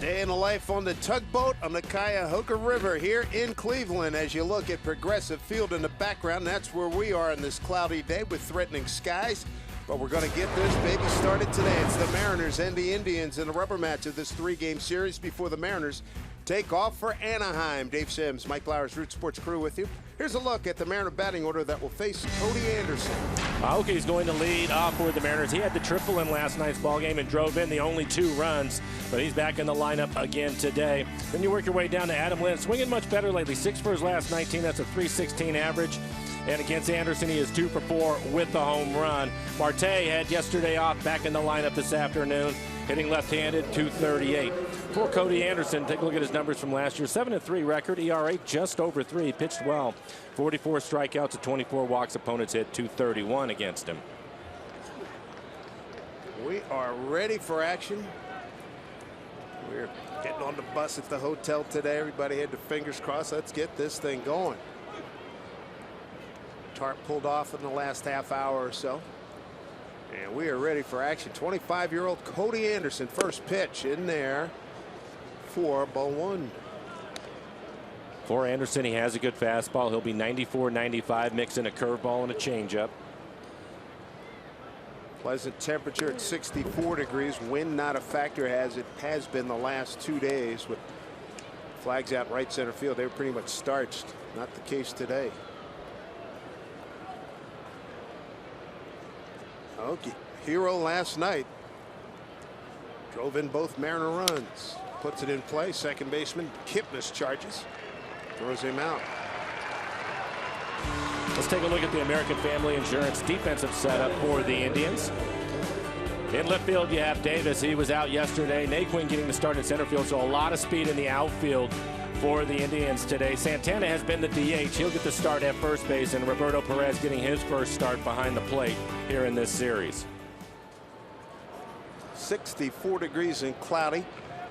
Day in the life on the tugboat on the Cuyahoga River here in Cleveland. As you look at Progressive Field in the background, that's where we are on this cloudy day with threatening skies. But we're going to get this baby started today. It's the Mariners and the Indians in a rubber match of this three-game series before the Mariners take off for Anaheim. Dave Sims, Mike Blauer's Root Sports crew with you. Here's a look at the Mariner batting order that will face Cody Anderson. Milwaukee's going to lead off for the Mariners. He had the triple in last night's ballgame and drove in the only 2 runs, but he's back in the lineup again today. Then you work your way down to Adam Lind, swinging much better lately. 6 for his last 19. That's a .316 average. And against Anderson, he is 2 for 4 with the home run. Marte had yesterday off, back in the lineup this afternoon, hitting left-handed, .238. For Cody Anderson, take a look at his numbers from last year. 7-3 record, ERA just over 3. Pitched well. 44 strikeouts to 24 walks. Opponents hit .231 against him. We are ready for action. We're getting on the bus at the hotel today. Everybody had their fingers crossed. Let's get this thing going. Tarp pulled off in the last half hour or so. And we are ready for action. 25-year-old Cody Anderson, first pitch in there for ball 1. For Anderson, he has a good fastball. He'll be 94-95, mixing a curveball and a changeup. Pleasant temperature at 64 degrees. Wind not a factor as it has been the last 2 days with flags out right center field. They were pretty much starched. Not the case today. Okay. Hero last night drove in both Mariner runs. Puts it in play. Second baseman Kipnis charges. Throws him out. Let's take a look at the American Family Insurance defensive setup for the Indians. In left field, you have Davis. He was out yesterday. Naquin getting the start in center field, so a lot of speed in the outfield for the Indians today. Santana has been the DH. He'll get the start at first base, and Roberto Perez getting his first start behind the plate here in this series. 64 degrees and cloudy.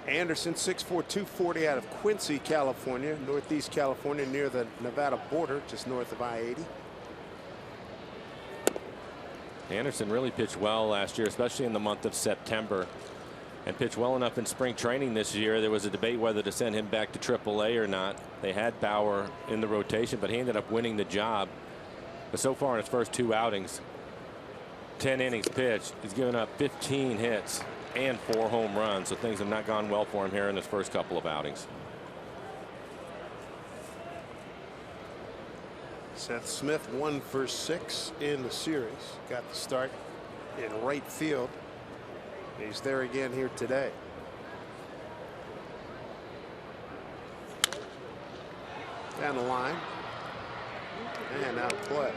Anderson 6'4", 240 out of Quincy, California, Northeast California, near the Nevada border, just north of I-80. Anderson really pitched well last year, especially in the month of September, and pitched well enough in spring training this year. There was a debate whether to send him back to AAA or not. They had Bauer in the rotation, but he ended up winning the job. But so far in his first 2 outings, 10 innings pitched, he's given up 15 hits and 4 home runs, so things have not gone well for him here in his first couple of outings. Seth Smith 1 for 6 in the series. Got the start in right field. He's there again here today. Down the line and out of play.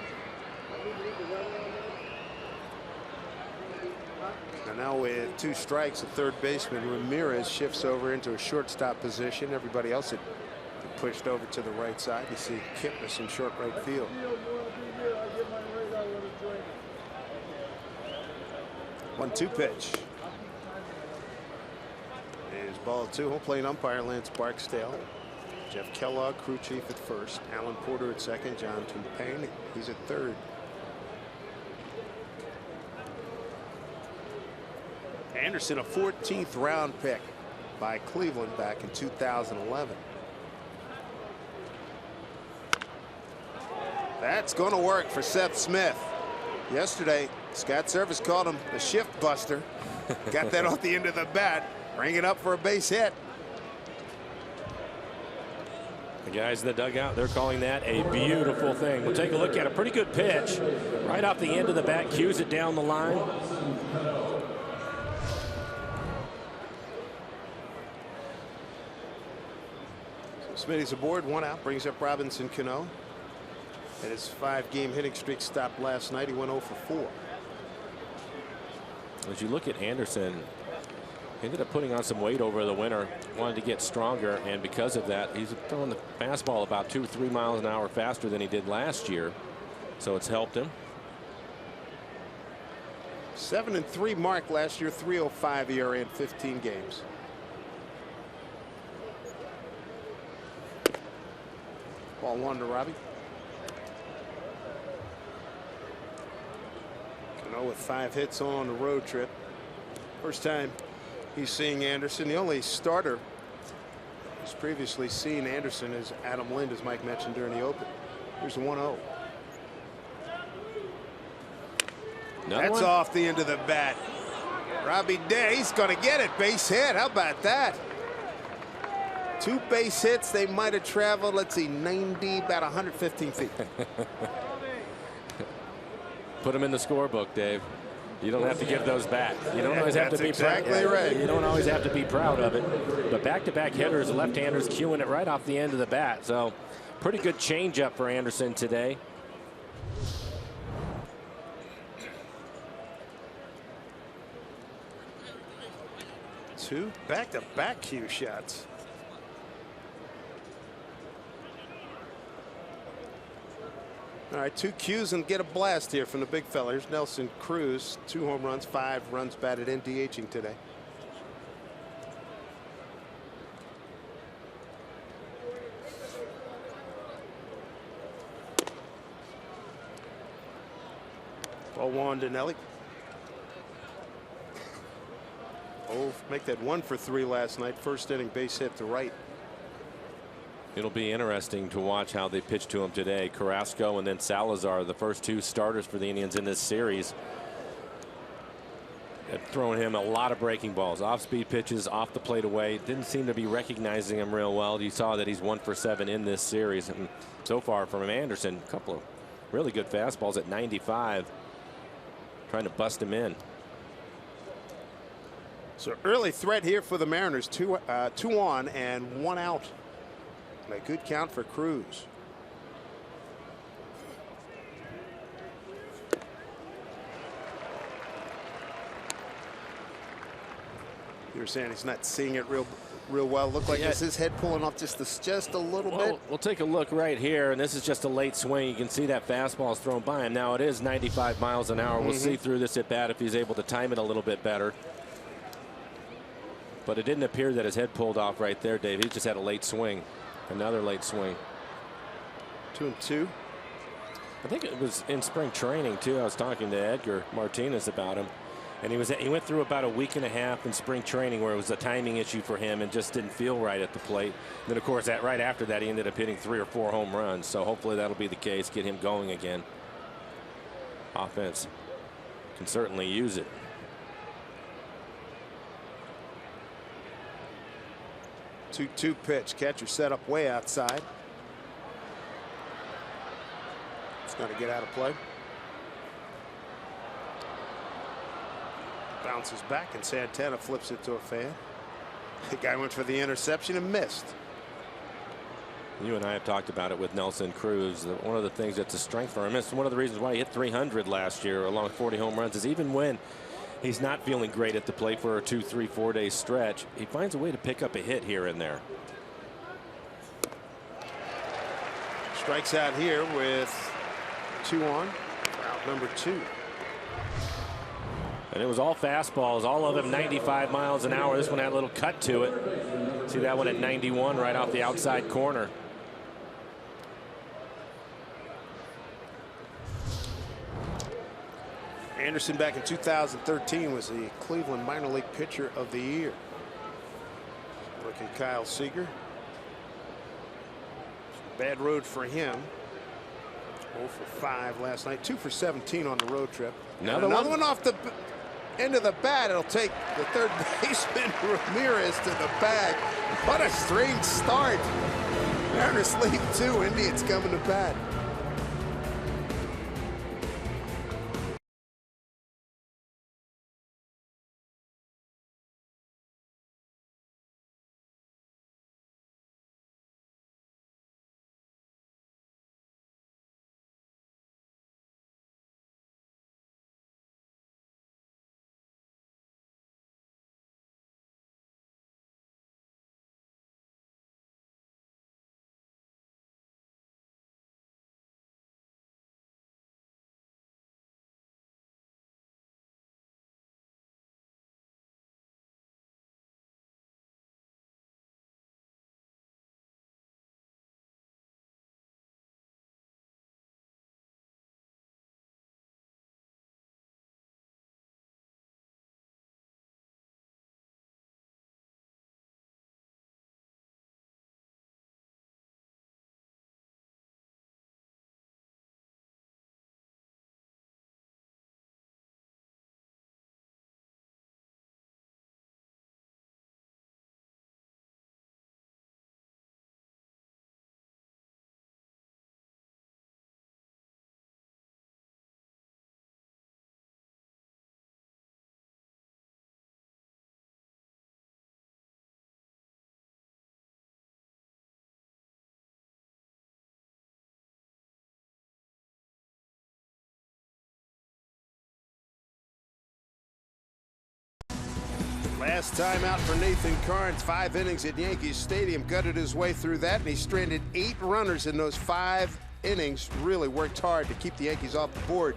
And now with 2 strikes, the third baseman Ramirez shifts over into a shortstop position. Everybody else had pushed over to the right side. You see Kipnis in short right field. 1-2 pitch. Is ball 2. Home plate umpire Lance Barksdale. Jeff Kellogg, crew chief at first. Alan Porter at second. John Tumpane, he's at third. Anderson, a 14th round pick by Cleveland back in 2011. That's going to work for Seth Smith. Yesterday, Scott Service called him the shift buster. Got that off the end of the bat. Bring it up for a base hit. The guys in the dugout, they're calling that a beautiful thing. We'll take a look at a pretty good pitch right off the end of the bat, cues it down the line. Smitty's aboard, 1 out, brings up Robinson Cano. And his 5-game hitting streak stopped last night. He went 0 for 4. As you look at Anderson, he ended up putting on some weight over the winter, wanted to get stronger, and because of that, he's throwing the fastball about 2-3 miles an hour faster than he did last year. So it's helped him. 7-3 mark last year, 3.05 ERA in 15 games. Ball 1 to Robbie. Cano with 5 hits on the road trip. First time He's seeing Anderson. The only starter who's previously seen Anderson is Adam Lind, as Mike mentioned during the open. Here's the 1-0. That's off the end of the bat. Robbie Day's going to get it. Base hit. How about that? 2 base hits. They might have traveled, let's see, 90, about 115 feet. Put them in the scorebook, Dave. You don't have to give those back. You don't always have to be exactly right. You don't always have to be proud of it. But back-to-back hitters, left-handers cueing it right off the end of the bat. So pretty good changeup for Anderson today. 2 back-to-back cue shots. All right, 2 cues and get a blast here from the big fella. Here's Nelson Cruz, 2 home runs, 5 runs batted in, DHing today. Ball 1 to Nelly. Oh, make that 1 for 3 last night. First inning base hit to right. It'll be interesting to watch how they pitch to him today. Carrasco and then Salazar, the first 2 starters for the Indians in this series, have thrown him a lot of breaking balls, off-speed pitches, off the plate away. Didn't seem to be recognizing him real well. You saw that he's 1 for 7 in this series, and so far from Anderson, a couple of really good fastballs at 95, trying to bust him in. So early threat here for the Mariners. 2 on and 1 out. A good count for Cruz. You're saying he's not seeing it real well. Look like it's his head pulling off just a little bit. We'll take a look right here, and this is just a late swing. You can see that fastball is thrown by him. Now it is 95 miles an hour. We'll see through this at bat if he's able to time it a little bit better. But it didn't appear that his head pulled off right there, Dave. He just had a late swing. Another late swing. 2-2. I think it was in spring training too. I was talking to Edgar Martinez about him, and he went through about a week and a half in spring training where it was a timing issue for him and just didn't feel right at the plate. And then of course right after that he ended up hitting 3 or 4 home runs. So hopefully that'll be the case. Get him going again. Offense can certainly use it. 2-2 pitch. Catcher set up way outside. It's going to get out of play. Bounces back and Santana flips it to a fan. The guy went for the interception and missed. You and I have talked about it with Nelson Cruz. One of the things that's a strength for him. It's one of the reasons why he hit 300 last year along with 40 home runs is even when he's not feeling great at the plate for a 2, 3, 4 day stretch, he finds a way to pick up a hit here and there. Strikes out here with 2 on. Out number 2. And it was all fastballs, all of them 95 miles an hour. This one had a little cut to it. See that one at 91 right off the outside corner. Anderson back in 2013 was the Cleveland minor league pitcher of the year. Look at Kyle Seager. Bad road for him. 0 for 5 last night. 2 for 17 on the road trip. Another one off the end of the bat. It'll take the third baseman Ramirez to the bag. What a strange start. Mariners lead 2. Indians coming to bat. Last time out for Nathan Karns, 5 innings at Yankee Stadium, gutted his way through that, and he stranded 8 runners in those 5 innings. Really worked hard to keep the Yankees off the board.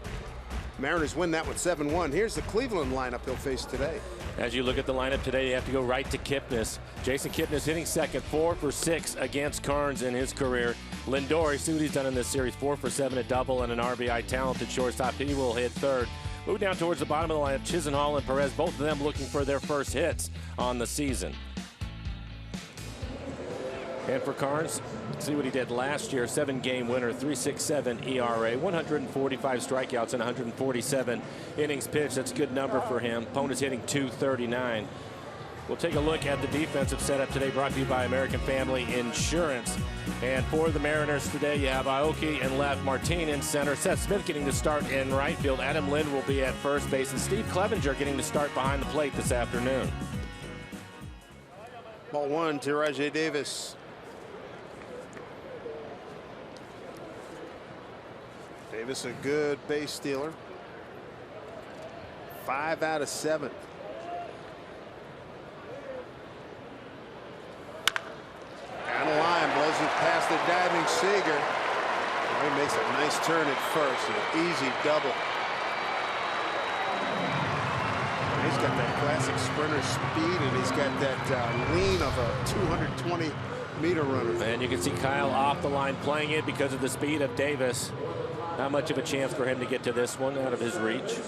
Mariners win that one 7-1. Here's the Cleveland lineup he'll face today. As you look at the lineup today, you have to go right to Kipnis. Jason Kipnis hitting second, 4 for 6 against Karns in his career. Lindor, see what he's done in this series, 4 for 7, a double and an RBI. Talented shortstop. He will hit third. Move down towards the bottom of the lineup. Chisenhall and Perez, both of them looking for their first hits on the season. And for Karns, see what he did last year. 7-game winner, 3.67 ERA, 145 strikeouts and 147 innings pitched. That's a good number for him. Opponent's hitting .239. We'll take a look at the defensive setup today, brought to you by American Family Insurance. And for the Mariners today, you have Aoki in left, Martin in center, Seth Smith getting to start in right field, Adam Lind will be at first base, and Steve Clevenger getting to start behind the plate this afternoon. Ball 1 to Rajai Davis. Davis, a good base stealer. 5 out of 7. Down the line, blows it past the diving Seager. He makes a nice turn at first, an easy double. He's got that classic sprinter speed, and he's got that lean of a 220-meter runner. And you can see Kyle off the line playing it because of the speed of Davis. Not much of a chance for him to get to this one out of his reach.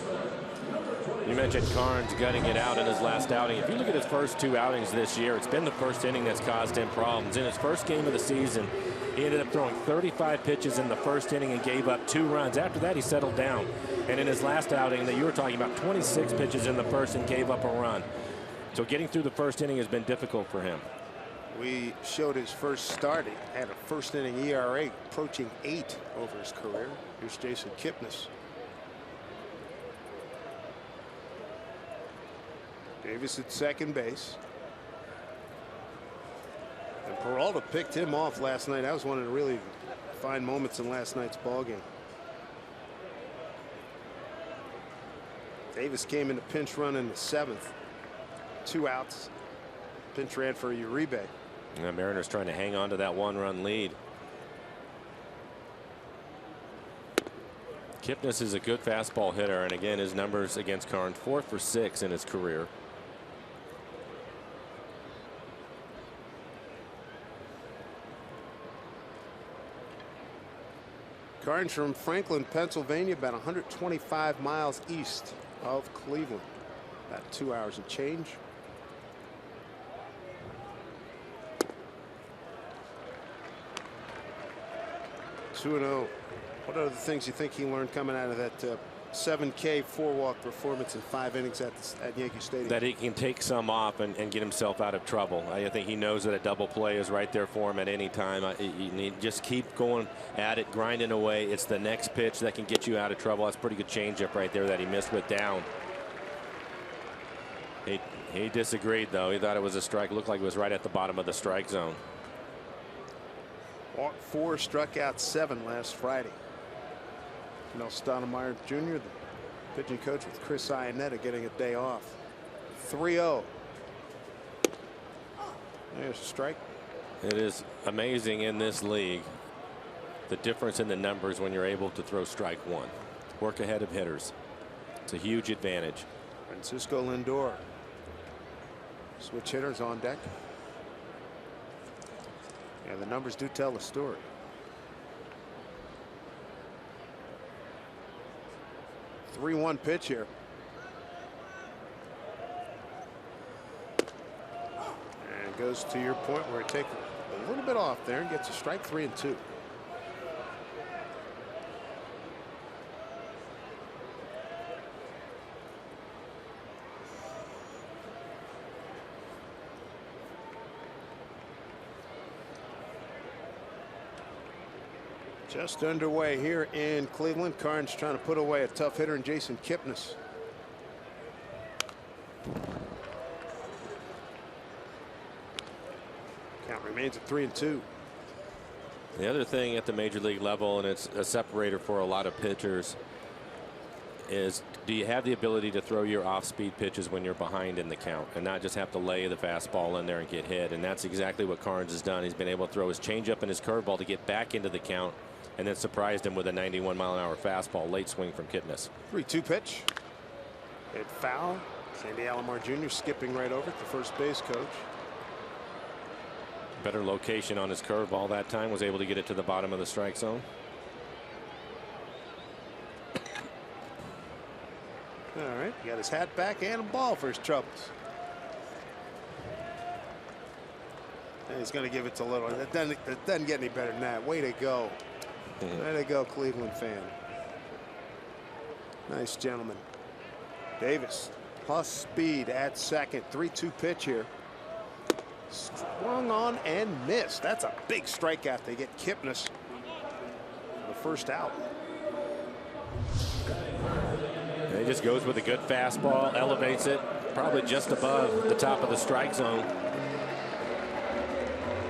You mentioned Karns gutting it out in his last outing. If you look at his first 2 outings this year, it's been the first inning that's caused him problems. In his first game of the season, he ended up throwing 35 pitches in the first inning and gave up 2 runs. After that, he settled down. And in his last outing that you were talking about, 26 pitches in the first and gave up a run. So getting through the first inning has been difficult for him. We showed his first start. He had a first inning ERA approaching 8 over his career. Here's Jason Kipnis. Davis at second base. And Peralta picked him off last night. That was one of the really fine moments in last night's ballgame. Davis came in a pinch run in the 7th. 2 outs. Pinch ran for Uribe. The Mariners trying to hang on to that 1-run lead. Kipnis is a good fastball hitter, and again, his numbers against Karns, 4 for 6 in his career. Karns from Franklin, Pennsylvania, about 125 miles east of Cleveland. About 2 hours and change. (2-0). What are the things you think he learned coming out of that 7K 4-walk performance in 5 innings at Yankee Stadium? That he can take some off and get himself out of trouble. I think he knows that a double play is right there for him at any time. You need just keep going at it, grinding away. It's the next pitch that can get you out of trouble. That's a pretty good changeup right there that he missed with down. He disagreed, though. He thought it was a strike. Looked like it was right at the bottom of the strike zone. Walked 4, struck out 7 last Friday. Mel Stoudemire Jr., the pitching coach with Chris Iannetta, getting a day off. 3-0. There's a strike. It is amazing in this league, the difference in the numbers when you're able to throw strike 1. Work ahead of hitters. It's a huge advantage. Francisco Lindor. Switch hitters on deck. Yeah, the numbers do tell the story. (3-1) pitch here. And goes to your point where it takes a little bit off there and gets a strike. 3-2. Just underway here in Cleveland. Karns trying to put away a tough hitter in Jason Kipnis. Count remains at 3-2. The other thing at the major league level, and it's a separator for a lot of pitchers, is, do you have the ability to throw your off-speed pitches when you're behind in the count and not just have to lay the fastball in there and get hit? And that's exactly what Carnes has done. He's been able to throw his changeup and his curveball to get back into the count, and then surprised him with a 91-mile-an-hour fastball. Late swing from Kipnis. 3-2 pitch. Hit foul. Sandy Alomar Jr. skipping right over it, the first base coach. Better location on his curveball that time. Was able to get it to the bottom of the strike zone. All right, he got his hat back and a ball for his troubles. And he's going to give it to Little. It doesn't get any better than that. Way to go. Way to go, Cleveland fan. Nice gentleman. Davis plus speed at second. 3-2 pitch here. Swung on and missed. That's a big strikeout. They get Kipnis for the first out. And he just goes with a good fastball, elevates it probably just above the top of the strike zone.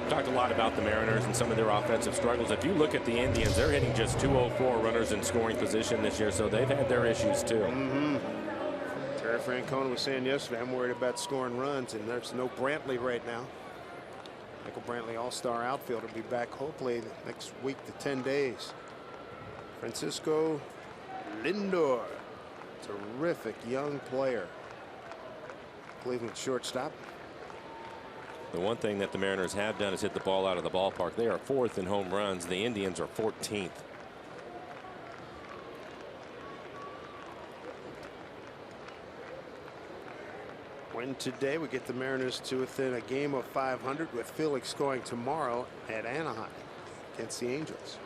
Talked a lot about the Mariners and some of their offensive struggles. If you look at the Indians, they're hitting just 204 runners in scoring position this year, so they've had their issues too. Terry Francona was saying yesterday, I'm worried about scoring runs, and there's no Brantley right now. Michael Brantley, all-star outfielder, will be back hopefully next week to 10 days. Francisco Lindor, terrific young player. Cleveland shortstop. The one thing that the Mariners have done is hit the ball out of the ballpark. They are 4th in home runs. The Indians are 14th. Win today, we get the Mariners to within a game of 500, with Felix going tomorrow at Anaheim against the Angels.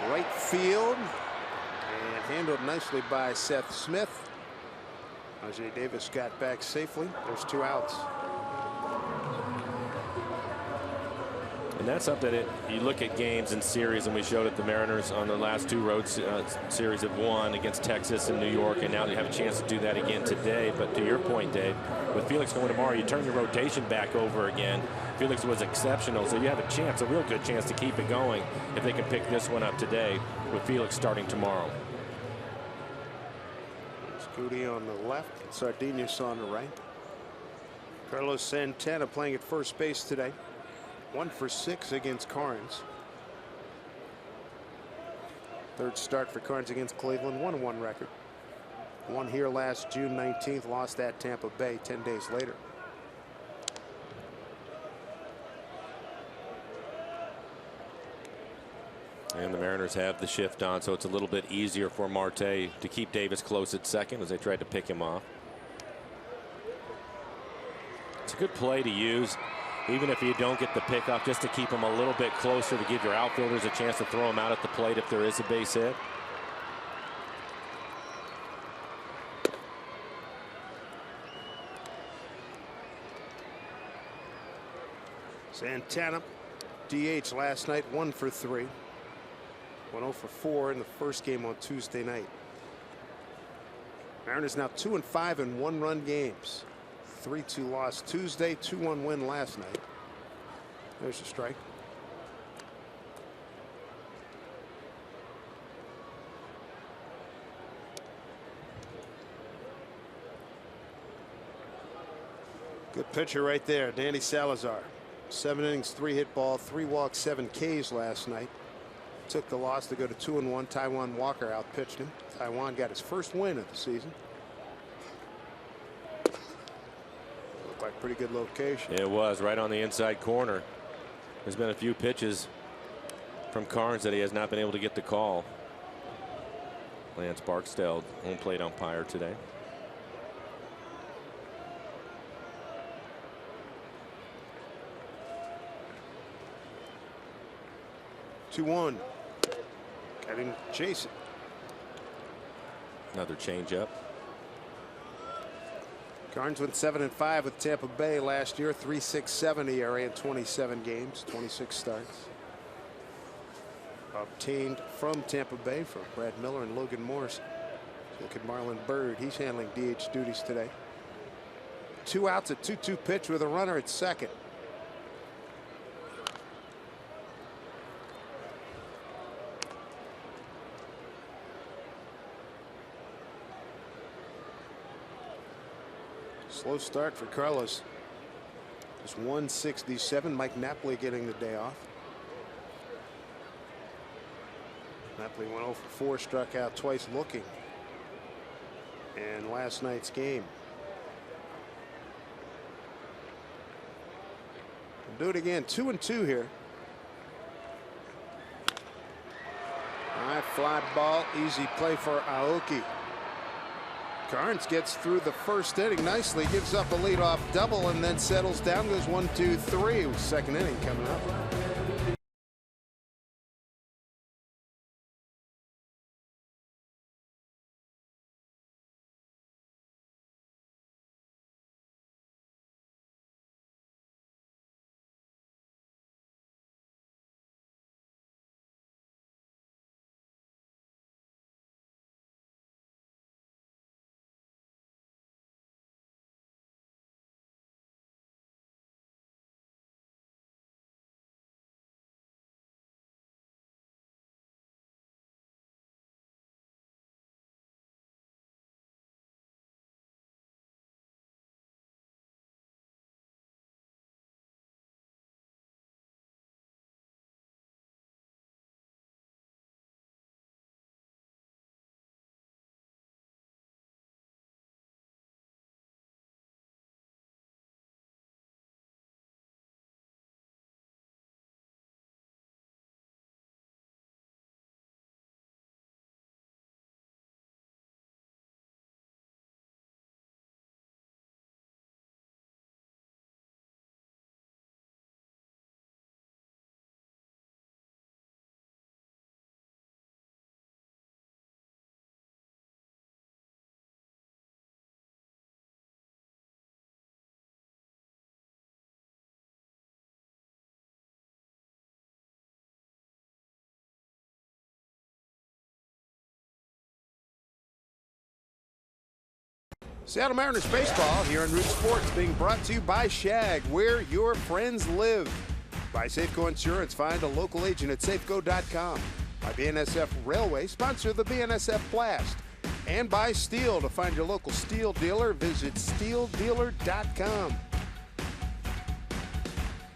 Right field, and handled nicely by Seth Smith. Ajay Davis got back safely. There's 2 outs. And that's something that you look at games and series, and we showed it the Mariners on the last 2 road series have won against Texas and New York, and now they have a chance to do that again today. But to your point, Dave, with Felix going tomorrow, you turn your rotation back over again. Felix was exceptional, so you have a chance, a real good chance to keep it going if they can pick this one up today with Felix starting tomorrow. Goody on the left, Sardinius on the right. Carlos Santana playing at first base today. 1 for 6 against Carnes. 3rd start for Carnes against Cleveland. 1-1 record. Won here last June 19th. Lost at Tampa Bay 10 days later. And the Mariners have the shift on, so it's a little bit easier for Marte to keep Davis close at second as they tried to pick him off. It's a good play to use, even if you don't get the pickoff, just to keep him a little bit closer to give your outfielders a chance to throw him out at the plate if there is a base hit. Santana, DH last night, 1 for 3. 1-0 for 4 in the first game on Tuesday night. Mariners now 2-5 in 1-run games. 3-2 loss Tuesday, 2-1 win last night. There's a strike. Good pitcher right there, Danny Salazar. 7 innings, 3 hit ball, 3 walks, 7 Ks last night. Took the loss to go to 2-1. Taijuan Walker outpitched him. Taijuan got his first win of the season. Looked like pretty good location. It was right on the inside corner. There's been a few pitches from Carnes that he has not been able to get the call. Lance Barksdale, home plate umpire today. Two-1. Got him chasing. Another changeup. Carnes went 7-5 with Tampa Bay last year. 3.67 ERA in 27 games, 26 starts. Obtained from Tampa Bay for Brad Miller and Logan Morrison. Look at Marlon Byrd. He's handling DH duties today. 2 outs, a 2-2 pitch with a runner at second. Slow start for Carlos. Just 167. Mike Napoli getting the day off. Napoli went 0 for 4, struck out twice looking. And last night's game. We'll do it again. 2-2 here. High fly ball, easy play for Aoki. Carnes gets through the first inning nicely, gives up a leadoff double, and then settles down. Goes 1-2-3. Second inning coming up. Seattle Mariners baseball here on Root Sports, being brought to you by Shag, where your friends live. By Safeco Insurance, find a local agent at safeco.com. By BNSF Railway, sponsor the BNSF Blast. And by Steel, to find your local Steel dealer, visit steeldealer.com.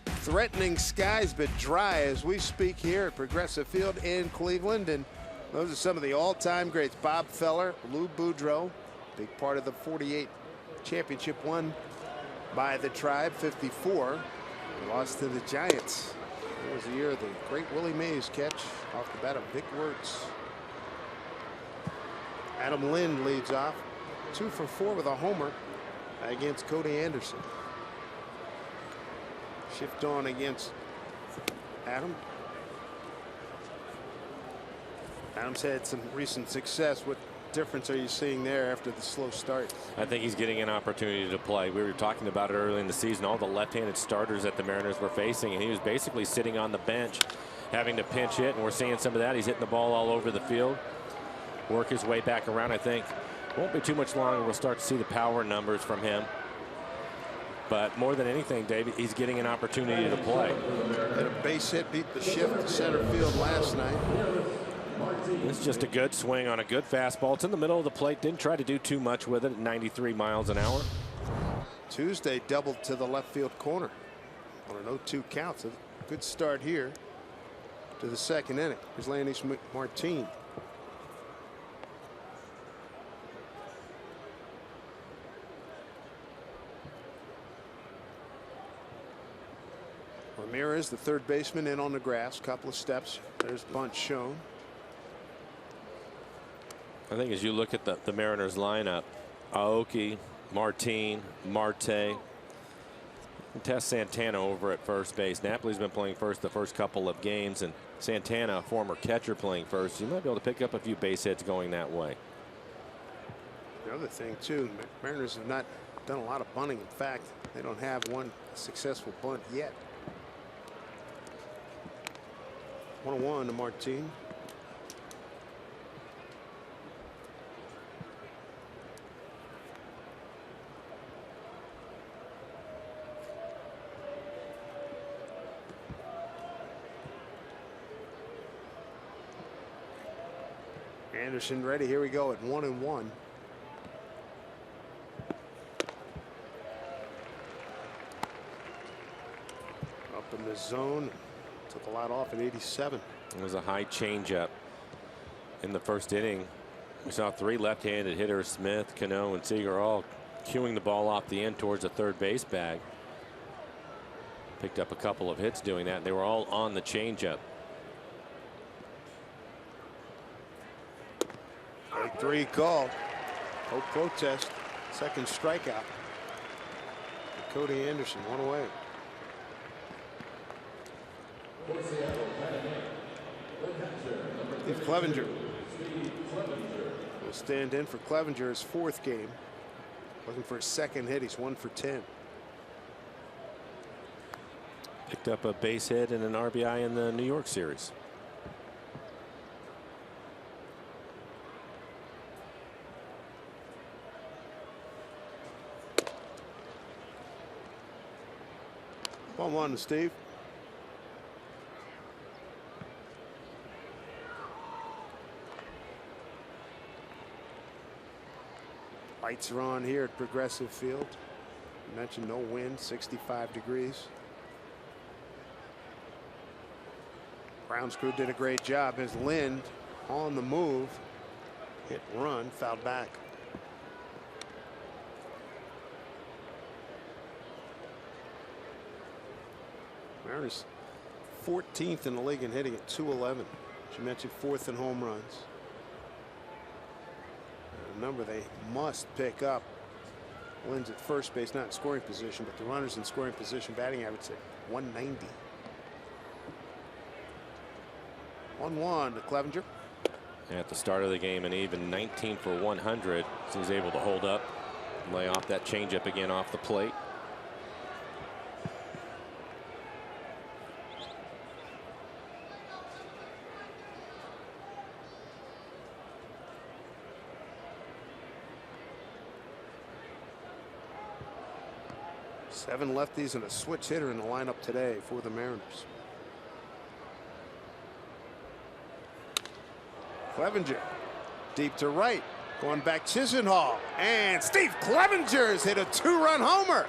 Threatening skies, but dry as we speak here at Progressive Field in Cleveland. And those are some of the all-time greats. Bob Feller, Lou Boudreau. Big part of the 48 championship won by the Tribe. 54 lost to the Giants. It was the year of the great Willie Mays catch off the bat of Vic Wirtz. Adam Lind leads off 2 for 4 with a homer against Cody Anderson. Shift on against Adam. Adam's had some recent success. What difference are you seeing there after the slow start? I think he's getting an opportunity to play. We were talking about it early in the season, all the left-handed starters that the Mariners were facing, and he was basically sitting on the bench having to pinch hit, and we're seeing some of that. He's hitting the ball all over the field, work his way back around. I think won't be too much longer we'll start to see the power numbers from him. But more than anything, David, he's getting an opportunity to play. Had a base hit, beat the shift to center field last night. This is just a good swing on a good fastball. It's in the middle of the plate. Didn't try to do too much with it at 93 miles an hour. Tuesday doubled to the left field corner on an 0-2 count. So good start here to the second inning. Here's Landis Martin. Ramirez, the third baseman, in on the grass. Couple of steps. There's bunt shown. I think as you look at the Mariners lineup, Aoki, Martin, Marte, test Santana over at first base. Napoli's been playing first the first couple of games, and Santana, a former catcher, playing first. You might be able to pick up a few base hits going that way. The other thing too, Mariners have not done a lot of bunting. In fact, they don't have one successful bunt yet. 1-1 to Martin. Anderson ready. Here we go at 1-1. the zone. Took a lot off at 87. It was a high changeup in the first inning. We saw 3 left-handed hitters, Smith, Cano, and Seager, all cueing the ball off the end towards the third base bag. Picked up a couple of hits doing that. They were all on the changeup. 3 call. No protest. Second strikeout. Cody Anderson, 1 away. Steve Clevenger will stand in for Clevenger's 4th game. Looking for his 2nd hit. He's 1 for 10. Picked up a base hit and an RBI in the New York series. One, Steve. Lights are on here at Progressive Field. You mentioned no wind, 65 degrees. Brown's crew did a great job as Lind on the move. Hit and run, fouled back. Mariners 14th in the league in hitting at 211. As you mentioned, 4th in home runs. And a number they must pick up. Lynn's at first base, not in scoring position, but the runners in scoring position, batting average at 190. 1-1 to Clevenger. At the start of the game, and even 19 for 100. So he's able to hold up, lay off that changeup again off the plate. Seven lefties and a switch hitter in the lineup today for the Mariners. Clevenger deep to right, going back Chisenhall, and Steve Clevenger's hit a 2-run homer.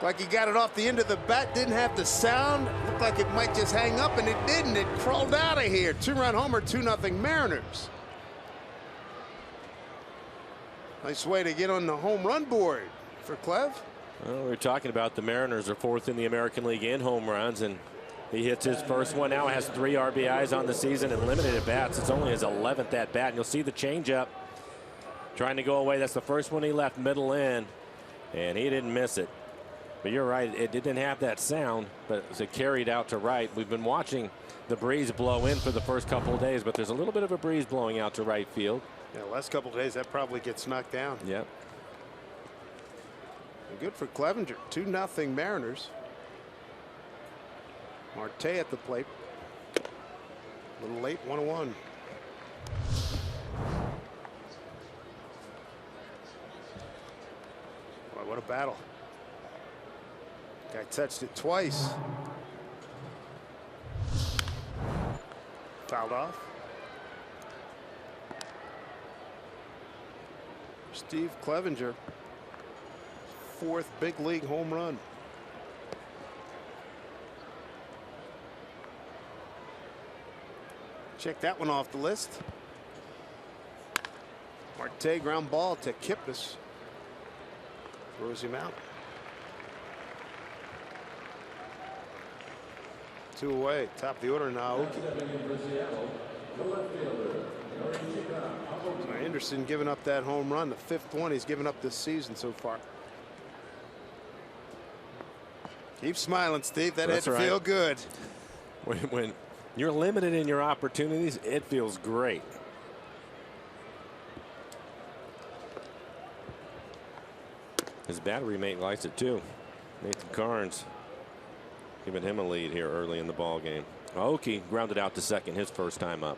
Like he got it off the end of the bat, didn't have the sound, looked like it might just hang up, and it didn't. It crawled out of here. 2-run homer, 2-0 Mariners. Nice way to get on the home run board for Clev. Well, we were talking about the Mariners are 4th in the American League in home runs, and he hits his first one now, has 3 RBIs on the season and limited at bats. It's only his 11th at bat, and you'll see the changeup trying to go away. That's the first one he left middle in, and he didn't miss it. But you're right, it didn't have that sound, but it carried out to right. We've been watching the breeze blow in for the first couple of days, but there's a little bit of a breeze blowing out to right field. Yeah, last couple of days that probably gets knocked down. Yep. Good for Clevenger. 2-0 Mariners. Marte at the plate. A little late, 1-1. Boy, what a battle. Guy touched it twice. Fouled off. Steve Clevenger. 4th big league home run. Check that one off the list. Marte ground ball to Kipnis. Throws him out. 2 away. Top of the order now. Anderson giving up that home run, the 5th one he's given up this season so far. Keep smiling, Steve. That had to feel good. When you're limited in your opportunities, it feels great. His battery mate likes it too. Nathan Carnes giving him a lead here early in the ball game. Aoki grounded out to second his first time up.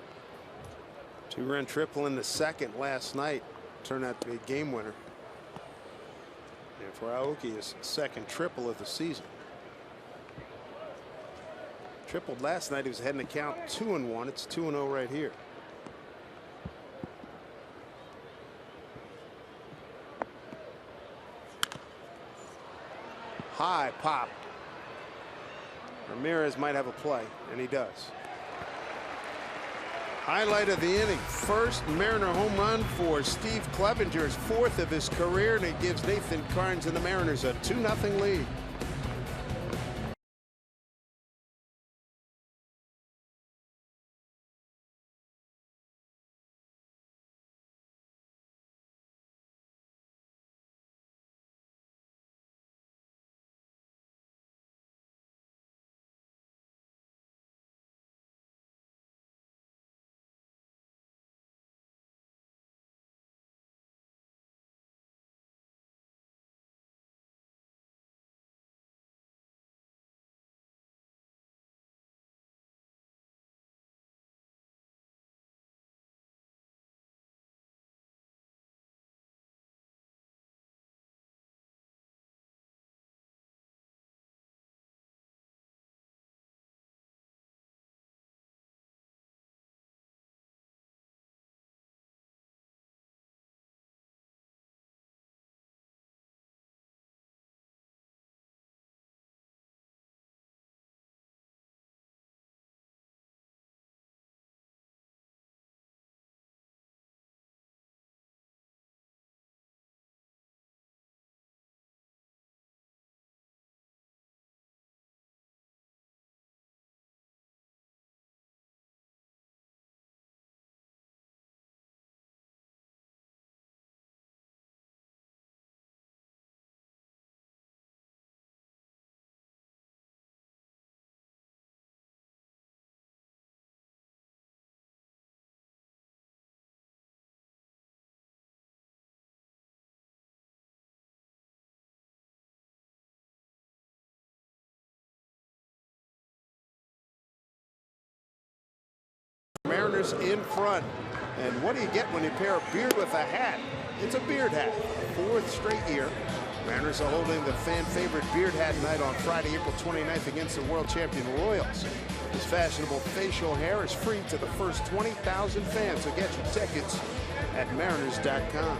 2-run triple in the 2nd last night. Turned out to be a game winner. And for Aoki, his 2nd triple of the season. Tripled last night. He was ahead in the count 2-1. It's 2-0 right here. High pop. Ramirez might have a play, and he does. Highlight of the inning. First Mariner home run for Steve Clevenger's, 4th of his career, and it gives Nathan Carnes and the Mariners a 2-0 lead. Mariners in front. And what do you get when you pair a beard with a hat? It's a beard hat. 4th straight year. Mariners are holding the fan favorite beard hat night on Friday, April 29th against the world champion Royals. This fashionable facial hair is free to the first 20,000 fans, so get your tickets at mariners.com.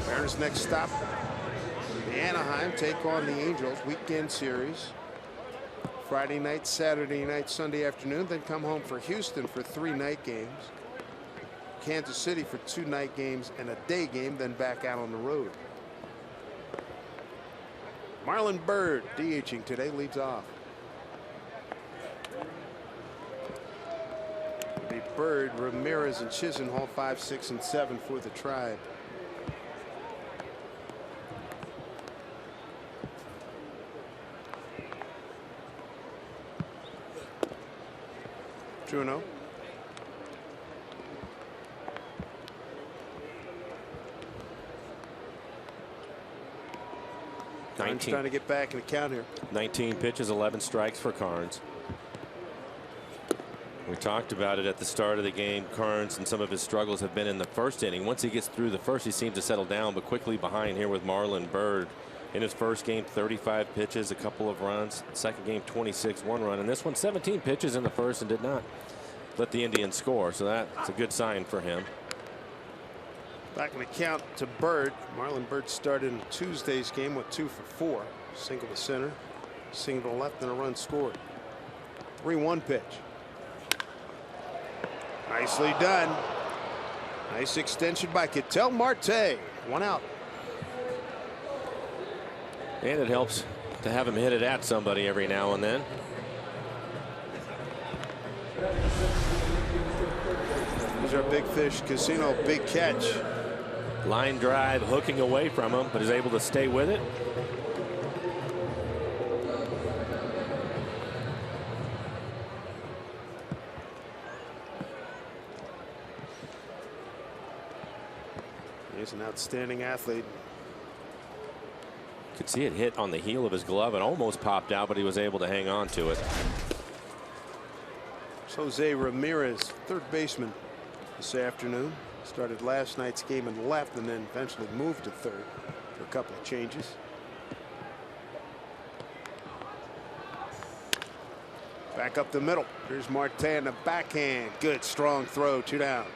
Mariners next stop, the Anaheim take on the Angels, weekend series. Friday night, Saturday night, Sunday afternoon, then come home for Houston for 3 night games. Kansas City for 2 night games and a day game, then back out on the road. Marlon Byrd DHing today, leads off. It'll be Byrd, Ramirez, and Chisenhall 5, 6, and 7 for the Tribe. Juno. Carnes trying to get back in the count here. 19 pitches, 11 strikes for Carnes. We talked about it at the start of the game. Carnes and some of his struggles have been in the first inning. Once he gets through the first, he seems to settle down, but quickly behind here with Marlon Byrd. In his first game, 35 pitches, a couple of runs. Second game, 26, 1 run. And this one, 17 pitches in the first and did not let the Indians score. So that's a good sign for him. Back in the count to Byrd. Marlon Byrd started in Tuesday's game with 2 for 4. Single to center, single to left, and a run scored. 3-1 pitch. Nicely done. Nice extension by Ketel Marte. 1 out. And it helps to have him hit it at somebody every now and then. Here's our Big Fish Casino big catch. Line drive, hooking away from him, but is able to stay with it. He's an outstanding athlete. Could see it hit on the heel of his glove and almost popped out, but he was able to hang on to it. Jose Ramirez, 3rd baseman this afternoon. Started last night's game in left and then eventually moved to 3rd for a couple of changes. Back up the middle. Here's Marte in the backhand. Good strong throw, 2 down.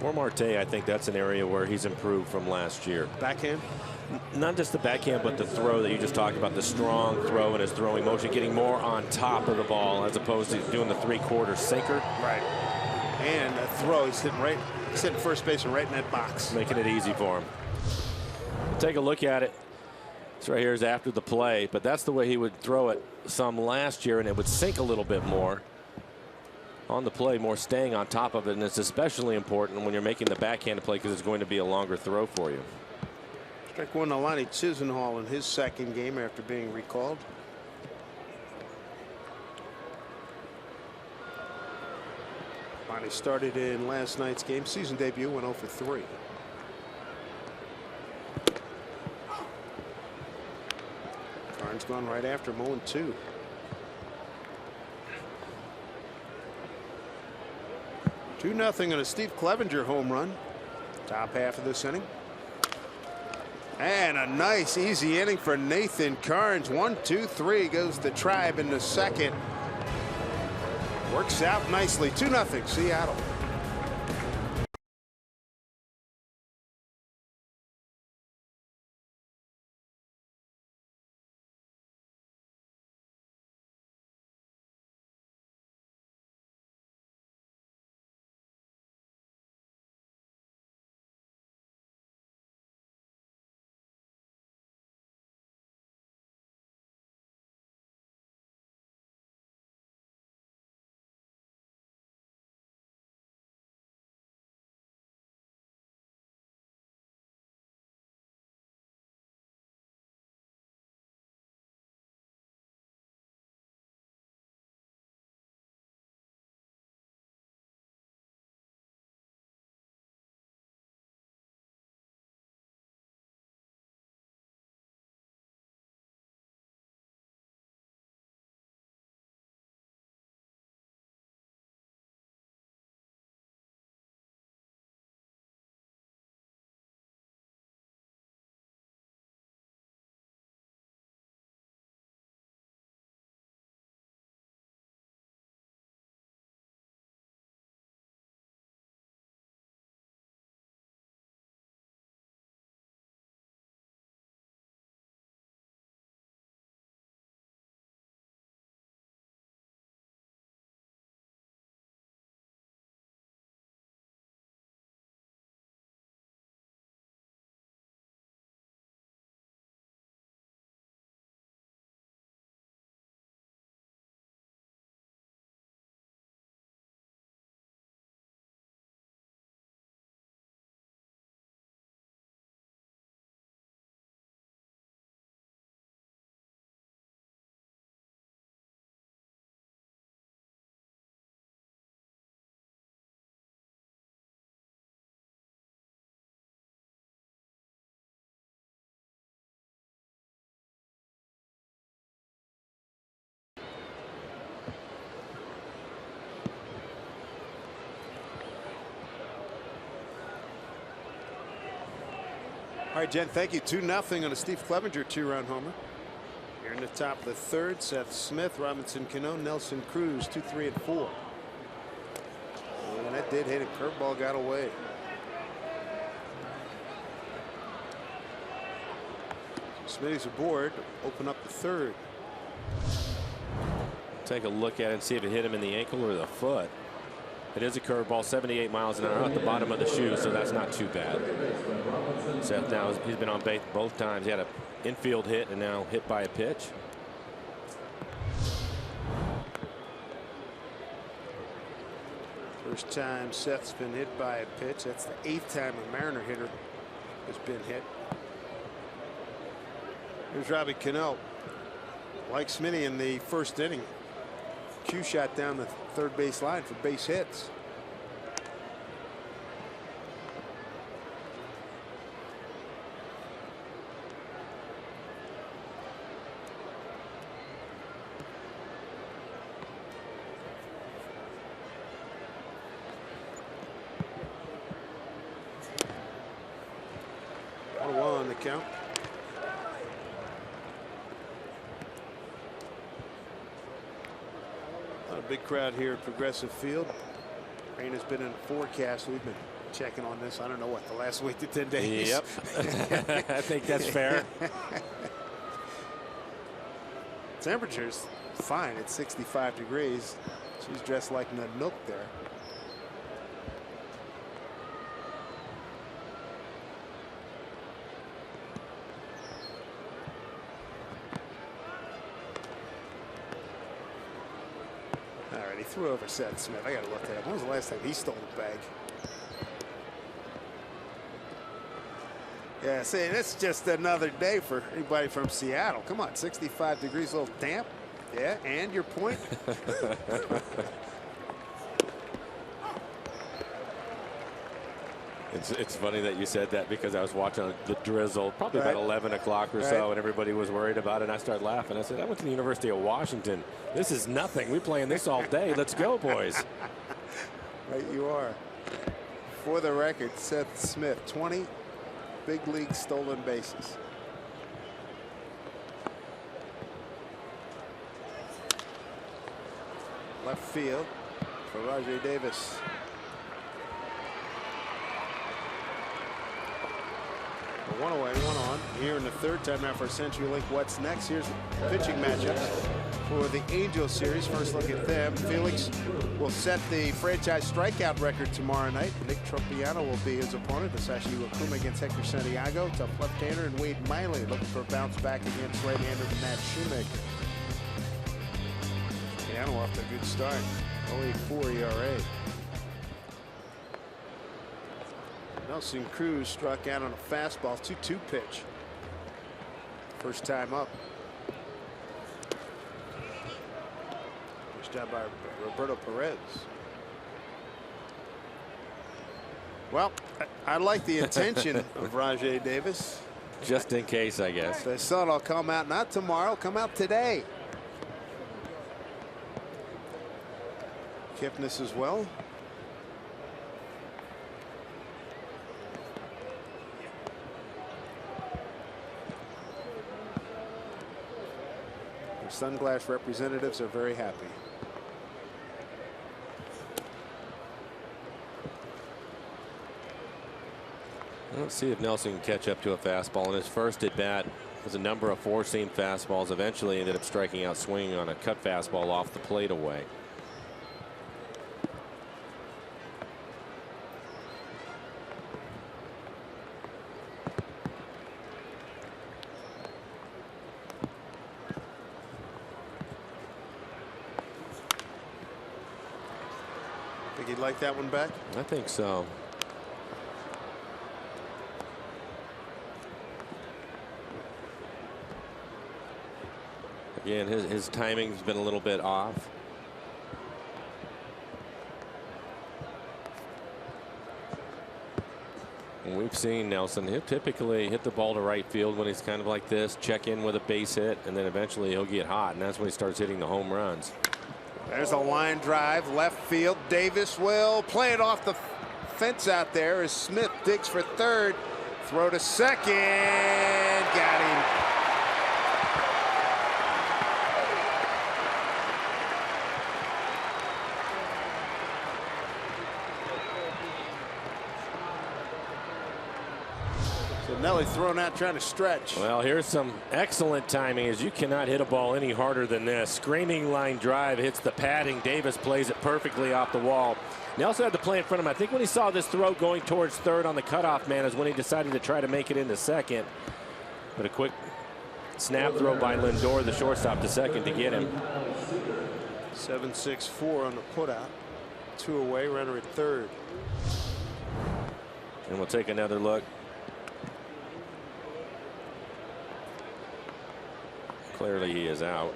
For Marte, I think that's an area where he's improved from last year. Backhand? Not just the backhand, but the throw that you just talked about, the strong throw and his throwing motion, getting more on top of the ball as opposed to doing the three-quarter sinker. Right. And a throw, he's hitting first base and right in that box. Making it easy for him. Take a look at it. This right here is after the play, but that's the way he would throw it some last year, and it would sink a little bit more. On the play, more staying on top of it, and it's especially important when you're making the backhand play because it's going to be a longer throw for you. Strike one to Lonnie Chisenhall in his second game after being recalled. Lonnie started in last night's game. Season debut, went 0 for 3. Karn's gone right after him, 0-2. Two nothing on a Steve Clevenger home run. Top half of this inning. And a nice easy inning for Nathan Karns. 1, 2, 3 goes the Tribe in the second. Works out nicely. 2-0 Seattle. All right, Jen, thank you. 2-0 on a Steve Clevenger 2-run homer. Here in the top of the third, Seth Smith, Robinson Cano, Nelson Cruz, 2, 3, and 4. And that did hit a curveball, got away. Smitty's aboard, open up the third. Take a look at it and see if it hit him in the ankle or the foot. It is a curveball, 78 miles an hour at the bottom of the shoe, so that's not too bad. Seth now, he's been on base both times. He had an infield hit and now hit by a pitch. First time Seth's been hit by a pitch. That's the 8th time a Mariner hitter has been hit. Here's Robbie Cano. Like Smitty in the first inning. Cue shot down the third base line for base hits. One on the count. Not a big crowd here at Progressive Field. Rain has been in the forecast. We've been checking on this. I don't know what the last week to 10 days. Yep. I think that's fair. Temperature's fine at 65 degrees. She's dressed like Nanook there. All right, he threw over Seth Smith. I got to look at him. When was the last time he stole the bag? Yeah, see, it's just another day for anybody from Seattle. Come on, 65 degrees, a little damp. Yeah, and your point? It's funny that you said that, because I was watching the drizzle probably about 11 o'clock or so, and everybody was worried about it, and I started laughing. I said, I went to the University of Washington. This is nothing. We're playing this all day. Let's go, boys. Right you are. For the record, Seth Smith, 20 big league stolen bases. Left field for Rajai Davis. One away, one on. Here in the third time now for CenturyLink. What's next? Here's the pitching matchups for the Angels series. First look at them. Felix will set the franchise strikeout record tomorrow night. Nick Tropiano will be his opponent. Masashi Wakuma against Hector Santiago. Tough left-hander, and Wade Miley looking for a bounce back against right-hander Matt Shoemaker. Tropiano off to a good start. Only 4 ERA. Nelson Cruz struck out on a fastball, 2-2 pitch. First time up. Nice job by Roberto Perez. Well, I like the intention of Rajai Davis. Just in case, I guess. They saw it all come out, not tomorrow, come out today. Kipnis as well. Sunglass representatives are very happy. Let's see if Nelson can catch up to a fastball. In his first at bat was a number of four-seam fastballs. Eventually ended up striking out swinging on a cut fastball off the plate away. Think he'd like that one back? I think so. Again, his timing's been a little bit off. And we've seen Nelson, he'll typically hit the ball to right field when he's kind of like this, check in with a base hit, and then eventually he'll get hot, and that's when he starts hitting the home runs. There's a line drive left field. Davis will play it off the fence out there as Smith digs for third. Throw to second. Got him. So Nelly thrown out trying to stretch. Well, here's some excellent timing, as you cannot hit a ball any harder than this. Screaming line drive hits the padding. Davis plays it perfectly off the wall. Nelson had the play in front of him. I think when he saw this throw going towards third on the cutoff man is when he decided to try to make it into second. But a quick snap throw by Lindor, the shortstop, to second to get him. 7-6-4 on the putout. 2 away, runner at third. And we'll take another look. Clearly he is out.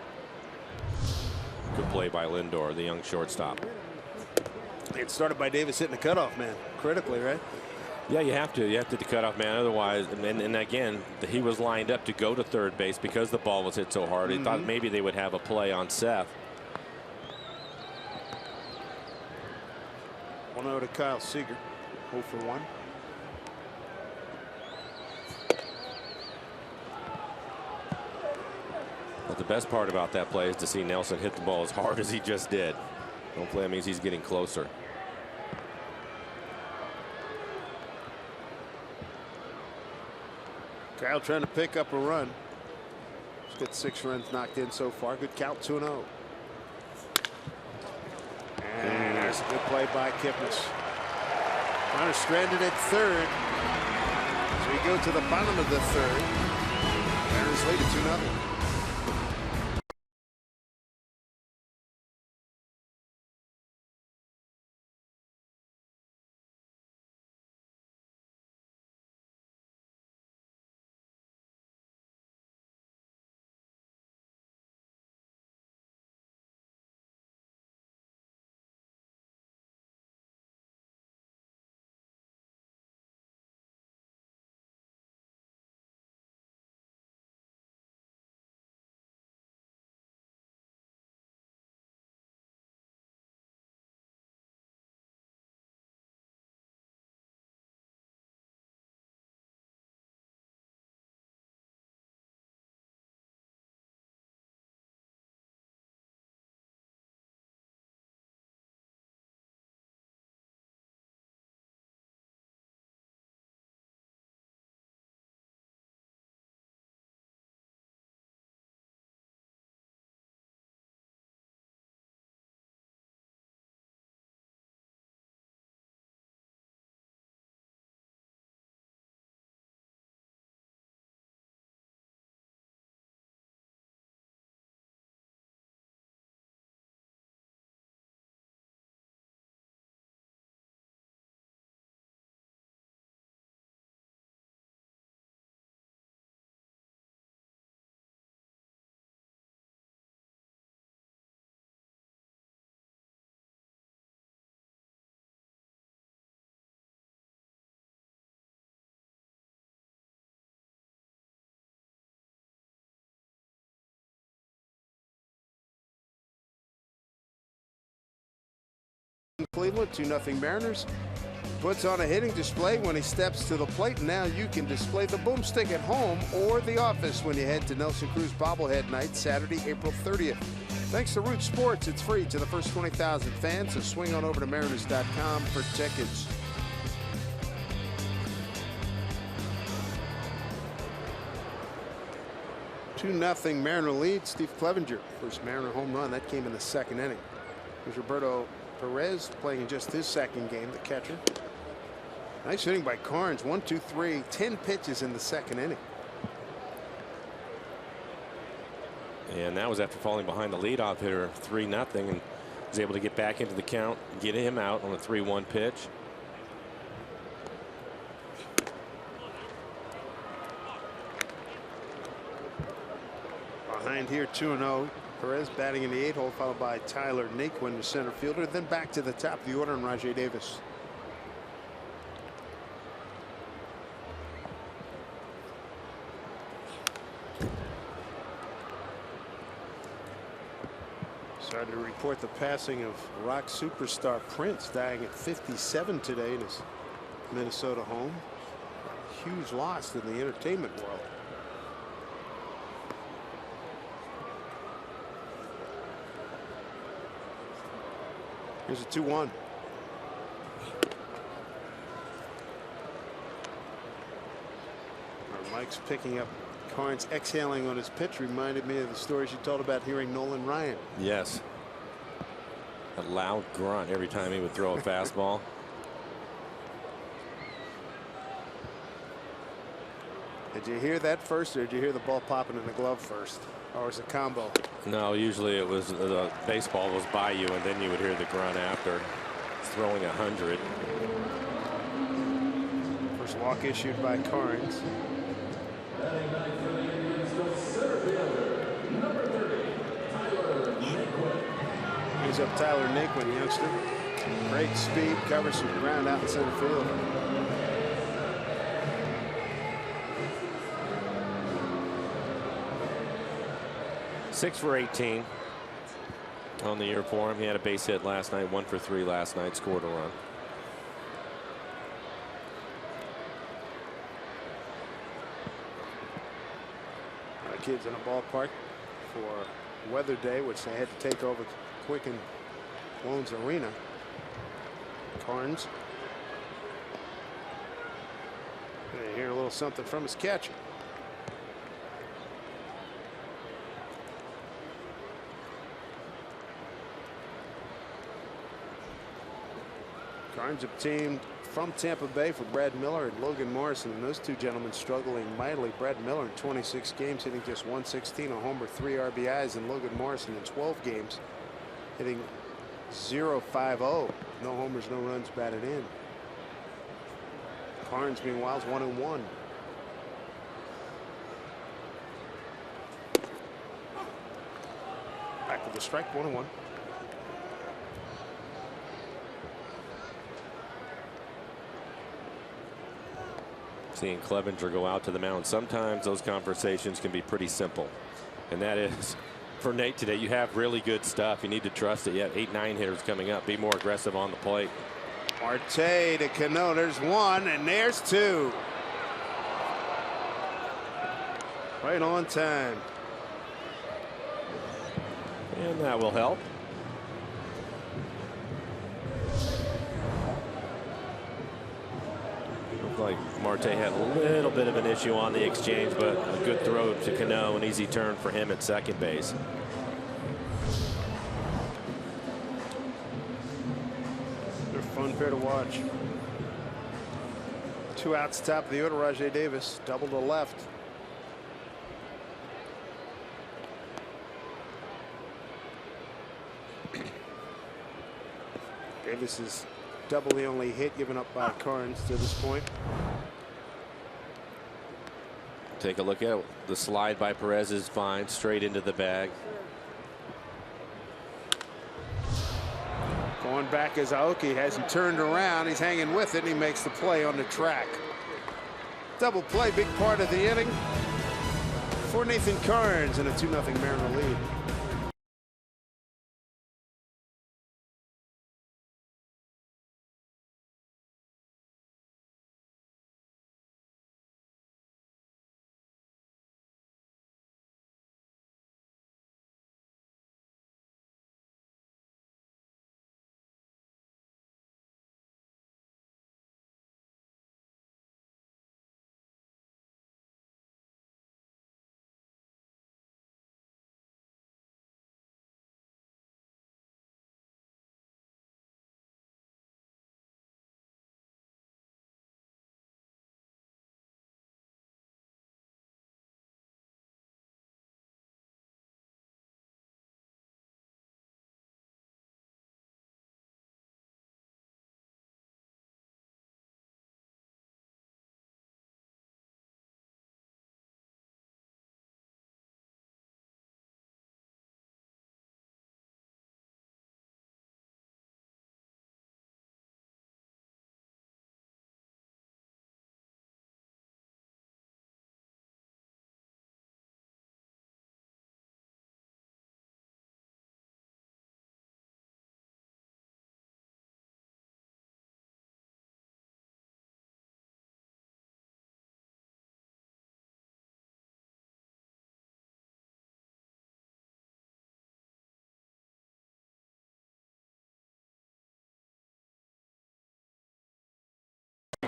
Good play by Lindor, the young shortstop. It started by Davis hitting the cutoff man critically, right? Yeah, you have to. You have to hit the cutoff man. Otherwise, and again, he was lined up to go to third base because the ball was hit so hard. He thought maybe they would have a play on Seth. 1-0 to Kyle Seager. 0 for 1. But the best part about that play is to see Nelson hit the ball as hard as he just did. Hopefully that means he's getting closer. Kyle trying to pick up a run. He's got 6 runs knocked in so far. Good count, 2-0. And there's a good play by Kipnis. Runner stranded at third. So we go to the bottom of the third. Mariners lead at 2-0. Cleveland, 2-0 Mariners. Puts on a hitting display when he steps to the plate, and now you can display the boomstick at home or the office when you head to Nelson Cruz Bobblehead Night, Saturday, April 30th. Thanks to Root Sports, it's free to the first 20,000 fans, so swing on over to Mariners.com for tickets. Two 2-0 Mariner lead. Steve Clevenger, first Mariner home run. That came in the second inning. Here's Roberto Perez playing in just his second game, the catcher. Nice hitting by Carnes. 1, 2, 3, 10 pitches in the second inning. And that was after falling behind the leadoff hitter 3-0, and was able to get back into the count, get him out on a 3-1 pitch. Behind here, 2-0. Perez batting in the 8-hole, followed by Tyler Naquin, the center fielder. Then back to the top of the order, and Rajai Davis. Starting to report the passing of rock superstar Prince, dying at 57 today in his Minnesota home. A huge loss in the entertainment world. Here's a 2-1. Mike's picking up Carnes exhaling on his pitch. Reminded me of the stories you told about hearing Nolan Ryan. Yes. A loud grunt every time he would throw a fastball. Did you hear that first, or did you hear the ball popping in the glove first? Or was it a combo? No, usually it was the baseball was by you, and then you would hear the grunt after. Throwing 100. First walk issued by Carnes. Here's up Tyler Naquin, youngster. Great speed, covers some ground out in center field. Six for 18 on the year for him. He had a base hit last night, 1 for 3 last night, scored a run. Kids in a ballpark for weather day, which they had to take over Quicken Loans Arena. Carnes. You hear a little something from his catcher. Carnes obtained from Tampa Bay for Brad Miller and Logan Morrison, and those two gentlemen struggling mightily. Brad Miller in 26 games hitting just 116, a homer, 3 RBIs, and Logan Morrison in 12 games hitting .050. No homers, no runs batted in. Carnes meanwhile is 1-1. Back with the strike, 1-1. Seeing Clevenger go out to the mound, sometimes those conversations can be pretty simple, and that is for Nate today. You have really good stuff. You need to trust it. You have 8-9 hitters coming up. Be more aggressive on the plate. Marte to Cano. There's one, and there's two. Right on time. And that will help. Looked like Marte had a little bit of an issue on the exchange, but a good throw to Cano, an easy turn for him at second base. They're a fun pair to watch. 2 outs, top of the order. Rajay Davis, double to left. Davis is double the only hit given up by Carnes to this point. Take a look at it. The slide by Perez is fine, straight into the bag. Going back as Aoki hasn't turned around. He's hanging with it, and he makes the play on the track. Double play, big part of the inning for Nathan Carnes, and a 2-0 Mariner lead.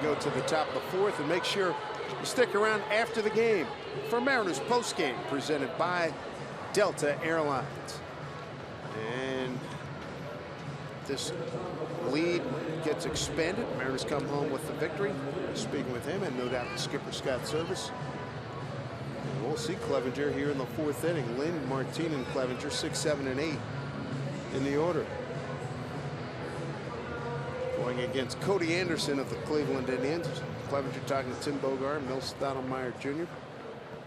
Go to the top of the 4th and make sure you stick around after the game for Mariners postgame presented by Delta Airlines. And this lead gets expanded. Mariners come home with the victory. Speaking with him, and no doubt the skipper Scott Service. And we'll see Clevenger here in the 4th inning. Lynn, Martin, and Clevenger 6, 7, and 8 in the order. Going against Cody Anderson of the Cleveland Indians. Clevenger talking to Tim Bogart, Mill Stottlemyre Jr.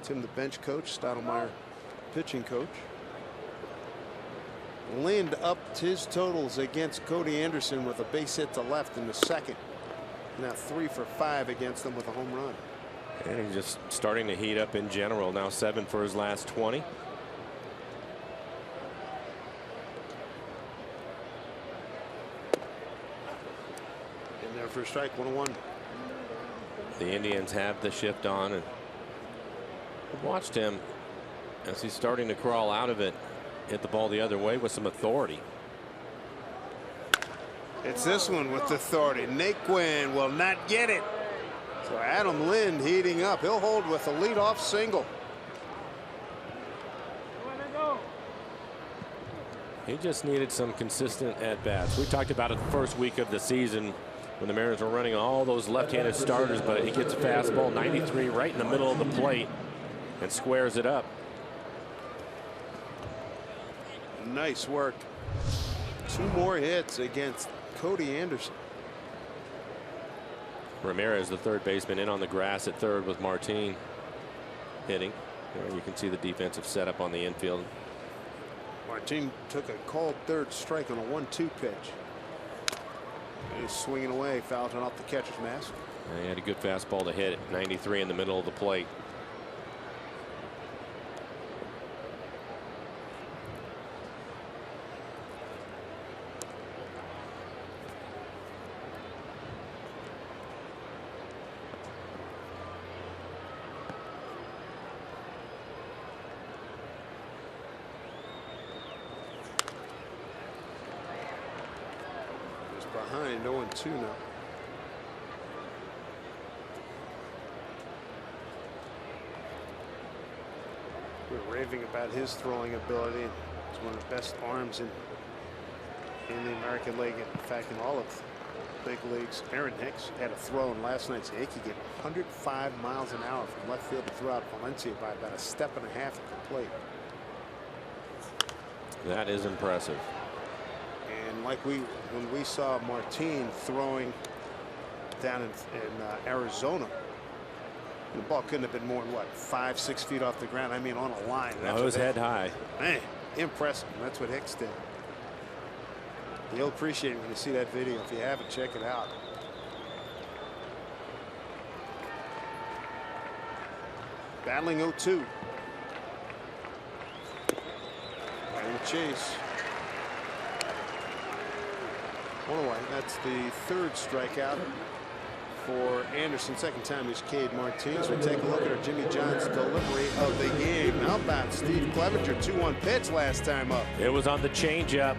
Tim, the bench coach, Stottlemyre, pitching coach. Lind upped his totals against Cody Anderson with a base hit to left in the 2nd. Now 3 for 5 against them with a home run. And he's just starting to heat up in general. Now 7 for his last 20. For a strike, 1-1. The Indians have the shift on, and watched him as he's starting to crawl out of it. Hit the ball the other way with some authority. It's this one with authority. Naquin will not get it. So Adam Lind heating up. He'll hold with a leadoff single. He just needed some consistent at-bats. We talked about it the first week of the season. when the Mariners were running all those left-handed starters, but he gets a fastball 93 right in the middle of the plate and squares it up. Nice work. 2 more hits against Cody Anderson. Ramirez, the third baseman, in on the grass at third with Martin hitting. There you can see the defensive setup on the infield. Martin took a called third strike on a 1-2 pitch. He's swinging away, fouling off the catcher's mask. And he had a good fastball to hit at 93 in the middle of the plate. Behind 0-2 now. We're raving about his throwing ability. He's one of the best arms in the American League. In fact, in all of the big leagues. Aaron Hicks had a throw in last night's Yankee game, 105 miles an hour from left field to throw out Valencia by about a step and a half at the plate. That is impressive. And like when we saw Martin throwing down in Arizona, the ball couldn't have been more than what, 5-6 feet off the ground. I mean, on a line. That was head high. Man, impressive. That's what Hicks did. You'll appreciate it when you see that video. If you haven't, check it out. Battling 0-2. And the chase. One away. That's the third strikeout for Anderson. Second time he's Cade Martinez. We'll take a look at our Jimmy John's delivery of the game. How about Steve Clevenger? 2-1 pitch last time up. It was on the changeup.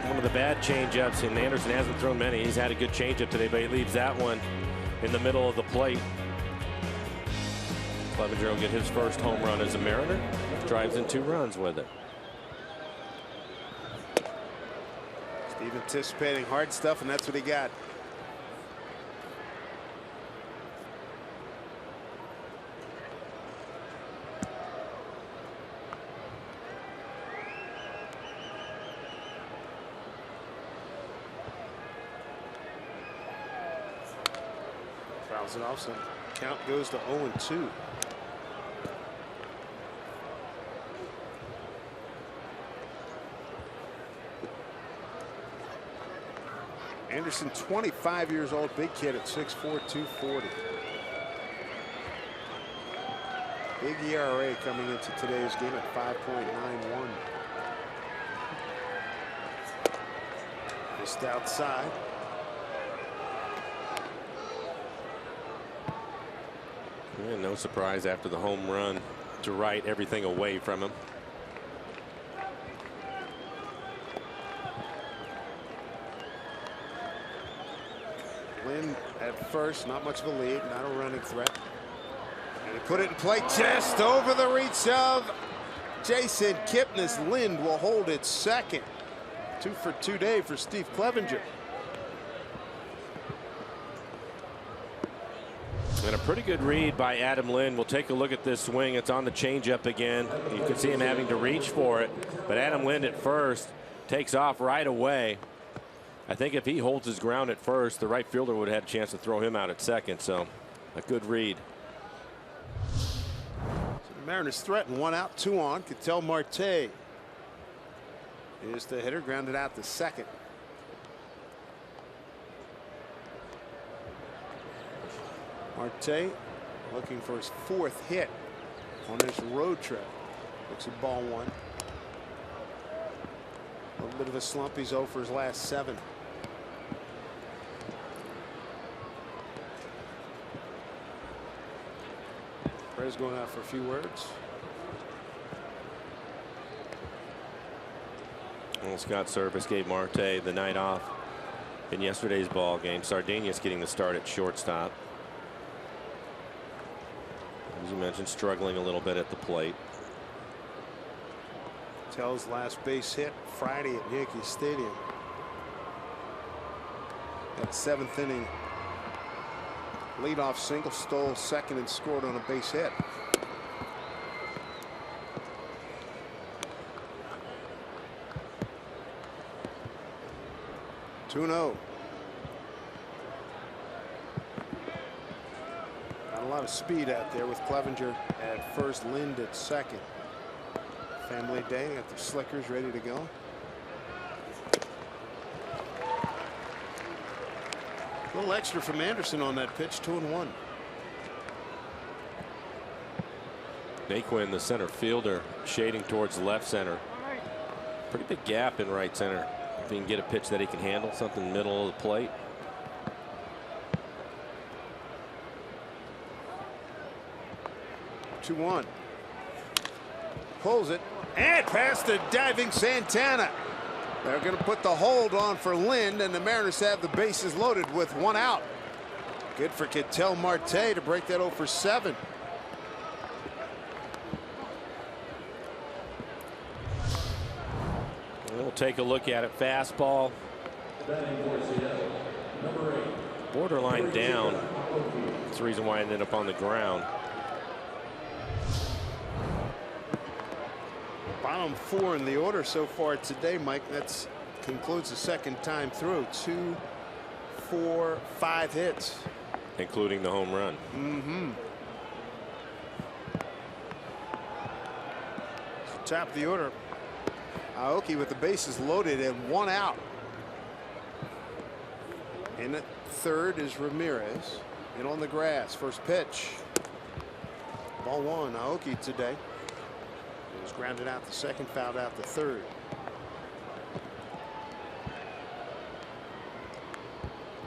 One of the bad changeups, and Anderson hasn't thrown many. He's had a good changeup today, but he leaves that one in the middle of the plate. Clevenger will get his first home run as a Mariner. Drives in 2 runs with it. Steve anticipating hard stuff, and that's what he got. Fouls it off, so count goes to 0-2. Anderson, 25 years old, big kid at 6'4", 240. Big ERA coming into today's game at 5.91. Just outside. Yeah, no surprise after the home run to right everything away from him. Lynn at first, not much of a lead, not a running threat. And he put it in play just over the reach of Jason Kipnis. Lind will hold it second. 2 for 2 day for Steve Clevenger. And a pretty good read by Adam Lind. We'll take a look at this swing. It's on the changeup again. You can see him having to reach for it. But Adam Lind at first takes off right away. I think if he holds his ground at first, the right fielder would have had a chance to throw him out at second. So a good read. So the Mariners threaten 1 out, 2 on. Ketel Marte is the hitter, grounded out to second. Marte looking for his 4th hit on this road trip. Looks at ball 1. A little bit of a slump. He's 0 for his last 7. Perez going out for a few words. Well, Scott Service gave Marte the night off in yesterday's ball game. Sardinius getting the start at shortstop. As you mentioned, struggling a little bit at the plate. Tell's last base hit Friday at Yankee Stadium. That 7th inning leadoff single, stole second and scored on a base hit. Got a lot of speed out there with Clevenger at first, Lind at second. Family day, got the slickers ready to go. A little extra from Anderson on that pitch, 2-1. Naquin, the center fielder, shading towards left center. Pretty big gap in right center. If he can get a pitch that he can handle, something middle of the plate. Two one. Pulls it and past the diving Santana. They're going to put the hold on for Lind, and the Mariners have the bases loaded with 1 out. Good for Ketel Marte to break that 0 for 7. We'll take a look at it. Fastball. Borderline down. That's the reason why it ended up on the ground. Bottom 4 in the order so far today, Mike. That concludes the second time through. 2, 4, 5 hits, including the home run. Top of the order, Aoki with the bases loaded and 1 out. In at third is Ramirez. In on the grass, first pitch. Ball 1, Aoki today. It was grounded out the second, fouled out the third.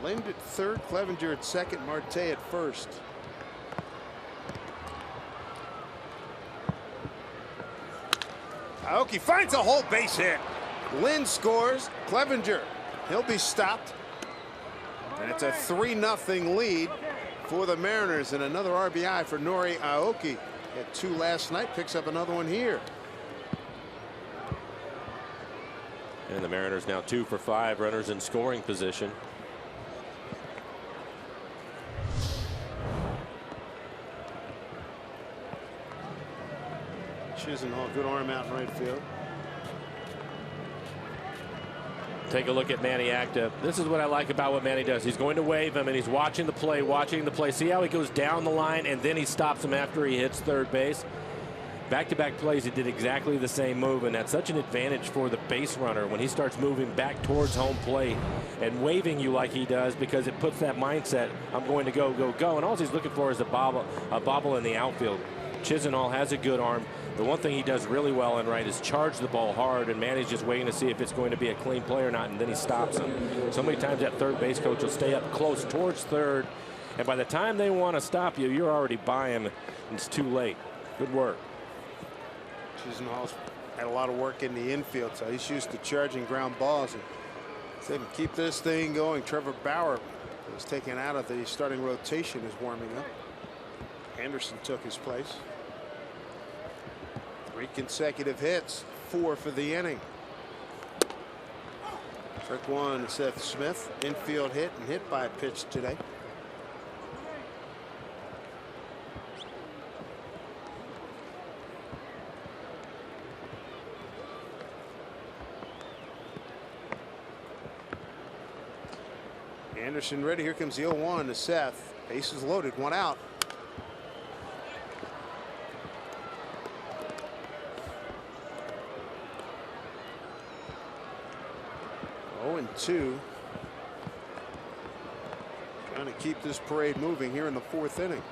Lind at third, Clevenger at second, Marte at first. Aoki finds a whole base hit. Lind scores. Clevenger, he'll be stopped. And it's a 3-0 lead for the Mariners, and another RBI for Nori Aoki. Had 2 last night, picks up another one here. And the Mariners now 2 for 5, runners in scoring position. Chisenhall, good arm out in right field. Take a look at Manny Acta. This is what I like about what Manny does. He's going to wave him, and he's watching the play, See how he goes down the line, and then he stops him after he hits third base. Back-to-back plays, he did exactly the same move, and that's such an advantage for the base runner when he starts moving back towards home plate and waving you like he does, because it puts that mindset, I'm going to go, go, go. And all he's looking for is a bobble in the outfield. Chisenhall has a good arm. The one thing he does really well in right is charge the ball hard, and Manny's just waiting to see if it's going to be a clean play or not, and then he stops him. So many times that third base coach will stay up close towards third, and by the time they want to stop you, you're already by him, and it's too late. Good work. Chisenhall's had a lot of work in the infield, so he's used to charging ground balls. And if they can keep this thing going, Trevor Bauer was taken out of the starting rotation, is warming up. Anderson took his place. 3 consecutive hits, 4 for the inning. Trick 1 to Seth Smith. Infield hit and hit by a pitch today. Anderson ready. Here comes the 0-1 to Seth. Bases loaded, 1 out. And 2. Trying to keep this parade moving here in the 4th inning.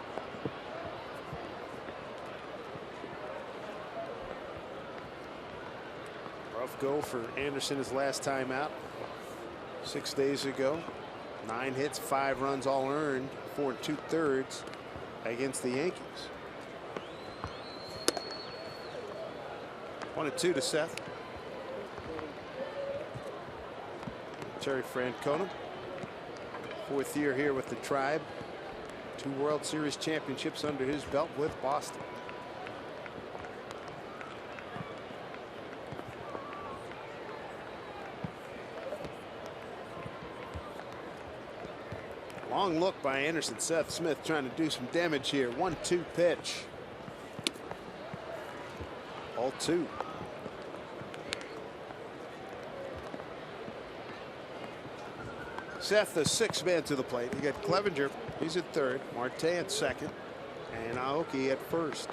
Rough go for Anderson his last time out 6 days ago. 9 hits, 5 runs, all earned, 4 2/3 against the Yankees. 1-2 to Seth. Terry Francona, 4th year here with the Tribe. 2 World Series championships under his belt with Boston. Long look by Anderson. Seth Smith trying to do some damage here. 1-2 pitch. Ball 2. Seth, the sixth man to the plate. You got Clevenger. He's at third. Marte at second. And Aoki at first.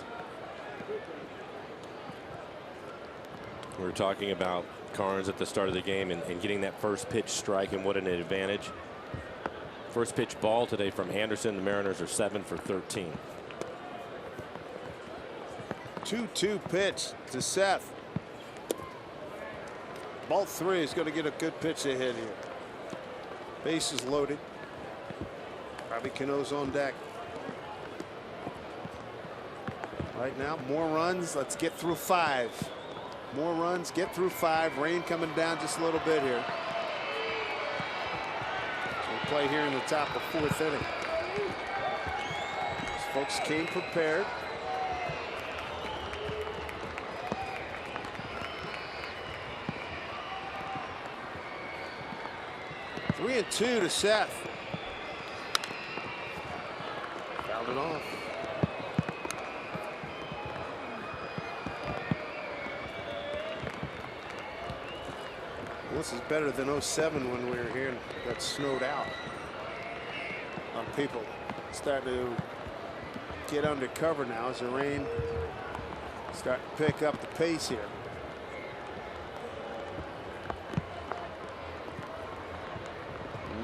We were talking about Carnes at the start of the game and getting that first pitch strike, and what an advantage. First pitch ball today from Anderson. The Mariners are 7 for 13. 2-2 pitch to Seth. Ball 3 is going to get a good pitch ahead here. Bases loaded. Probably Cano's on deck. Right now, more runs. Let's get through 5. More runs, get through 5. Rain coming down just a little bit here. So we play here in the top of 4th inning. These folks came prepared. Three and 2 to Seth. Fouled it off. This is better than 07 when we were here and got snowed out. People start to get under cover now as the rain start to pick up the pace here.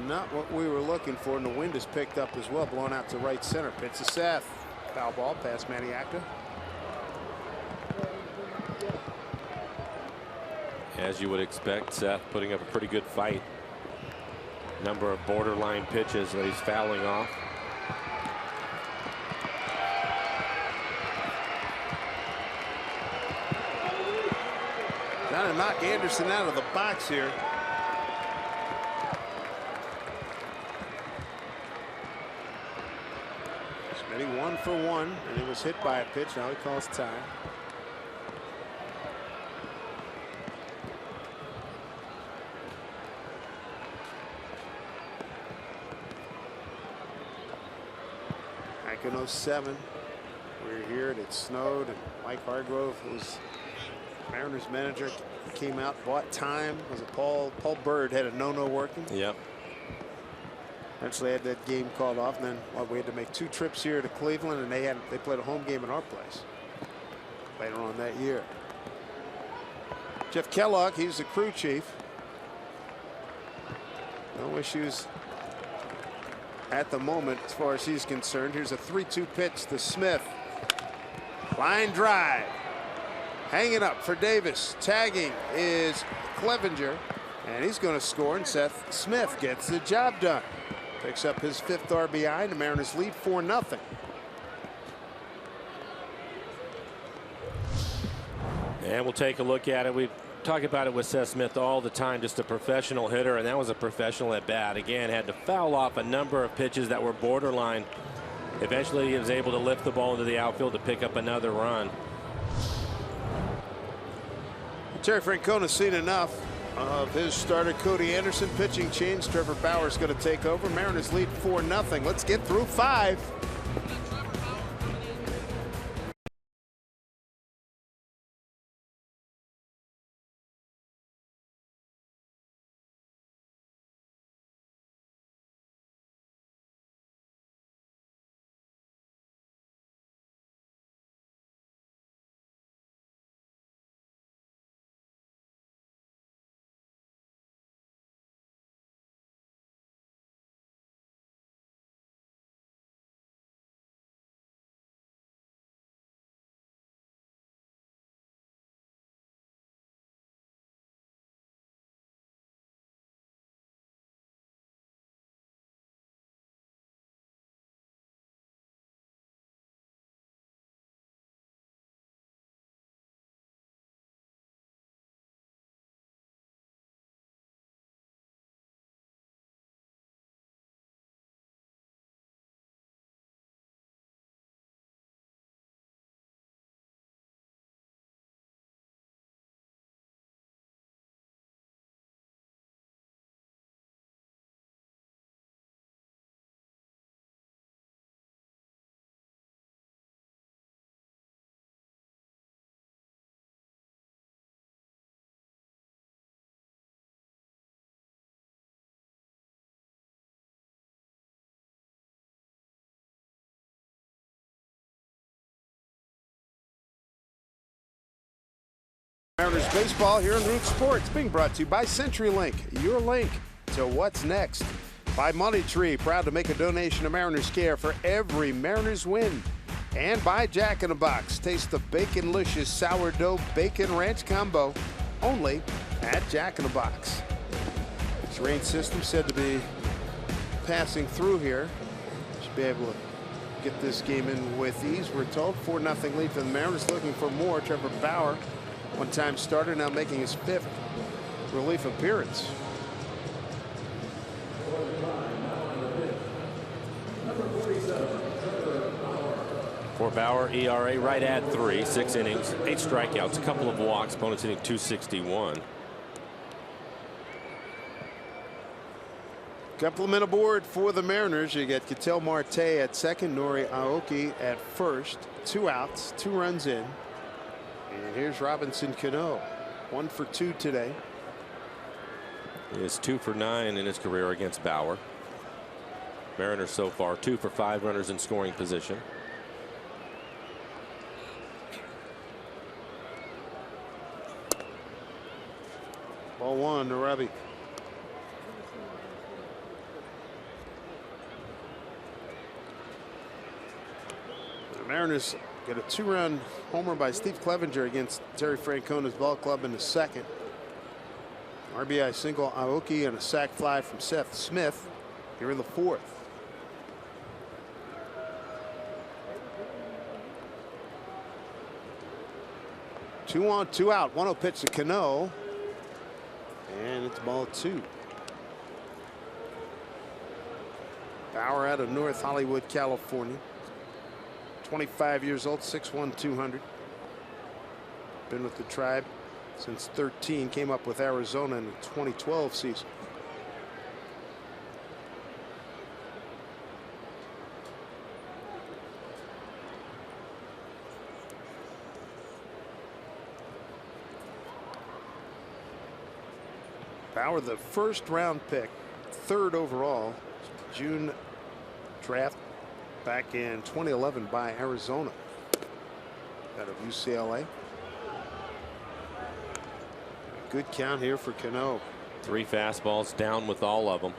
Not what we were looking for, and the wind has picked up as well, blowing out to right center. Pitch to Seth. Foul ball past Maniacta. As you would expect, Seth putting up a pretty good fight. Number of borderline pitches that he's fouling off. Trying to knock Anderson out of the box here. Smitty 1 for 1, and he was hit by a pitch. Now he calls time. Back in 07, we were here and it snowed, and Mike Hargrove, who was Mariners manager, came out, bought time. Was it Paul Bird had a no working? Yep. Eventually had that game called off, and then we had to make 2 trips here to Cleveland, and they played a home game in our place later on that year. Jeff Kellogg, he's the crew chief. No issues at the moment as far as he's concerned. Here's a 3-2 pitch to Smith. Line drive. Hanging up for Davis. Tagging is Clevenger, and he's going to score, and Seth Smith gets the job done. Picks up his 5th RBI, and the Mariners lead 4-0. And we'll take a look at it. We talk about it with Seth Smith all the time, just a professional hitter, and that was a professional at bat. Again, had to foul off a number of pitches that were borderline. Eventually, he was able to lift the ball into the outfield to pick up another run. Terry Francona's seen enough of his starter Cody Anderson. Pitching change. Trevor Bauer's going to take over. Mariners lead 4-0. Let's get through 5. Mariners baseball here on Root Sports, being brought to you by CenturyLink, your link to what's next. By Money Tree, proud to make a donation to Mariners Care for every Mariners win. And by Jack in the Box, taste the Baconlicious Sourdough Bacon Ranch Combo, only at Jack in the Box. This rain system said to be passing through here. Should be able to get this game in with ease, we're told. 4-0 lead for the Mariners, looking for more. Trevor Bauer, one-time starter, now making his 5th relief appearance. For Bauer, ERA right at 3, 6 innings, 8 strikeouts, a couple of walks, opponents hitting .261. Compliment aboard for the Mariners. You get Ketel Marte at second, Nori Aoki at first. 2 outs, 2 runs in. And here's Robinson Cano, 1 for 2 today. He is 2 for 9 in his career against Bauer. Mariners so far 2 for 5 runners in scoring position. Ball 1 to Robbie. The Mariners get a 2-run homer by Steve Clevenger against Terry Francona's ball club in the 2nd. RBI single Aoki and a sac fly from Seth Smith here in the 4th. Two on, 2 out. 1-0 pitch to Cano. And it's ball 2. Bauer out of North Hollywood, California. 25 years old, 6'1", 200. Been with the Tribe since 13. Came up with Arizona in the 2012 season. Bauer, the 1st-round pick, 3rd overall, June draft back in 2011 by Arizona out of UCLA. A good count here for Cano. 3 fastballs down with all of them.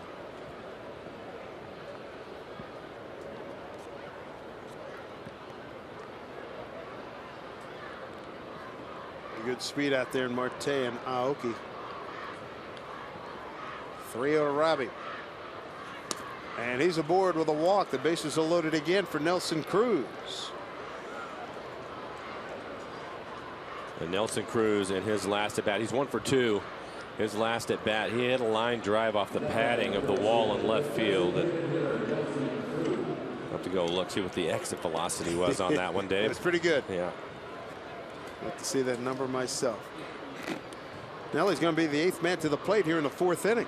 Good speed out there in Marte and Aoki. 3-0 to Robbie. And he's aboard with a walk. The bases are loaded again for Nelson Cruz. And Nelson Cruz in his last at bat, he's 1 for 2. His last at bat, he hit a line drive off the padding of the wall in left field. And I'll have to go look, see what the exit velocity was on that one, Dave. It's pretty good. Yeah. I'd like to see that number myself. Now he's going to be the 8th man to the plate here in the 4th inning.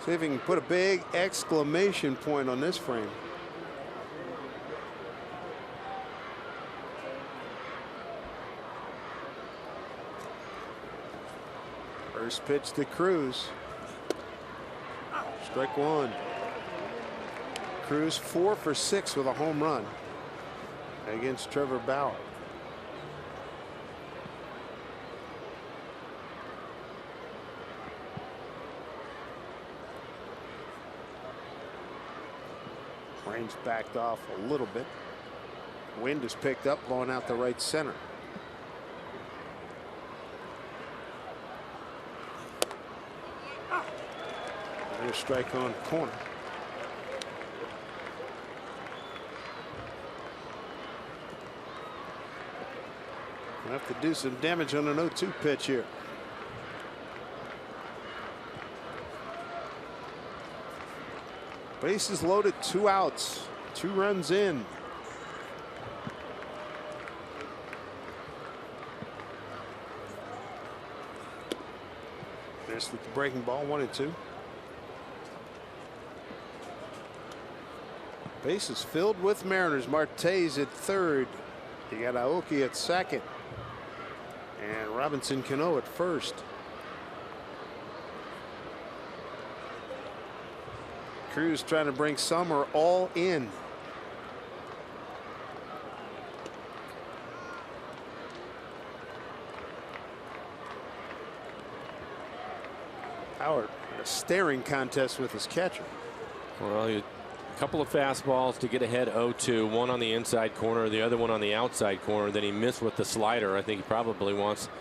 See if he can put a big exclamation point on this frame. First pitch to Cruz. Strike 1. Cruz 4 for 6 with a home run against Trevor Bauer. Rain's backed off a little bit. Wind is picked up, blowing out the right center. There's a strike on corner. We'll have to do some damage on an 0-2 pitch here. Bases loaded, 2 outs, 2 runs in. Missed with the breaking ball, 1-2. Bases filled with Mariners. Marte's at 3rd. You got Aoki at 2nd. And Robinson Cano at 1st. Cruz trying to bring some or all in. Bauer in a staring contest with his catcher. Well, a couple of fastballs to get ahead 0-2. One on the inside corner, the other one on the outside corner. Then he missed with the slider. I think he probably wants to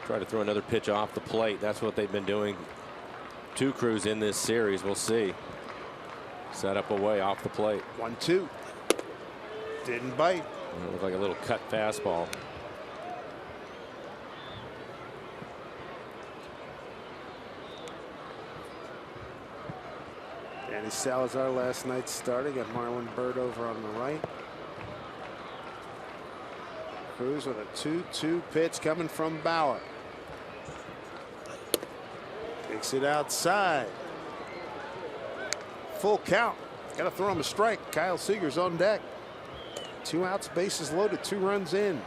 try to throw another pitch off the plate. That's what they've been doing to Cruz in this series. We'll see. Set up away off the plate. 1-2. Didn't bite. It looked like a little cut fastball. Danny Salazar last night starting. Got Marlon Bird over on the right. Cruz with a 2-2 pitch coming from Bauer. Takes it outside. Full count. Got to throw him a strike. Kyle Seager's on deck. 2 outs, bases loaded, 2 runs in.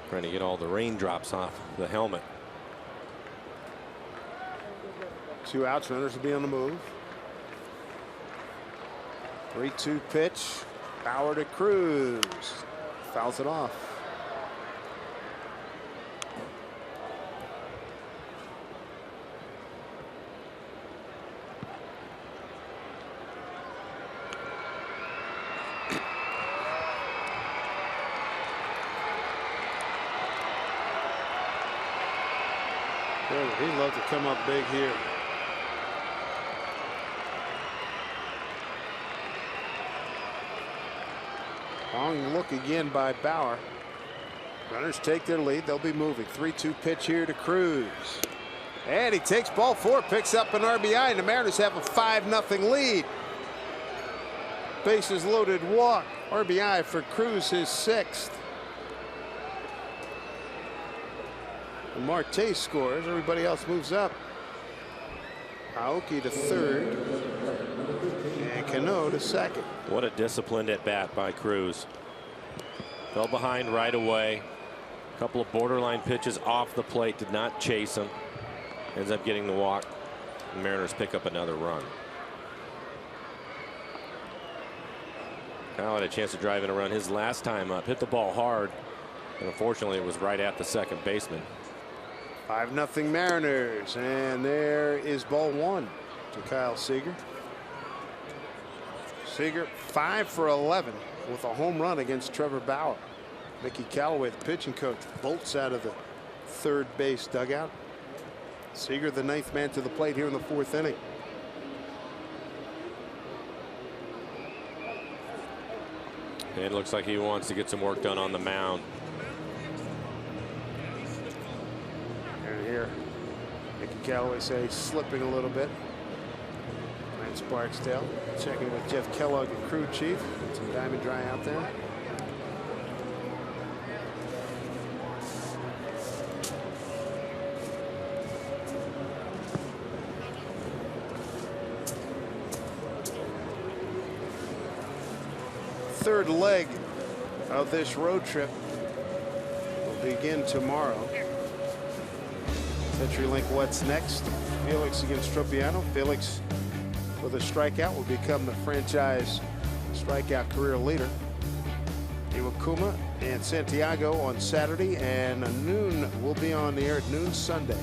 Trying to get all the raindrops off the helmet. 2 outs, runners will be on the move. 3-2 pitch. Bauer to Cruz. Fouls it off. He'd love to come up big here. Long look again by Bauer. Runners take their lead. They'll be moving. 3-2 pitch here to Cruz. And he takes ball 4, picks up an RBI, and the Mariners have a 5-0 lead. Bases loaded walk. RBI for Cruz, his 6th. And Marte scores. Everybody else moves up. Aoki to 3rd. And Cano to 2nd. What a disciplined at bat by Cruz. Fell behind right away. A couple of borderline pitches off the plate. Did not chase him. Ends up getting the walk. The Mariners pick up another run. Kyle had a chance to drive in a run his last time up. Hit the ball hard. And unfortunately, it was right at the second baseman. 5-0 Mariners. And there is ball 1 to Kyle Seager. Seager 5 for 11 with a home run against Trevor Bauer. Mickey Callaway, the pitching coach, bolts out of the 3rd base dugout. Seager, the 9th man to the plate here in the 4th inning. It looks like he wants to get some work done on the mound. And here, Mickey Callaway says slipping a little bit. Lance Barksdale checking with Jeff Kellogg, the crew chief. Get some diamond dry out there. Third leg of this road trip will begin tomorrow. CenturyLink, what's next? Felix against Tropiano. Felix with a strikeout will become the franchise strikeout career leader. Iwakuma and Santiago on Saturday, and noon will be on the air at noon Sunday.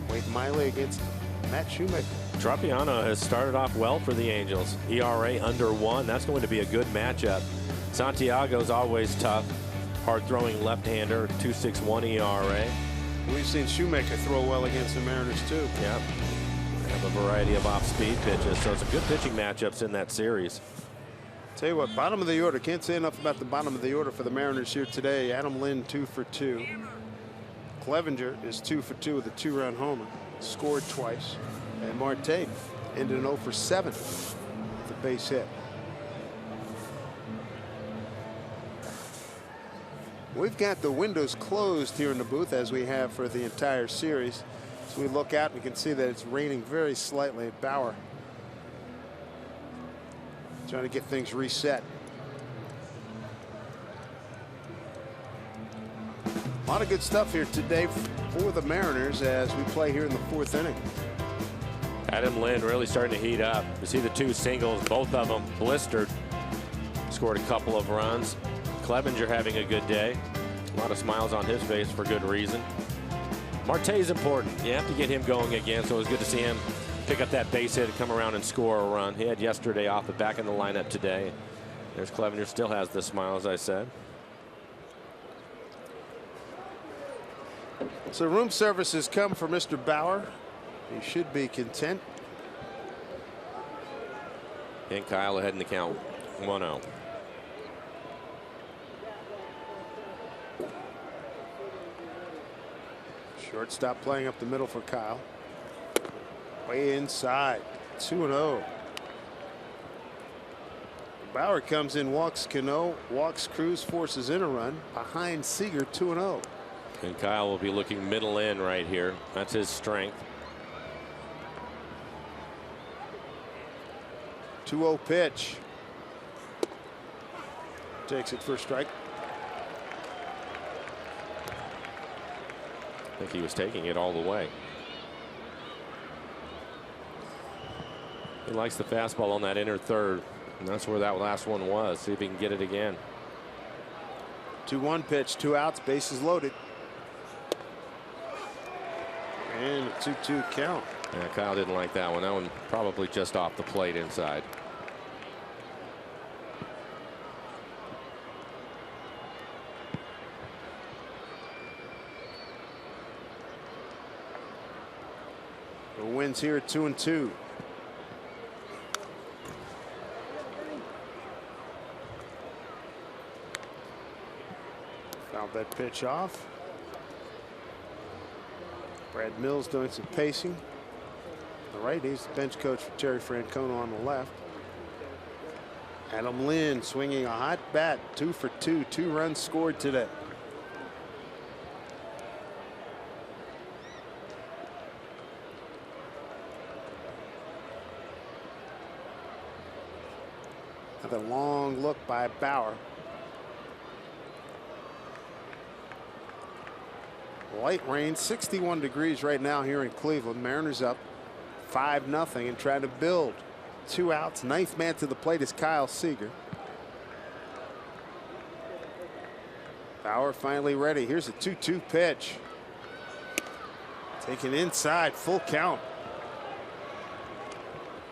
Wade Miley against Matt Shoemaker. Tropiano has started off well for the Angels. ERA under 1. That's going to be a good matchup. Santiago's always tough. Hard-throwing left-hander, 2.61 ERA. We've seen Shoemaker throw well against the Mariners, too. Yeah. They have a variety of off-speed pitches, so some good pitching matchups in that series. Tell you what, bottom of the order. Can't say enough about the bottom of the order for the Mariners here today. Adam Lind, 2 for 2. Clevenger is 2 for 2 with a 2-run homer. Scored twice. And Marte ended an 0 for 7 with a base hit. We've got the windows closed here in the booth, as we have for the entire series. So we look out, we can see that it's raining very slightly at Bauer. Trying to get things reset. A lot of good stuff here today for the Mariners as we play here in the 4th inning. Adam Lynn really starting to heat up. You see the two singles, both of them blistered. Scored a couple of runs. Clevenger having a good day. A lot of smiles on his face for good reason. Marte's important. You have to get him going again, so it was good to see him pick up that base hit and come around and score a run. He had yesterday off, but back in the lineup today. There's Clevenger, still has the smile, as I said. So room service has come for Mr. Bauer. He should be content. And Kyle ahead in the count, 1-0. Shortstop playing up the middle for Kyle. Way inside, 2-0. Bauer comes in, walks Cano, walks Cruz, forces in a run behind Seager, 2-0. And Kyle will be looking middle in right here. That's his strength. 2-0 pitch. Takes it for a strike. I think he was taking it all the way. He likes the fastball on that inner third, and that's where that last one was. See if he can get it again. 2-1 pitch, 2 outs, bases loaded. And a 2-2 count. Yeah, Kyle didn't like that one. That one probably just off the plate inside. The wins here at 2-2. Fouled that pitch off. Brad Mills doing some pacing. The right, he's the bench coach for Terry Francona on the left. Adam Lynn swinging a hot bat, 2 for 2, 2 runs scored today. Another long look by Bauer. Light rain, 61 degrees right now here in Cleveland. Mariners up 5-0 and trying to build. 2 outs. Ninth man to the plate is Kyle Seager. Bauer finally ready. Here's a 2-2 pitch. Taken inside, full count.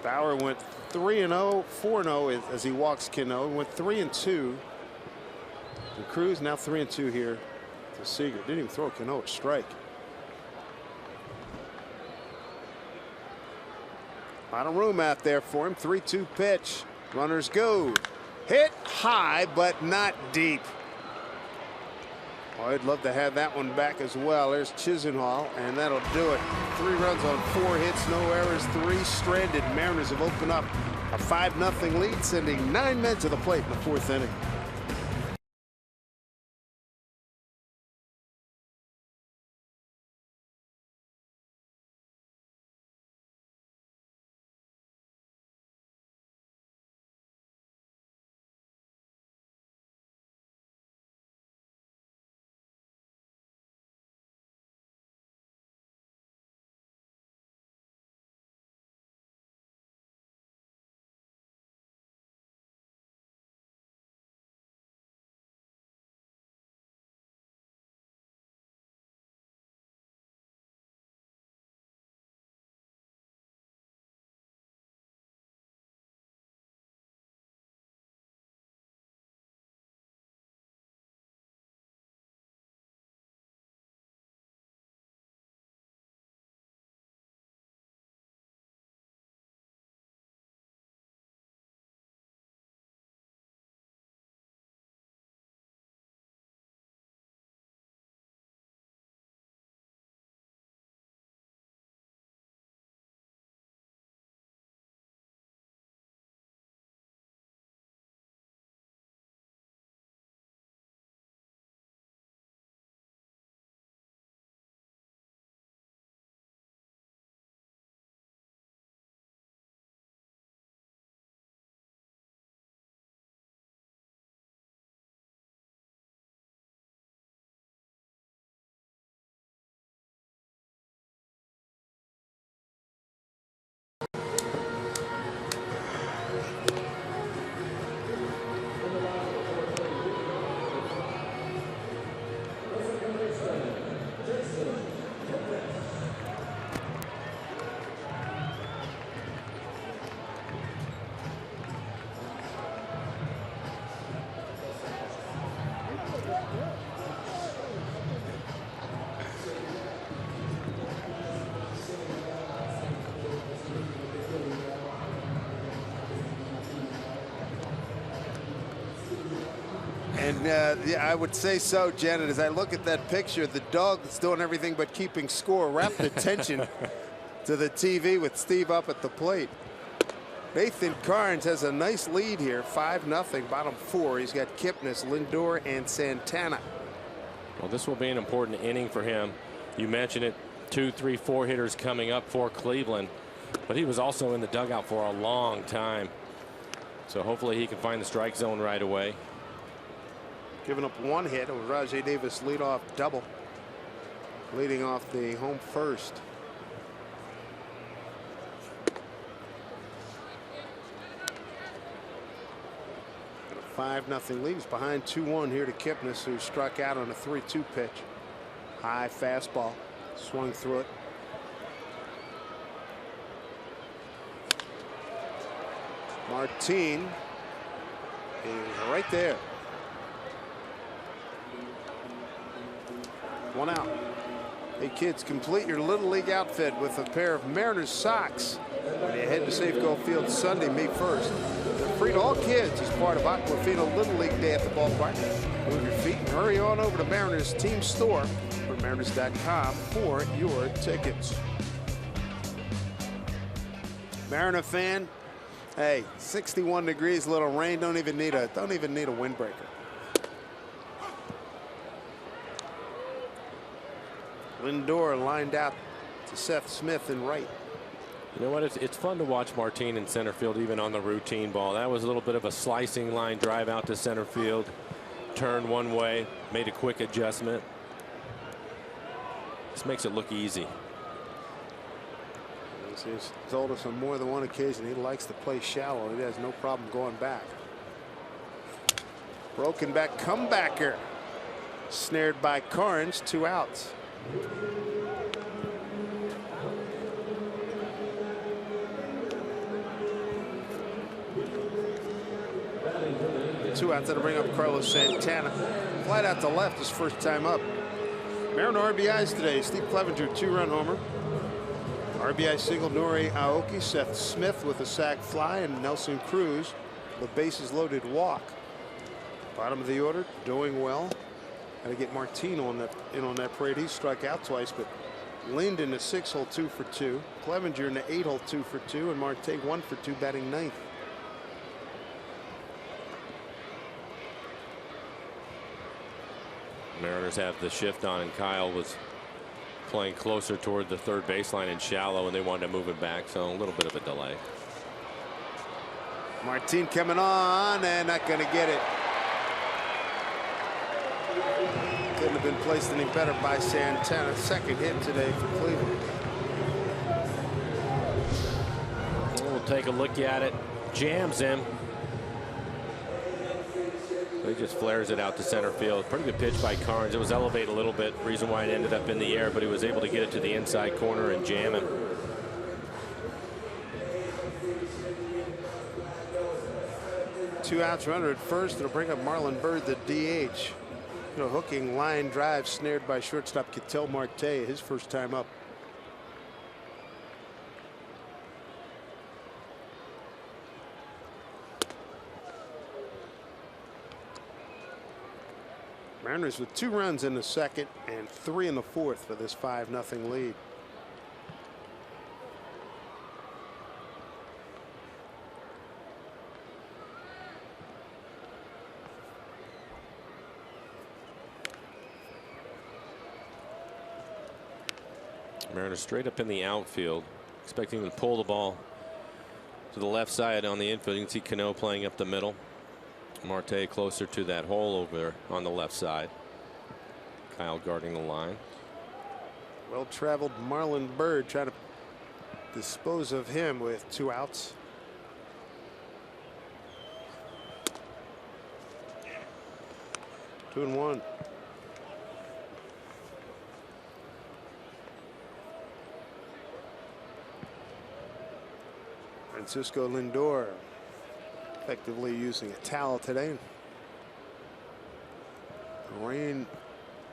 Bauer went 3-0, 4-0 as he walks Cano. Went 3-2. And Cruz now 3-2 here to Seager. Didn't even throw Cano a strike. A lot of room out there for him. 3-2 pitch. Runners go. Hit high, but not deep. Oh, I'd love to have that one back as well. There's Chisenhall, and that'll do it. 3 runs on 4 hits, no errors, 3 stranded. Mariners have opened up a 5-0 lead, sending 9 men to the plate in the 4th inning. Yeah, I would say so, Janet. As I look at that picture, the dog that's doing everything but keeping score, rapt attention to the TV with Steve up at the plate. Nathan Carnes has a nice lead here, 5-0, bottom 4. He's got Kipnis, Lindor, and Santana. Well, this will be an important inning for him. You mentioned it, 2, 3, 4 hitters coming up for Cleveland, but he was also in the dugout for a long time. So hopefully he can find the strike zone right away. Giving up 1 hit. It was Rajay Davis leadoff double, leading off the home first. A 5-0 lead. He's behind 2-1 here to Kipnis, who struck out on a 3-2 pitch. High fastball, swung through it. Martin is right there. 1 out. Hey kids, complete your Little League outfit with a pair of Mariners socks when you head to Safeco Field Sunday, May 1st. They're free to all kids as part of Aquafina Little League Day at the ballpark. Move your feet and hurry on over to Mariners team store or Mariners.com for your tickets. Mariner fan, hey, 61 degrees, little rain, don't even need a windbreaker. Lindor lined out to Seth Smith in right. You know what? It's fun to watch Martin in center field, even on the routine ball. That was a little bit of a slicing line drive out to center field. Turned one way, made a quick adjustment. This makes it look easy. He's told us on more than one occasion he likes to play shallow. He has no problem going back. Broken back comebacker. Snared by Carnes, 2 outs. Two outs. That'll bring up Carlos Santana. Flight out to left, his first time up. Mariner RBIs today. Steve Clevenger, 2-run homer. RBI single Nori Aoki, Seth Smith with a sac fly, and Nelson Cruz the bases loaded walk. Bottom of the order, doing well. Got to get Martino in on that parade. He struck out twice, but Lind in the 6-hole 2 for 2. Clevenger in the 8-hole 2 for 2, and Marte 1 for 2, batting 9th. Mariners have the shift on, and Kyle was playing closer toward the third baseline and shallow, and they wanted to move it back, so a little bit of a delay. Martin coming on and not going to get it. Couldn't have been placed any better by Santana. Second hit today for Cleveland. We'll take a look at it. Jams him. He just flares it out to center field. Pretty good pitch by Carnes. It was elevated a little bit. Reason why it ended up in the air, but he was able to get it to the inside corner and jam him. Two outs, runner at first. It'll bring up Marlon Byrd, the DH. You know, hooking line drive snared by shortstop Ketel Marte, his first time up. Mariners with 2 runs in the second and 3 in the fourth for this 5-0 lead. Mariners straight up in the outfield, expecting to pull the ball to the left side on the infield. You can see Cano playing up the middle. Marte closer to that hole over there on the left side. Kyle guarding the line. Well-traveled Marlon Byrd trying to dispose of him with 2 outs. Two and one. Francisco Lindor effectively using a towel today. Rain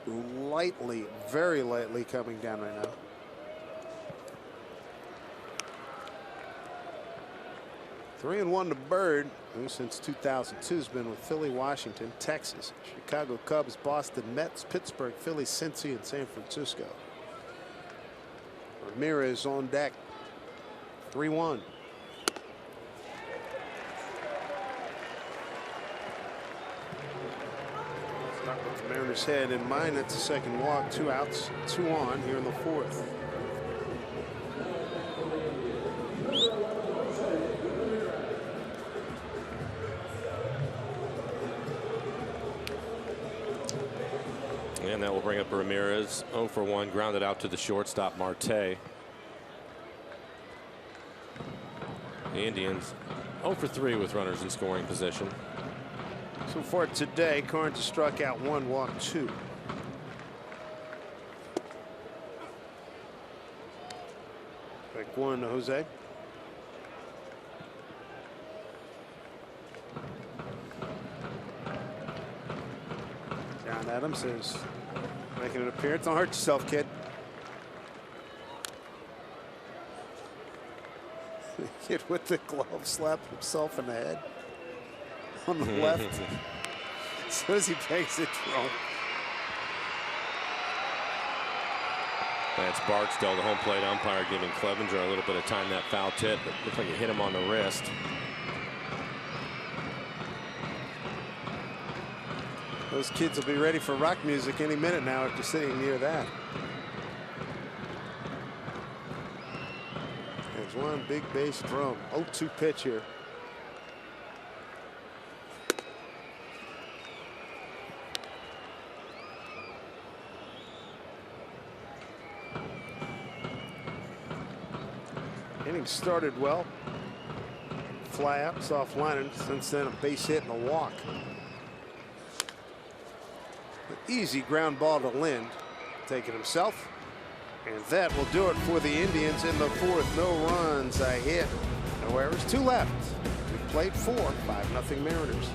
lightly, very lightly coming down right now. 3-1 to Bird, who since 2002 has been with Philly, Washington, Texas, Chicago Cubs, Boston Mets, Pittsburgh, Philly, Cincy, and San Francisco. Ramirez on deck. 3-1. The Mariners had in mind, that's the second walk, 2 outs, 2 on here in the 4th. And that will bring up Ramirez. 0 for 1, grounded out to the shortstop, Marte. The Indians 0 for 3 with runners in scoring position. So far today, Carnes has struck out 1, walked 2. Strike 1 to Jose. John Adams is making an appearance. Don't hurt yourself, kid. Kid with the glove slapped himself in the head on the left. As soon as he bangs it wrong. Lance Barksdale, the home plate umpire, giving Clevenger a little bit of time that foul tip. But looks like it hit him on the wrist. Those kids will be ready for rock music any minute now after sitting near that. There's one big bass drum. 0-2 pitch here. Inning started well. Fly out, soft lining. Since then, a base hit and a walk. An easy ground ball to Lind. Taking himself. And that will do it for the Indians in the 4th. No runs, a hit, no errors, 2 left. We played 4, 5-0 Mariners.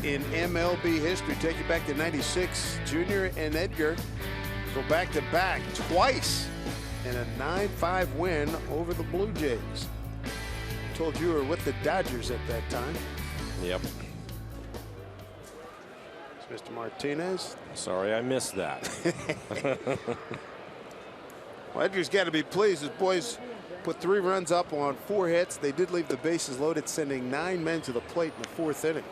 In MLB history, take you back to '96. Junior and Edgar go back to back twice in a 9-5 win over the Blue Jays. I told you were with the Dodgers at that time. Yep. It's Mr. Martinez. Sorry, I missed that. Well, Edgar's got to be pleased. His boys put 3 runs up on 4 hits. They did leave the bases loaded, sending 9 men to the plate in the 4th inning.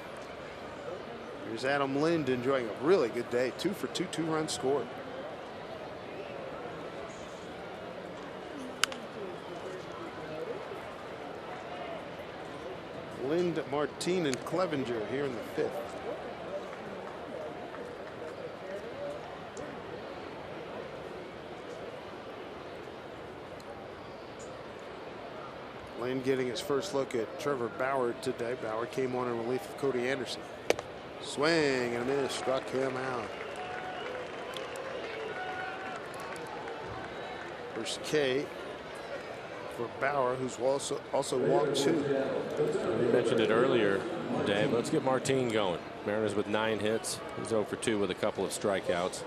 Here's Adam Lind enjoying a really good day. 2 for 2, 2 runs scored. Lind, Martin, and Clevenger here in the 5th. Lynn getting his first look at Trevor Bauer today. Bauer came on in relief of Cody Anderson. Swing and a miss, struck him out. First K for Bauer, who's also walked 2. You mentioned it earlier, Dave. Let's get Martin going. Mariners with 9 hits. He's 0 for 2 with a couple of strikeouts.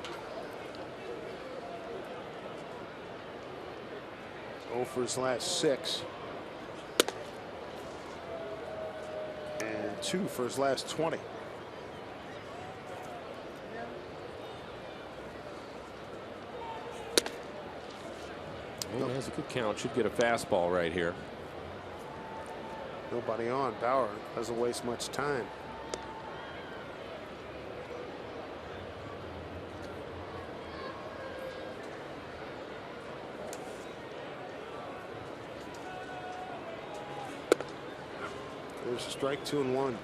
0 for his last 6. And 2 for his last 20. Well, he has a good count. Should get a fastball right here. Nobody on. Bauer doesn't waste much time. There's a strike, 2-1.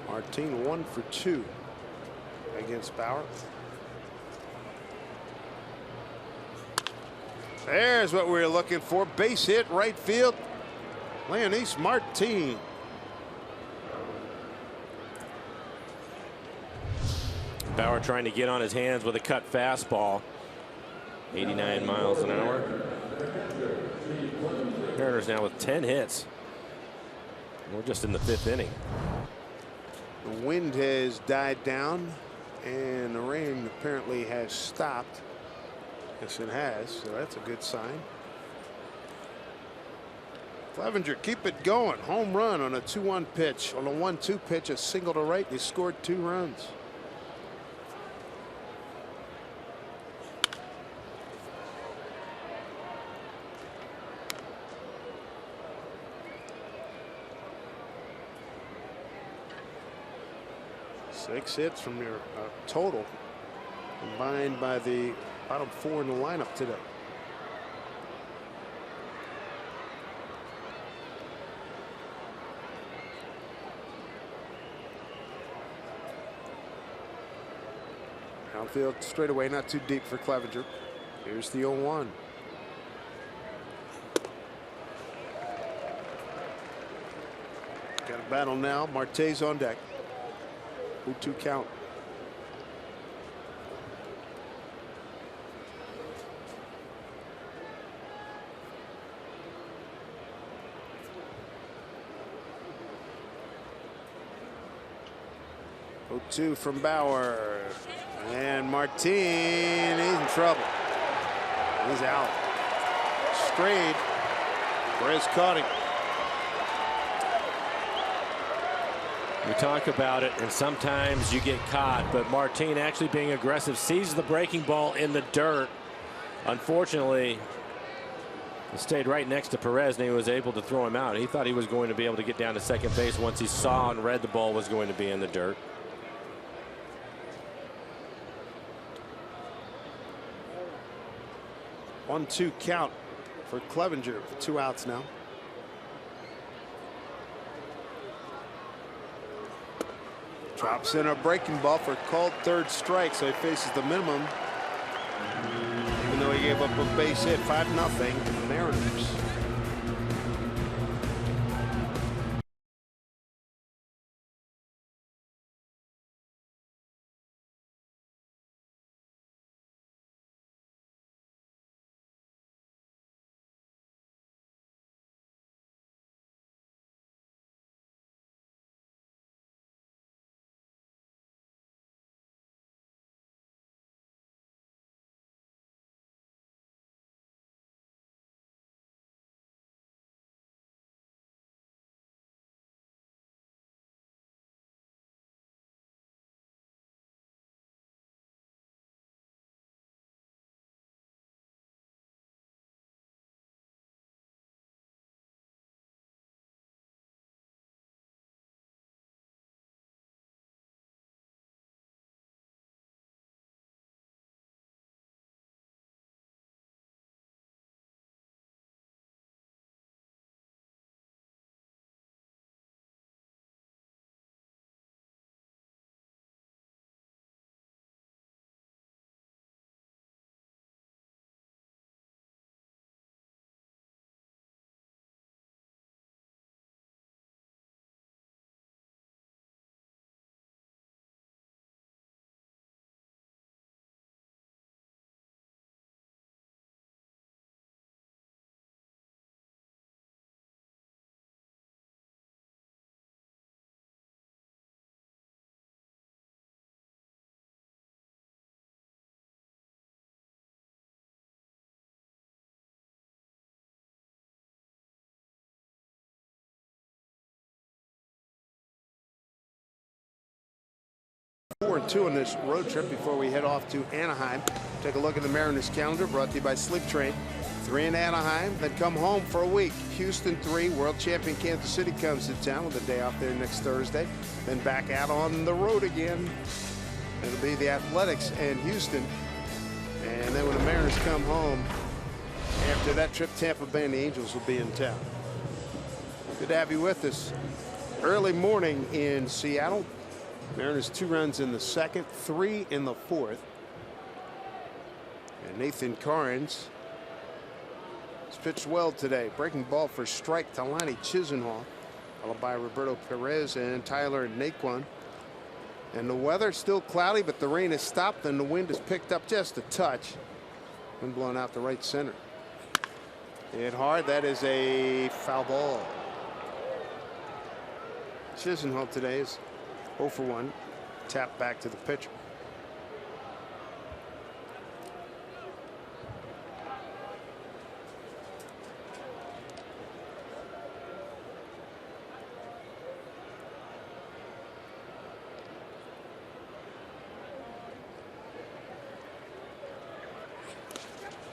Martin 1 for 2 against Bauer. There's what we were looking for. Base hit, right field. Leonys Martin. Bauer trying to get on his hands with a cut fastball. 89 miles an hour. Mariners now with 10 hits. We're just in the 5th inning. The wind has died down and the rain apparently has stopped. Yes, it has, so that's a good sign. Clevenger, keep it going. Home run on a 2-1 pitch. On a 1-2 pitch, a single to right. He scored 2 runs. Six hits from your total, combined by the bottom 4 in the lineup today. Outfield straightaway, not too deep for Clevenger. Here's the 0-1. Got a battle now. Marte's on deck. 0-2 count. Two from Bauer, and Martin, he's in trouble. He's out. Strayed. Perez caught him. We talk about it, and sometimes you get caught, but Martin, actually being aggressive, sees the breaking ball in the dirt. Unfortunately, he stayed right next to Perez, and he was able to throw him out. He thought he was going to be able to get down to second base once he saw and read the ball was going to be in the dirt. 1-2 count for Clevenger with 2 outs now. Drops in a breaking ball for a called 3rd strike, so he faces the minimum. Even though he gave up a base hit, 5-0 Mariners. 4-2 on this road trip before we head off to Anaheim. Take a look at the Mariners calendar, brought to you by Sleep Train. 3 in Anaheim, then come home for a week. Houston 3, world champion Kansas City comes to town with a day off there next Thursday. Then back out on the road again. It'll be the Athletics and Houston. And then when the Mariners come home, after that trip, Tampa Bay and the Angels will be in town. Good to have you with us. Early morning in Seattle. Mariners 2 runs in the second, 3 in the fourth. And Nathan Karns has pitched well today. Breaking ball for strike to Lonnie Chisenhall, followed by Roberto Perez and Tyler Naquin. And the weather still cloudy, but the rain has stopped and the wind has picked up just a touch. Wind blowing out to right center. Hit hard. That is a foul ball. Chisenhall today is 0 for 1. Tap back to the pitcher.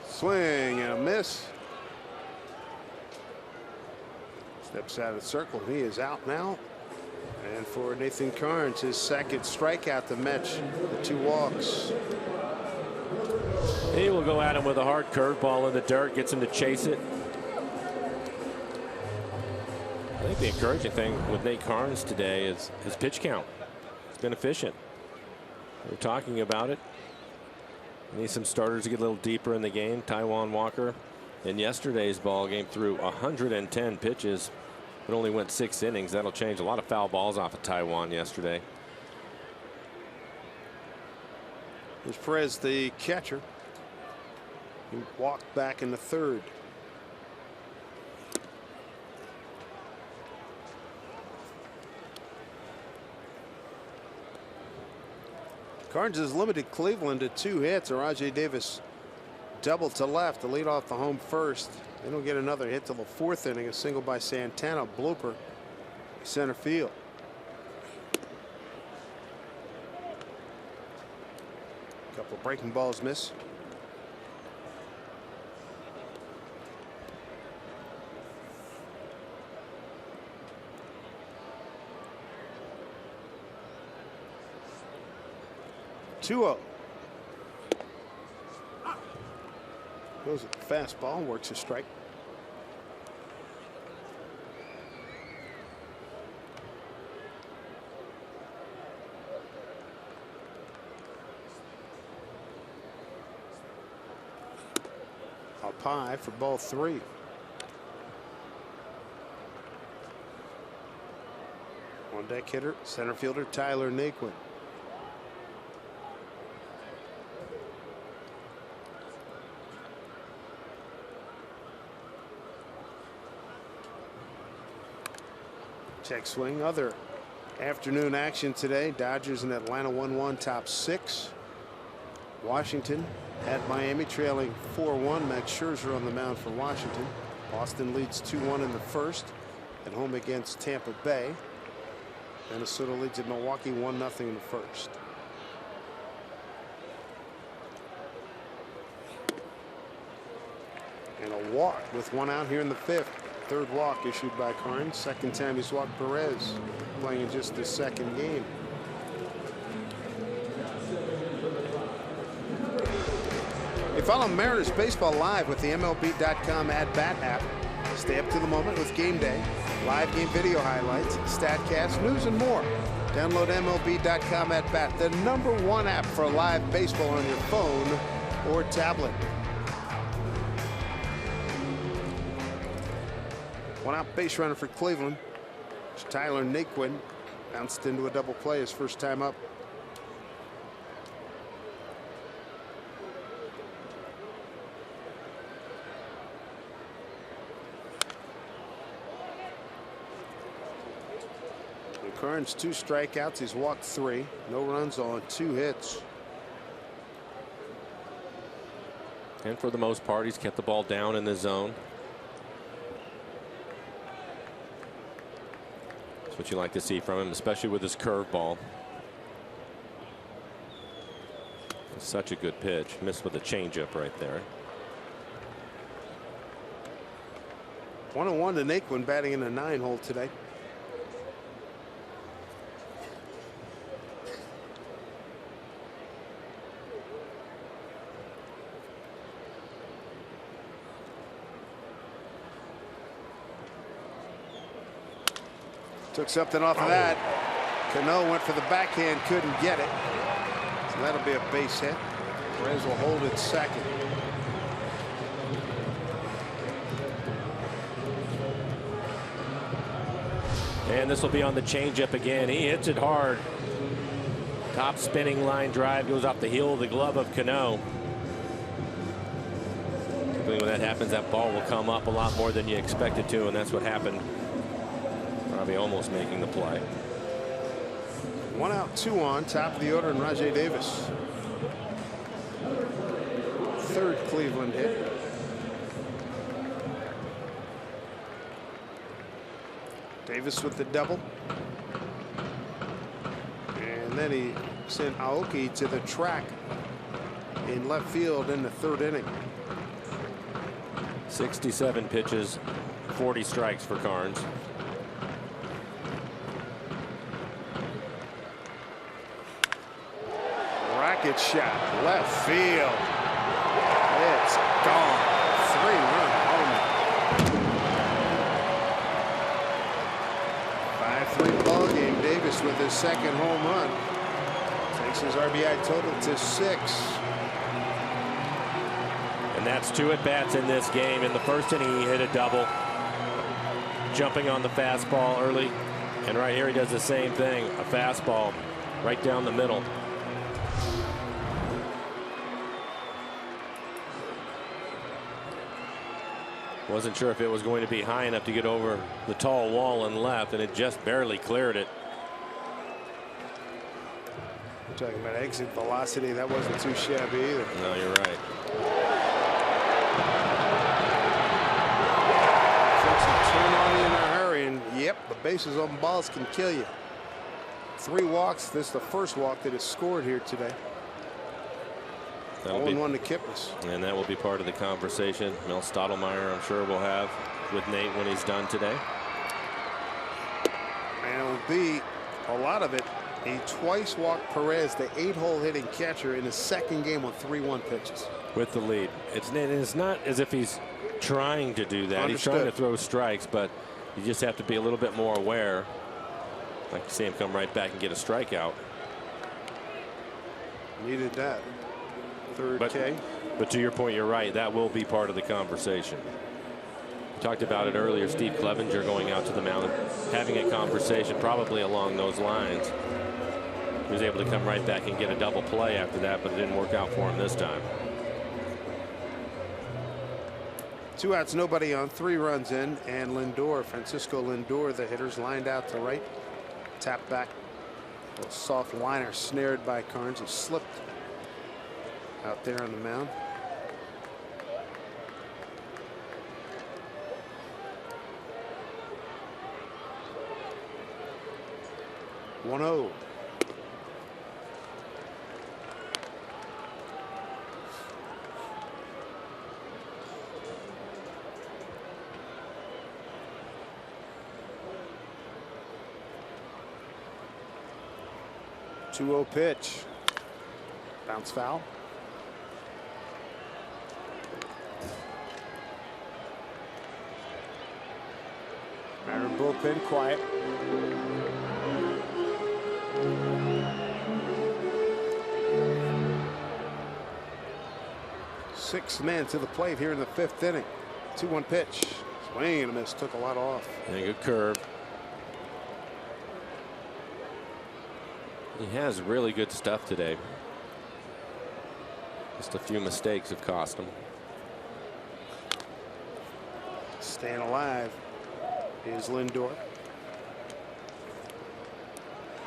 Swing and a miss. Steps out of the circle. He is out now. And for Nathan Karns, his second strikeout to match the 2 walks. He will go at him with a hard curveball in the dirt, gets him to chase it. I think the encouraging thing with Nate Karns today is his pitch count. It's been efficient. We're talking about it. Need some starters to get a little deeper in the game. Taijuan Walker in yesterday's ball game threw 110 pitches. It only went 6 innings. That'll change. A lot of foul balls off of Taijuan yesterday. Here's Perez, the catcher. He walked back in the third. Karns has limited Cleveland to 2 hits. Rajai Davis double to left to lead off the home first. They don't get another hit till the 4th inning. A single by Santana, blooper, center field. A couple breaking balls miss. Two-0. Goes with the fastball, works a strike. Up high for ball 3. On deck hitter, center fielder Tyler Naquin. Check swing. Other afternoon action today. Dodgers and Atlanta 1-1 top 6. Washington at Miami trailing 4-1. Max Scherzer on the mound for Washington. Boston leads 2-1 in the first at home against Tampa Bay. Minnesota leads at Milwaukee 1-0 in the first. And a walk with 1 out here in the 5th. 3rd walk issued by Karns. 2nd time he's walked Perez, playing in just his 2nd game. Hey, follow Mariners baseball live with the MLB.com at-bat app. Stay up to the moment with game day, live game video highlights, StatCast, news, and more. Download MLB.com at-bat, the #1 app for live baseball on your phone or tablet. 1 out base runner for Cleveland. Tyler Naquin bounced into a double play his first time up. And Karns 2 strikeouts. He's walked 3. No runs on 2 hits. And for the most part, he's kept the ball down in the zone. That's what you like to see from him, especially with his curveball. Such a good pitch. Missed with a changeup right there. 1-1 to Naquin, batting in the 9-hole today. Took something off of that. Cano went for the backhand, couldn't get it. So that'll be a base hit. Perez will hold it second. And this will be on the changeup again. He hits it hard. Top spinning line drive goes off the heel of the glove of Cano. Typically when that happens, that ball will come up a lot more than you expect it to, and that's what happened. Probably almost making the play. 1 out, 2 on, top of the order, and Rajai Davis. Third Cleveland hit. Davis with the double. And then he sent Aoki to the track in left field in the 3rd inning. 67 pitches, 40 strikes for Carnes. Rocket shot, left field. It's gone. 3-run homer. 5-3 ball game. Davis with his 2nd home run. Takes his RBI total to 6. And that's 2 at-bats in this game. In the 1st inning, he hit a double, jumping on the fastball early. And right here, he does the same thing. A fastball right down the middle. Wasn't sure if it was going to be high enough to get over the tall wall and left, and it just barely cleared it. We're talking about exit velocity. That wasn't too shabby either. No, you're right. Turn on you in a hurry, and yep, the bases on balls can kill you. 3 walks. This is the first walk that is scored here today. 0-1 to Kipnis. And that will be part of the conversation Mel Stottlemyre, I'm sure, will have with Nate when he's done today. And it will be a lot of it. He twice walked Perez, the 8-hole hitting catcher, in his 2nd game on 3-1 pitches. With the lead. It's not as if he's trying to do that. Understood. He's trying to throw strikes, but you just have to be a little bit more aware. I'd like to see him come right back and get a strikeout. Needed that. 3rd K. But to your point, you're right. That will be part of the conversation. We talked about it earlier. Steve Clevenger going out to the mound, having a conversation probably along those lines. He was able to come right back and get a double play after that, but it didn't work out for him this time. 2 outs, nobody on, 3 runs in, and Lindor, Francisco Lindor, the hitters, lined out to right. Tap back. A soft liner snared by Carnes. He slipped out there on the mound. One 0. Two-0 pitch. Bounce foul. Mariner bullpen quiet. Six men to the plate here in the 5th inning. 2-1 pitch. Swing and a miss. Took a lot off. And a good curve. He has really good stuff today. Just a few mistakes have cost him. Staying alive is Lindor.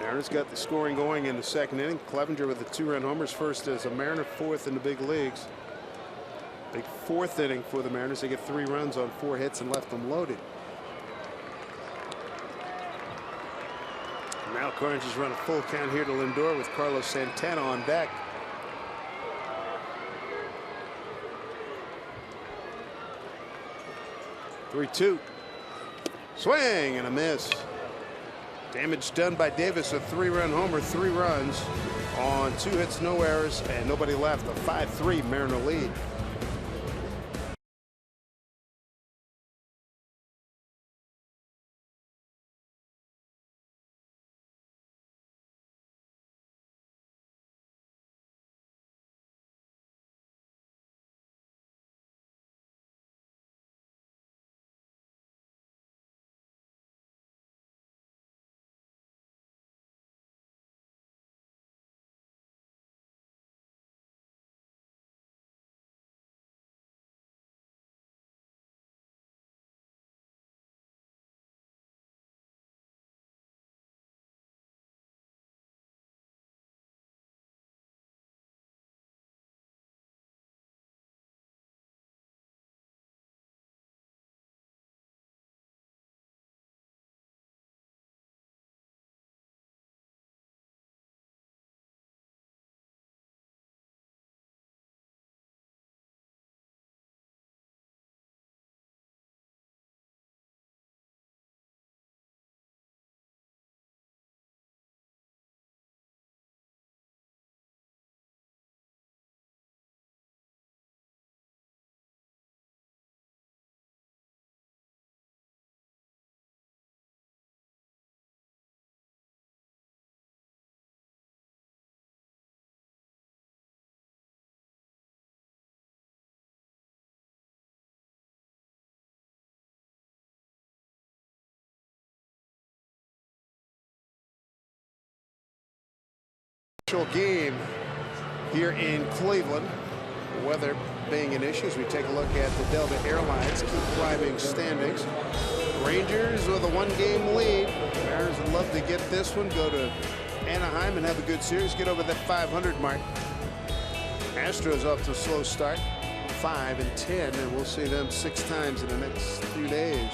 Mariners got the scoring going in the 2nd inning. Clevenger with the 2-run homers, first as a Mariner, 4th in the big leagues. Big 4th inning for the Mariners. They get 3 runs on 4 hits and left them loaded. Now Carnes has run a full count here to Lindor with Carlos Santana on deck. 3-2. Swing and a miss. Damage done by Davis, a 3-run homer, 3 runs on 2 hits, no errors, and nobody left. A 5-3 Mariner lead. Game here in Cleveland. The weather being an issue as we take a look at the Delta Airlines keep climbing standings. Rangers with a 1-game lead. Mariners would love to get this one, go to Anaheim and have a good series, get over that 500 mark. Astros off to a slow start, 5-10, and we'll see them 6 times in the next few days.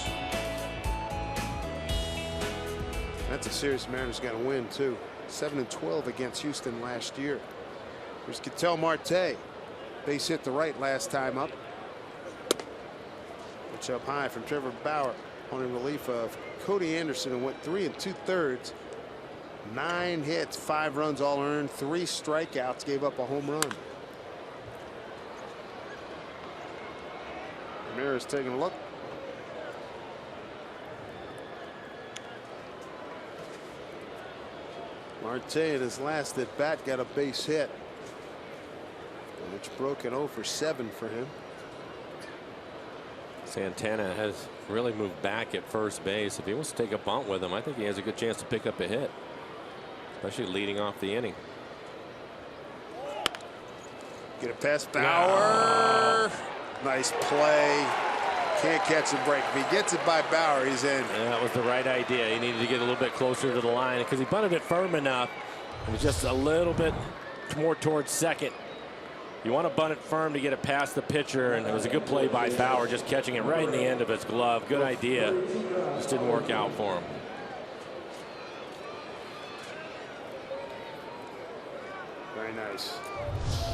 That's a series the Mariners got to win too. 7-12 against Houston last year. Here's Ketel Marte. Base hit to right last time up. Pitch up high from Trevor Bauer on in relief of Cody Anderson, and went 3 2/3. 9 hits, 5 runs all earned, 3 strikeouts, gave up a home run. Ramirez taking a look. Marte in his last at bat got a base hit, which broke an 0 for 7 for him. Santana has really moved back at first base. If he wants to take a bunt with him, I think he has a good chance to pick up a hit, especially leading off the inning. Get it past Bauer. Nice play. Can't catch a break. If he gets it by Bauer, he's in. Yeah, that was the right idea. He needed to get a little bit closer to the line because he bunted it firm enough. It was just a little bit more towards second. You want to bunt it firm to get it past the pitcher, and it was a good play by Bauer, just catching it right in the end of his glove. Good idea. Just didn't work out for him. Very nice.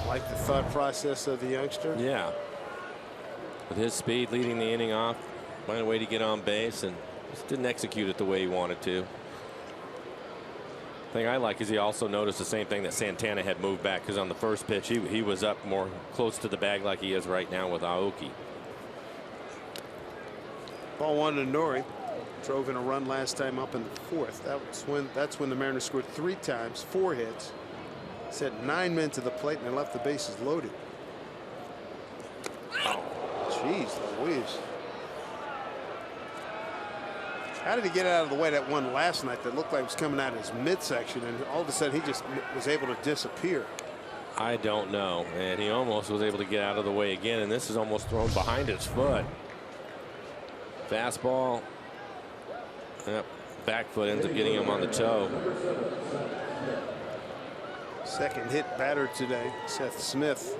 I like the thought process of the youngster. Yeah. With his speed leading the inning off, find a way to get on base, and just didn't execute it the way he wanted to. The thing I like is he also noticed the same thing that Santana had moved back, because on the first pitch he was up more close to the bag like he is right now with Aoki. Ball 1 to Nori. Drove in a run last time up in the 4th. That's when the Mariners scored 3 times, 4 hits. Set 9 men to the plate, and they left the bases loaded. Oh, jeez Louise. How did he get out of the way that one last night that looked like it was coming out of his midsection, and all of a sudden he just was able to disappear? I don't know, and he almost was able to get out of the way again, and this is almost thrown behind his foot. Fastball. Yep, back foot ends up getting him on the toe. Second hit batter today, Seth Smith,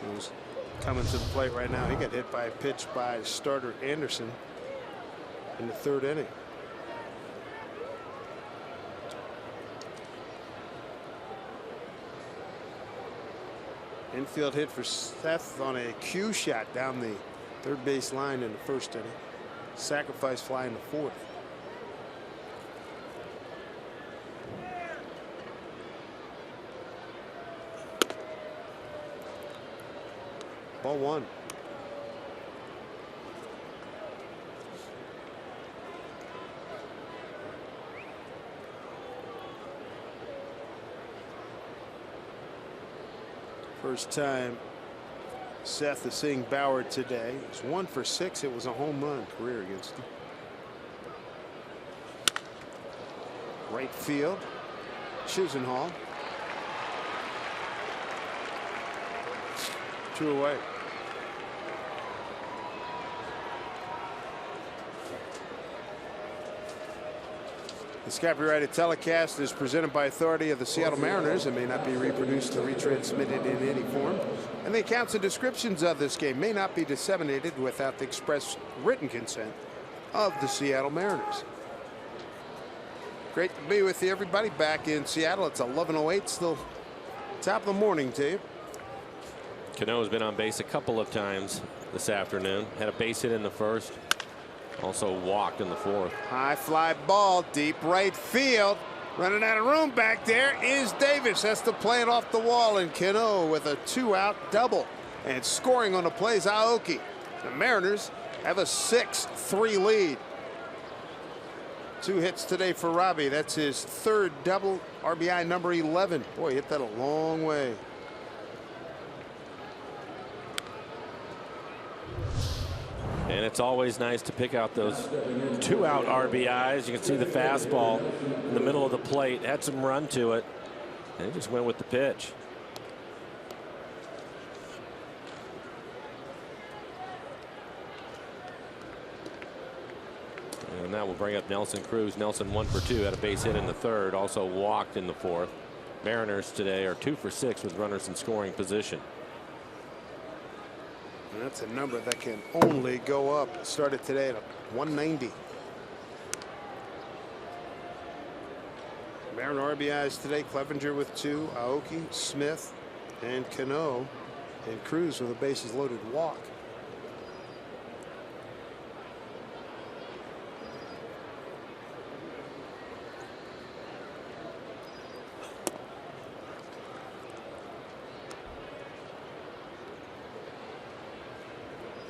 who's coming to the plate right now. He got hit by a pitch by starter Anderson in the 3rd inning. Infield hit for Seth on a cue shot down Third base line in the first inning. Sacrifice fly in the fourth. Ball one. First time Seth is seeing Bauer today. It's 1 for 6. It was a home run career against him. Right field. Chisenhall. 2 away. This copyrighted telecast is presented by authority of the Seattle Mariners and may not be reproduced or retransmitted in any form. And the accounts and descriptions of this game may not be disseminated without the express written consent of the Seattle Mariners. Great to be with you, everybody, back in Seattle. It's 11:08, still top of the morning to you. Cano's been on base a couple of times this afternoon. Had a base hit in the first. Also walked in the fourth. High fly ball, deep right field. Running out of room back there is Davis. Has to play it off the wall, and Cano with a 2-out double. And scoring on the play is Aoki. The Mariners have a 6-3 lead. 2 hits today for Robbie. That's his 3rd double, RBI number 11. Boy, hit that a long way. And it's always nice to pick out those 2-out RBIs. You can see the fastball in the middle of the plate. Had some run to it. And he just went with the pitch. And that will bring up Nelson Cruz. Nelson 1 for 2. Had a base hit in the third. Also walked in the fourth. Mariners today are 2 for 6 with runners in scoring position. And that's a number that can only go up. Started today at 190. Mariner RBIs today. Clevenger with 2. Aoki, Smith, and Cano, and Cruz with a bases loaded walk.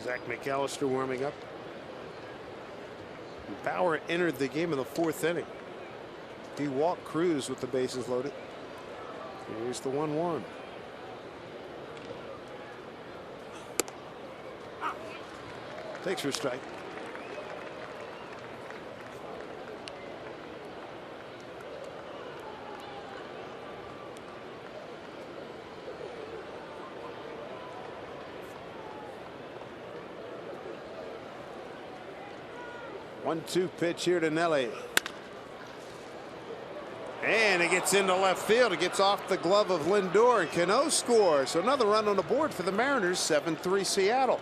Zach McAllister warming up. Bauer entered the game in the 4th inning. He walked Cruz with the bases loaded. Here's the 1-1. Takes for a strike. One-two pitch here to Nelly. And it gets into left field. It gets off the glove of Lindor, and Cano scores. So another run on the board for the Mariners. 7-3 Seattle.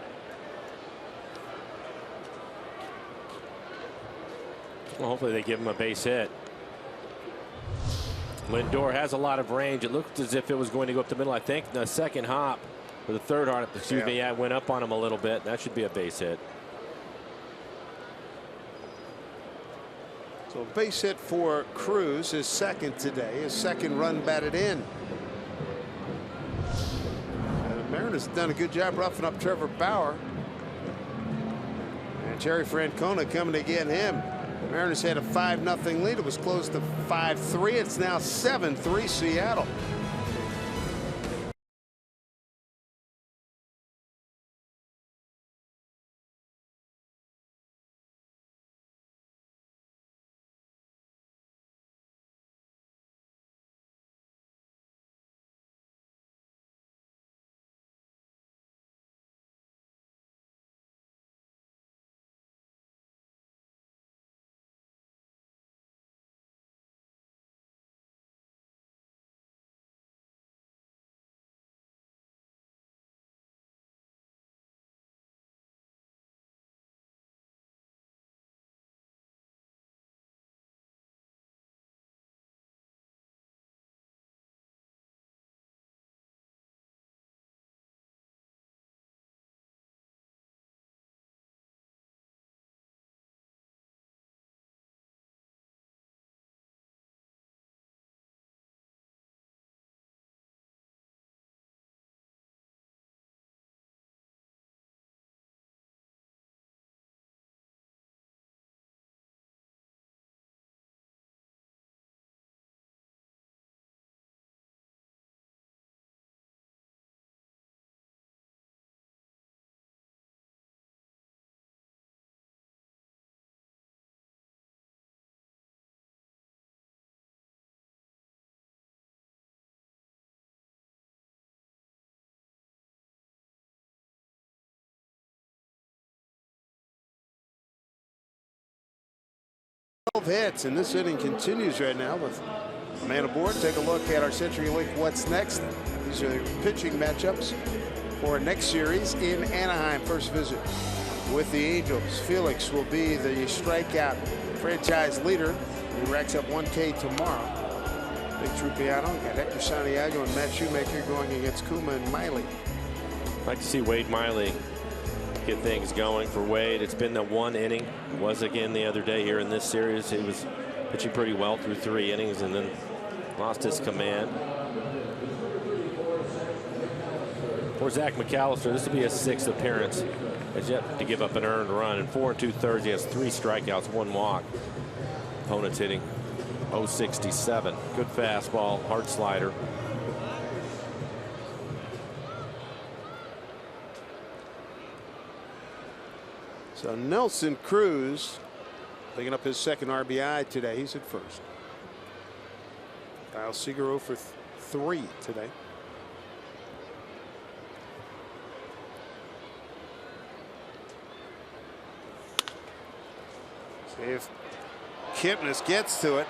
Well, hopefully they give him a base hit. Lindor has a lot of range. It looked as if it was going to go up the middle. I think the second hop, or the third hop, excuse me, went up on him a little bit. That should be a base hit. So a base hit for Cruz, his 2nd today, his 2nd run batted in. And the Mariners have done a good job roughing up Trevor Bauer. And Jerry Francona coming to get him. The Mariners had a 5-0 lead. It was close to 5-3. It's now 7-3 Seattle. 12 hits, and this inning continues right now with a man aboard. Take a look at our CenturyLink What's Next. These are the pitching matchups for next series in Anaheim. First visit with the Angels. Felix will be the strikeout franchise leader. He racks up 1K tomorrow. Big Trupiano got Hector Santiago and Matt Shoemaker going against Kuma and Miley. I'd like to see Wade Miley get things going for Wade. It's been the one inning. It was again the other day here in this series. He was pitching pretty well through 3 innings and then lost his command. For Zach McAllister, this will be his 6th appearance. Has yet to give up an earned run. In 4 2/3, he has 3 strikeouts, 1 walk. Opponent's hitting .067. Good fastball, hard slider. So Nelson Cruz picking up his 2nd RBI today. He's at first. Kyle Seager 0 for 3 today. See if Kipnis gets to it,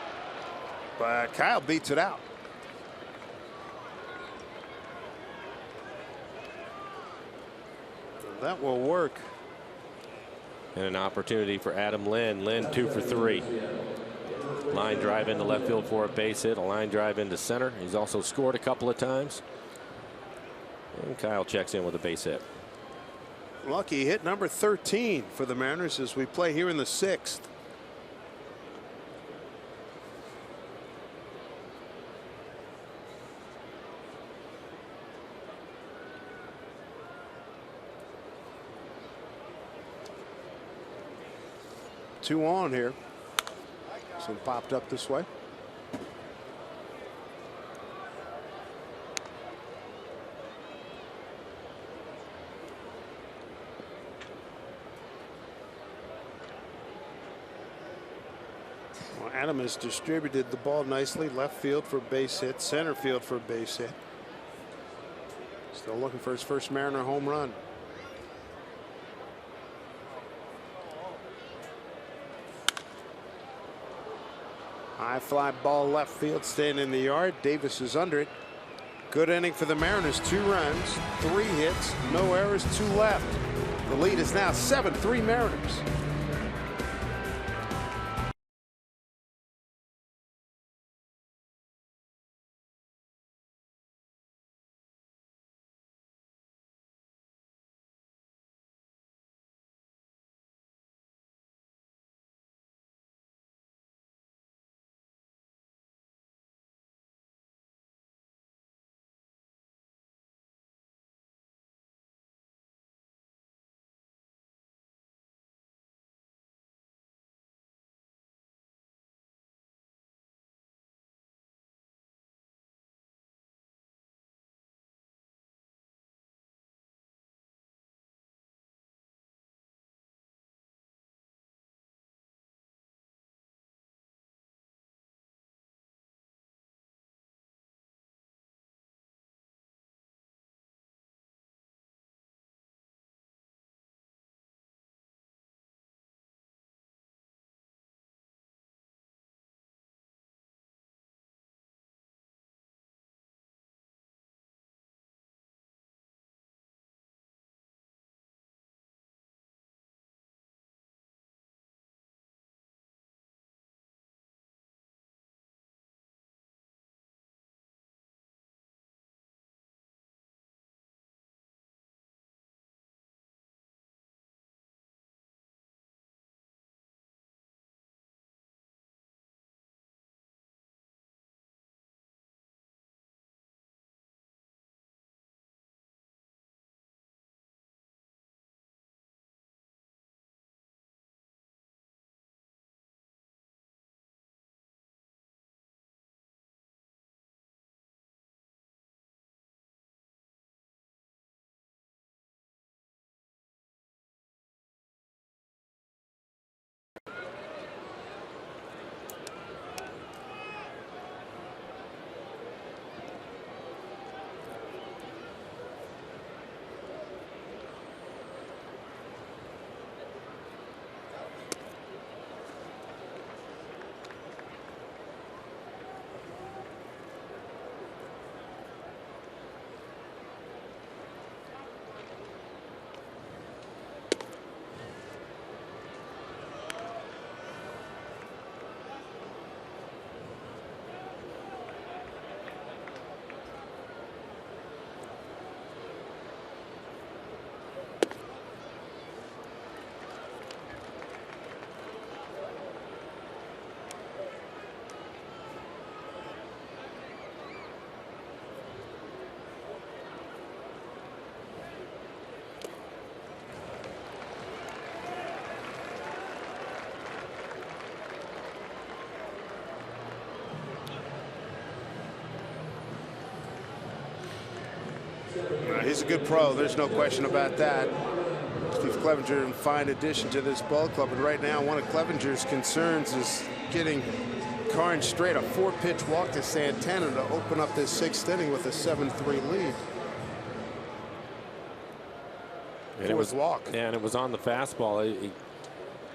but Kyle beats it out. So that will work. And an opportunity for Adam Lynn. Lynn 2 for 3. Line drive into left field for a base hit. A line drive into center. He's also scored a couple of times. And Kyle checks in with a base hit. Lucky hit number 13 for the Mariners as we play here in the 6th. Two on here. So popped up this way. Well, Adam has distributed the ball nicely. Left field for a base hit. Center field for a base hit. Still looking for his first Mariner home run. High fly ball left field, staying in the yard. Davis is under it. Good inning for the Mariners. 2 runs, 3 hits, no errors, 2 left. The lead is now 7-3 Mariners. He's a good pro. There's no question about that. Steve Clevenger, a fine addition to this ball club. And right now, one of Clevenger's concerns is getting Carnes straight. A 4-pitch walk to Santana to open up this 6th inning with a 7-3 lead. And it was walk. Yeah, and it was on the fastball. He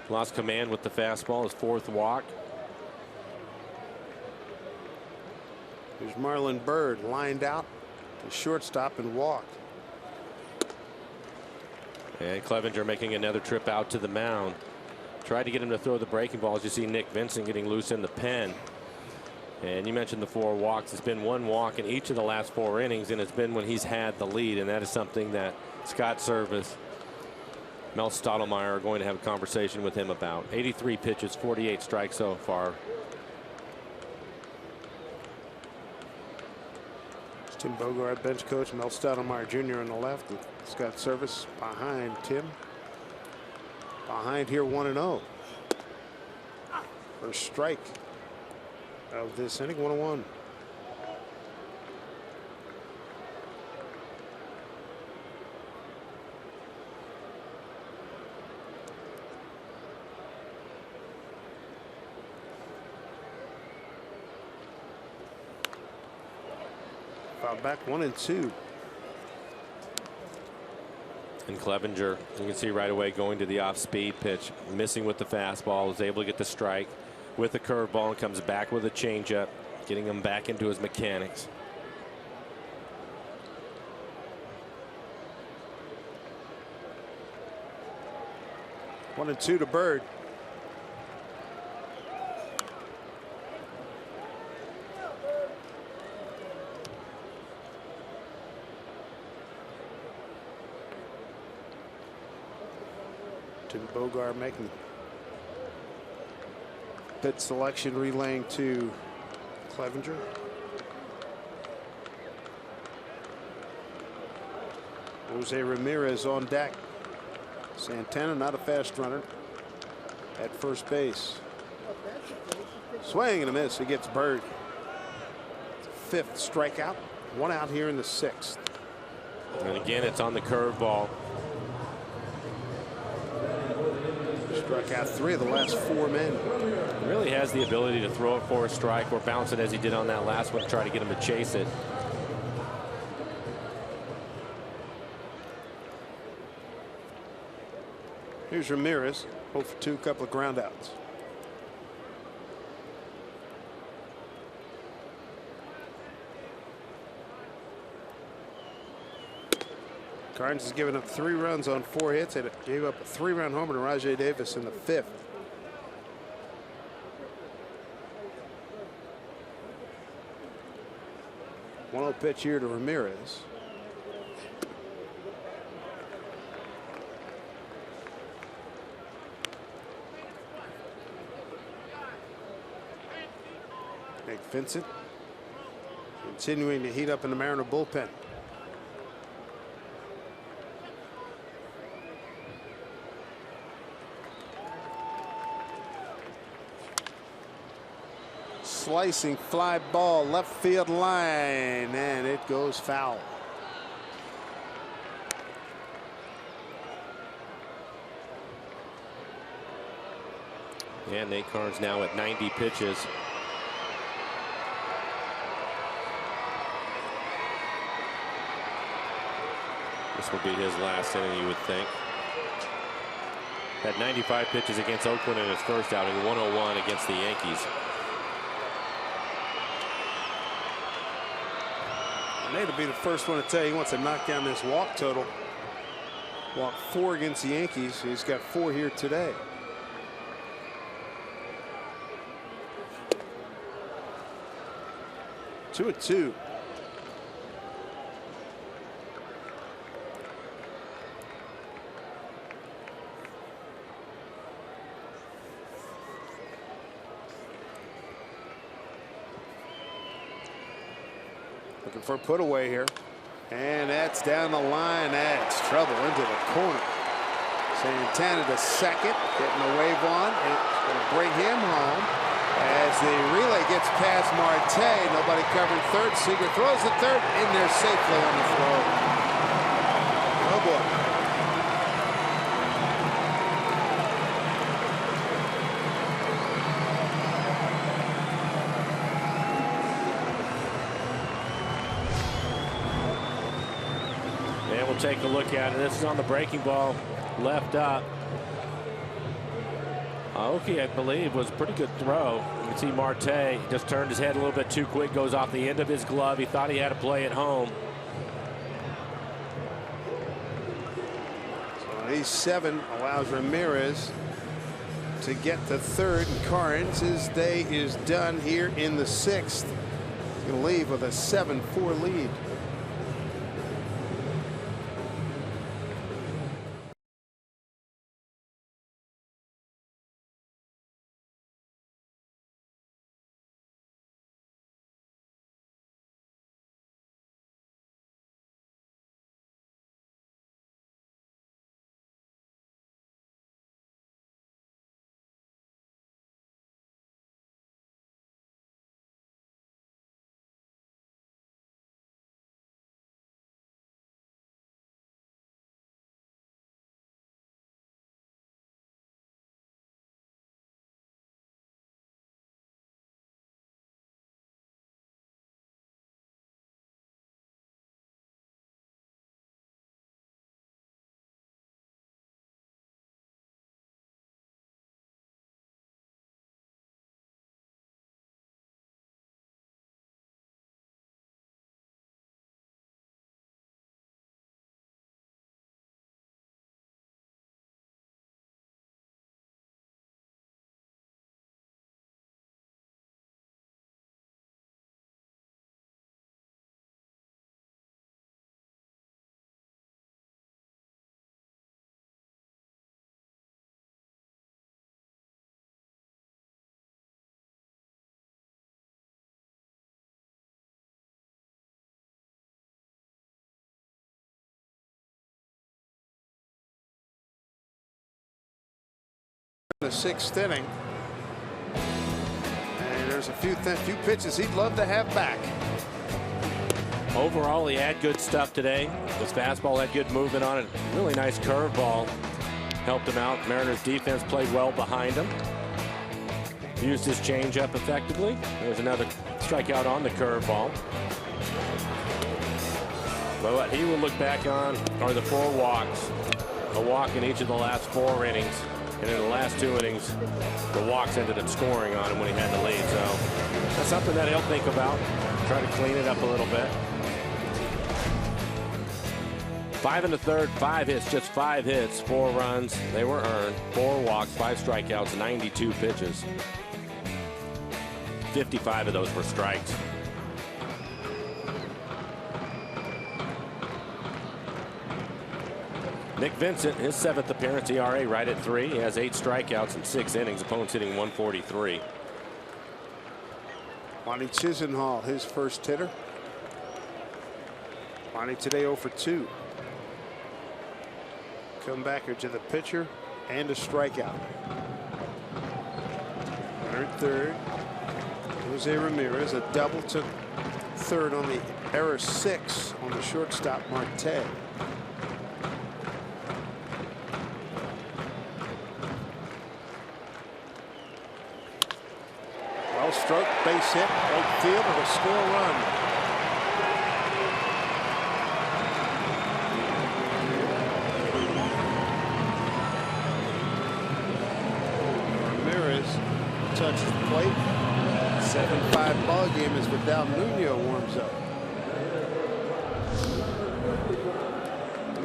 lost command with the fastball. His 4th walk. There's Marlon Byrd lined out to shortstop and walked. And Clevenger making another trip out to the mound. Tried to get him to throw the breaking balls. You see Nick Vincent getting loose in the pen. And you mentioned the 4 walks. It's been 1 walk in each of the last 4 innings, and it's been when he's had the lead. And that is something that Scott Service, Mel Stottlemyre are going to have a conversation with him about. 83 pitches, 48 strikes so far. Tim Bogart, bench coach, Mel Stottlemyre Jr. on the left, and Scott Service behind Tim. Behind here, 1-0. First strike of this inning, 1-1. Foul back, 1-2. And Clevenger, you can see right away going to the off-speed pitch, missing with the fastball, was able to get the strike with the curveball and comes back with a changeup, getting him back into his mechanics. One and two to Bird. Tim Bogart making pit selection, relaying to Clevenger. Jose Ramirez on deck. Santana, not a fast runner, at first base. Swing and a miss. He gets Bird. 5th strikeout. 1 out here in the 6th. And again, it's on the curveball. Struck out 3 of the last 4 men. He really has the ability to throw it for a strike or bounce it as he did on that last one to try to get him to chase it. Here's Ramirez, 0 for 2, couple of ground outs. Carnes has given up 3 runs on 4 hits and gave up a 3-run homer to Rajai Davis in the 5th. One-0 pitch here to Ramirez. Nick Vincent continuing to heat up in the Mariner bullpen. Slicing fly ball left field line, and it goes foul. And Nate Carnes now at 90 pitches. This will be his last inning, you would think. Had 95 pitches against Oakland in his first outing, 101 against the Yankees. Nate will be the first one to tell you he wants to knock down this walk total. Walked 4 against the Yankees. He's got 4 here today. Two and 2. Looking for a put away here. And that's down the line. That's trouble into the corner. Santana to second, getting a wave on. It's going to bring him home as the relay gets past Marte. Nobody covering third. Seager throws the third in there safely on the throw. book. And we'll take a look at it. This is on the breaking ball, left up. Aoki, I believe, was a pretty good throw. You can see Marte just turned his head a little bit too quick, goes off the end of his glove. He thought he had a play at home. So he's 7, allows Ramirez to get to third, and Carnes' day is done here in the 6th. He's going to leave with a 7-4 lead. The 6th inning, and there's a few pitches he'd love to have back. Overall, he had good stuff today. His fastball had good movement on it. Really nice curveball helped him out. Mariners defense played well behind him. Used his changeup effectively. There's another strikeout on the curveball. But what he will look back on are the 4 walks. A walk in each of the last 4 innings. And in the last 2 innings, the walks ended up scoring on him when he had the lead. So that's something that he'll think about. Try to clean it up a little bit. 5 1/3, 5 hits, just 5 hits, 4 runs. They were earned. 4 walks, 5 strikeouts, 92 pitches. 55 of those were strikes. Nick Vincent, his 7th appearance, ERA right at 3. He has 8 strikeouts in 6 innings. Opponents hitting 143. Lonnie Chisenhall, his first hitter. Lonnie today 0 for 2. Comebacker to the pitcher and a strikeout. Runner at third. Jose Ramirez, a double to third on the error 6 on the shortstop Marte. Well struck, base hit, right field with a score run. Ramirez touches the plate. 7-5 ball game as Vidal Nuno warms up.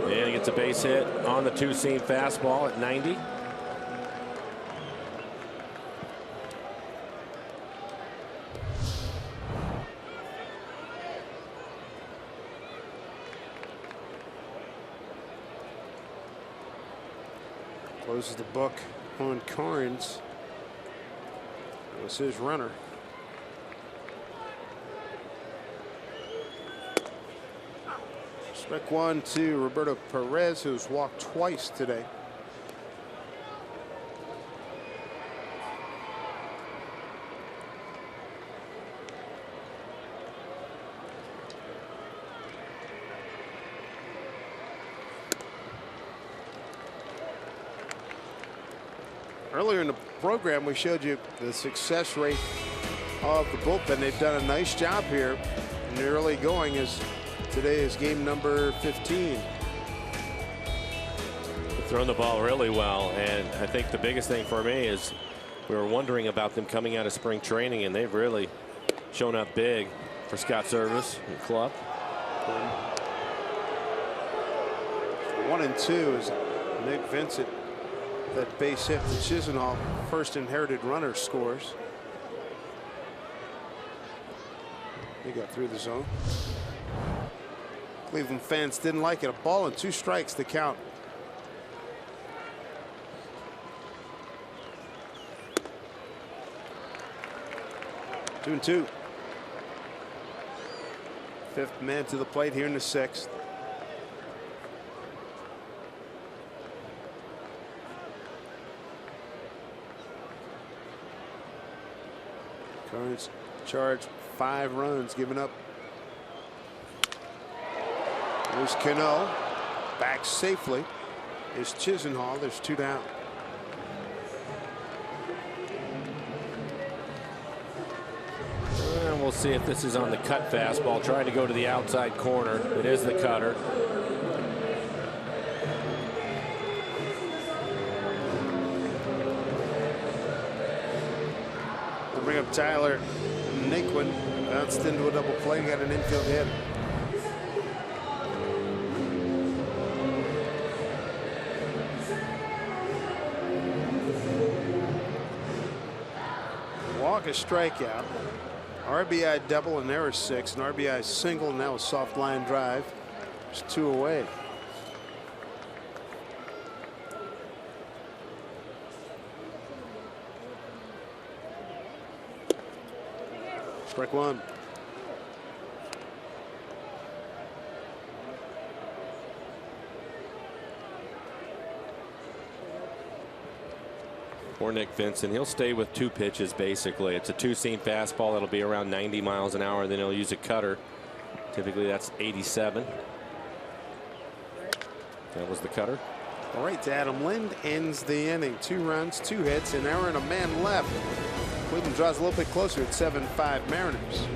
And he gets a base hit on the 2-seam fastball at 90. Closes the book on Carnes. That was his runner. Strike one to Roberto Perez, who's walked twice today. Earlier in the program, we showed you the success rate of the bullpen. They've done a nice job here in the early going, as today is game number 15. They've thrown the ball really well, and I think the biggest thing for me is we were wondering about them coming out of spring training, and they've really shown up big for Scott Service and club. 1-2 is Nick Vincent. That base hit to Chisenhall, first inherited runner, scores. He got through the zone. Cleveland fans didn't like it. A ball and 2 strikes to count. Two and two. Fifth man to the plate here in the 6th. Currents charged 5 runs given up. There's Cano. Back safely is Chisenhall. There's 2 down. And we'll see if this is on the cut fastball. Trying to go to the outside corner. It is the cutter. We'll bring up Tyler Naquin. Bounced into a double play. Got an infield hit. Walk, a strikeout. RBI double, and there is 6. An RBI single, now a soft line drive. There's 2 away. Strike 1. Or Nick Vincent. He'll stay with 2 pitches basically. It's a 2-seam fastball that'll be around 90 miles an hour. Then he'll use a cutter. Typically that's 87. That was the cutter. All right, Adam Lind ends the inning. 2 runs, 2 hits, an error, and a man left. Cleveland draws a little bit closer at 7-5 Mariners.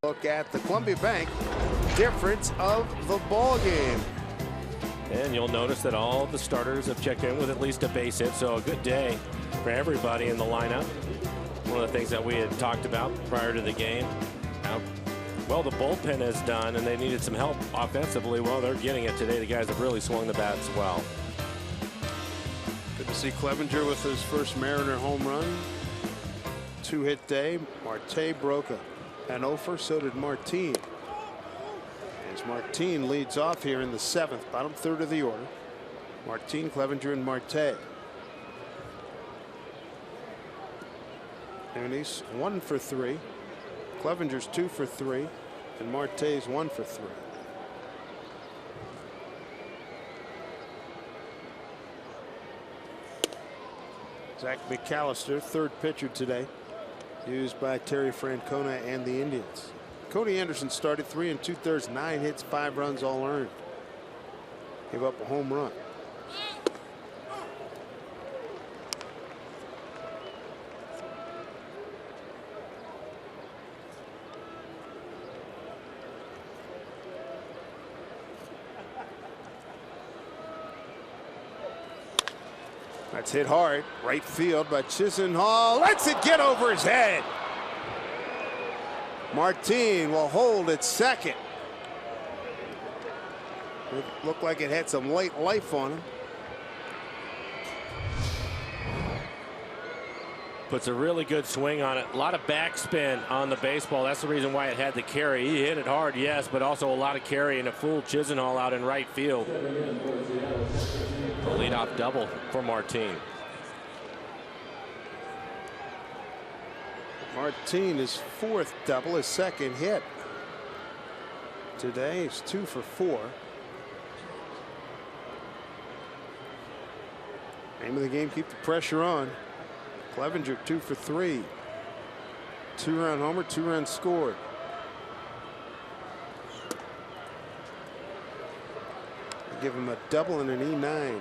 Look at the Columbia Bank difference of the ball game. And you'll notice that all the starters have checked in with at least a base hit, so a good day for everybody in the lineup. One of the things that we had talked about prior to the game, how well the bullpen has done, and they needed some help offensively. Well, they're getting it today. The guys have really swung the bats well. Good to see Clevenger with his first Mariner home run. 2-hit day. Marte broke an offer, so did Martin. As Martin leads off here in the 7th, bottom 3rd of the order. Martin, Clevenger, and Marte. And he's 1 for 3. Clevenger's 2 for 3, and Marte's 1 for 3. Zach McAllister, third pitcher today, used by Terry Francona and the Indians. Cody Anderson started 3 2/3, 9 hits, 5 runs, all earned. Gave up a home run. That's hit hard. Right field by Chisenhall. Lets it get over his head. Martin will hold at second. It looked like it had some late life on him. Puts a really good swing on it. A lot of backspin on the baseball. That's the reason why it had the carry. He hit it hard, yes, but also a lot of carry and a full Chisenhall out in right field. The leadoff double for Martin. Martin is fourth double, his second hit. Today he's 2 for 4. Name of the game, keep the pressure on. Clevenger 2 for 3. 2-run homer, 2 runs scored. Give him a double and an E9.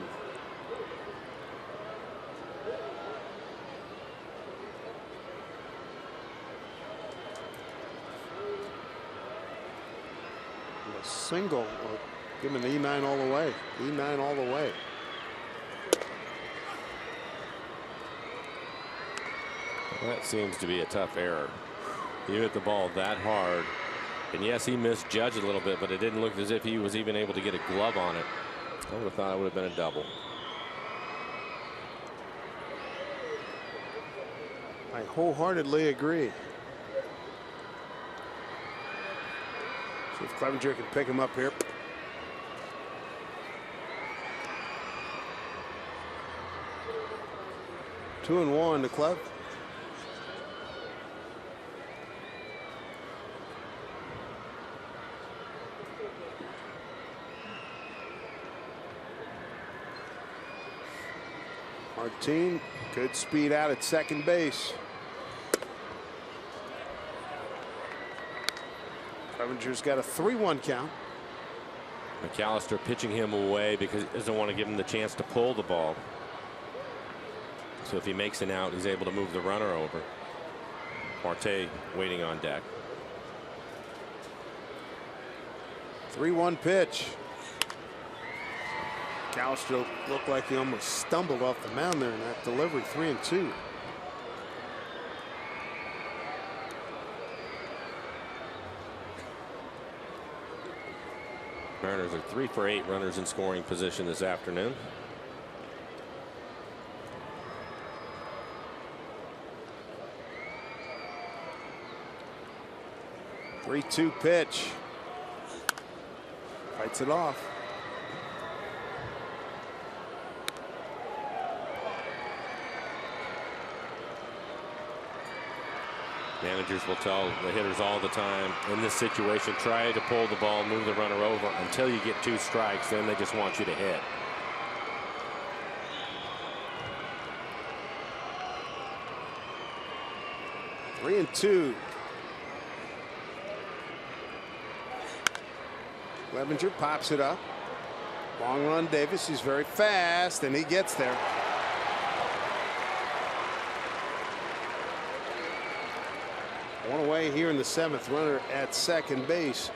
A single, or give him an E9 all the way. E9 all the way. That seems to be a tough error. You hit the ball that hard. And yes, he misjudged a little bit, but it didn't look as if he was even able to get a glove on it. I would have thought it would have been a double. I wholeheartedly agree. See if Clevenger can pick him up here. Two and one to Clev. Martin, good speed out at second base. Clevenger's got a 3-1 count. McAllister pitching him away because he doesn't want to give him the chance to pull the ball. So if he makes an out, he's able to move the runner over. Marte waiting on deck. 3-1 pitch. McAllister looked like he almost stumbled off the mound there in that delivery. 3-2. Mariners are 3 for 8 runners in scoring position this afternoon. Three-two pitch. Fights it off. Managers will tell the hitters all the time in this situation, try to pull the ball, move the runner over until you get 2 strikes. Then they just want you to hit. Three and two. Clevenger pops it up. Long run Davis. He's very fast and he gets there. One away here in the 7th. Runner at second base.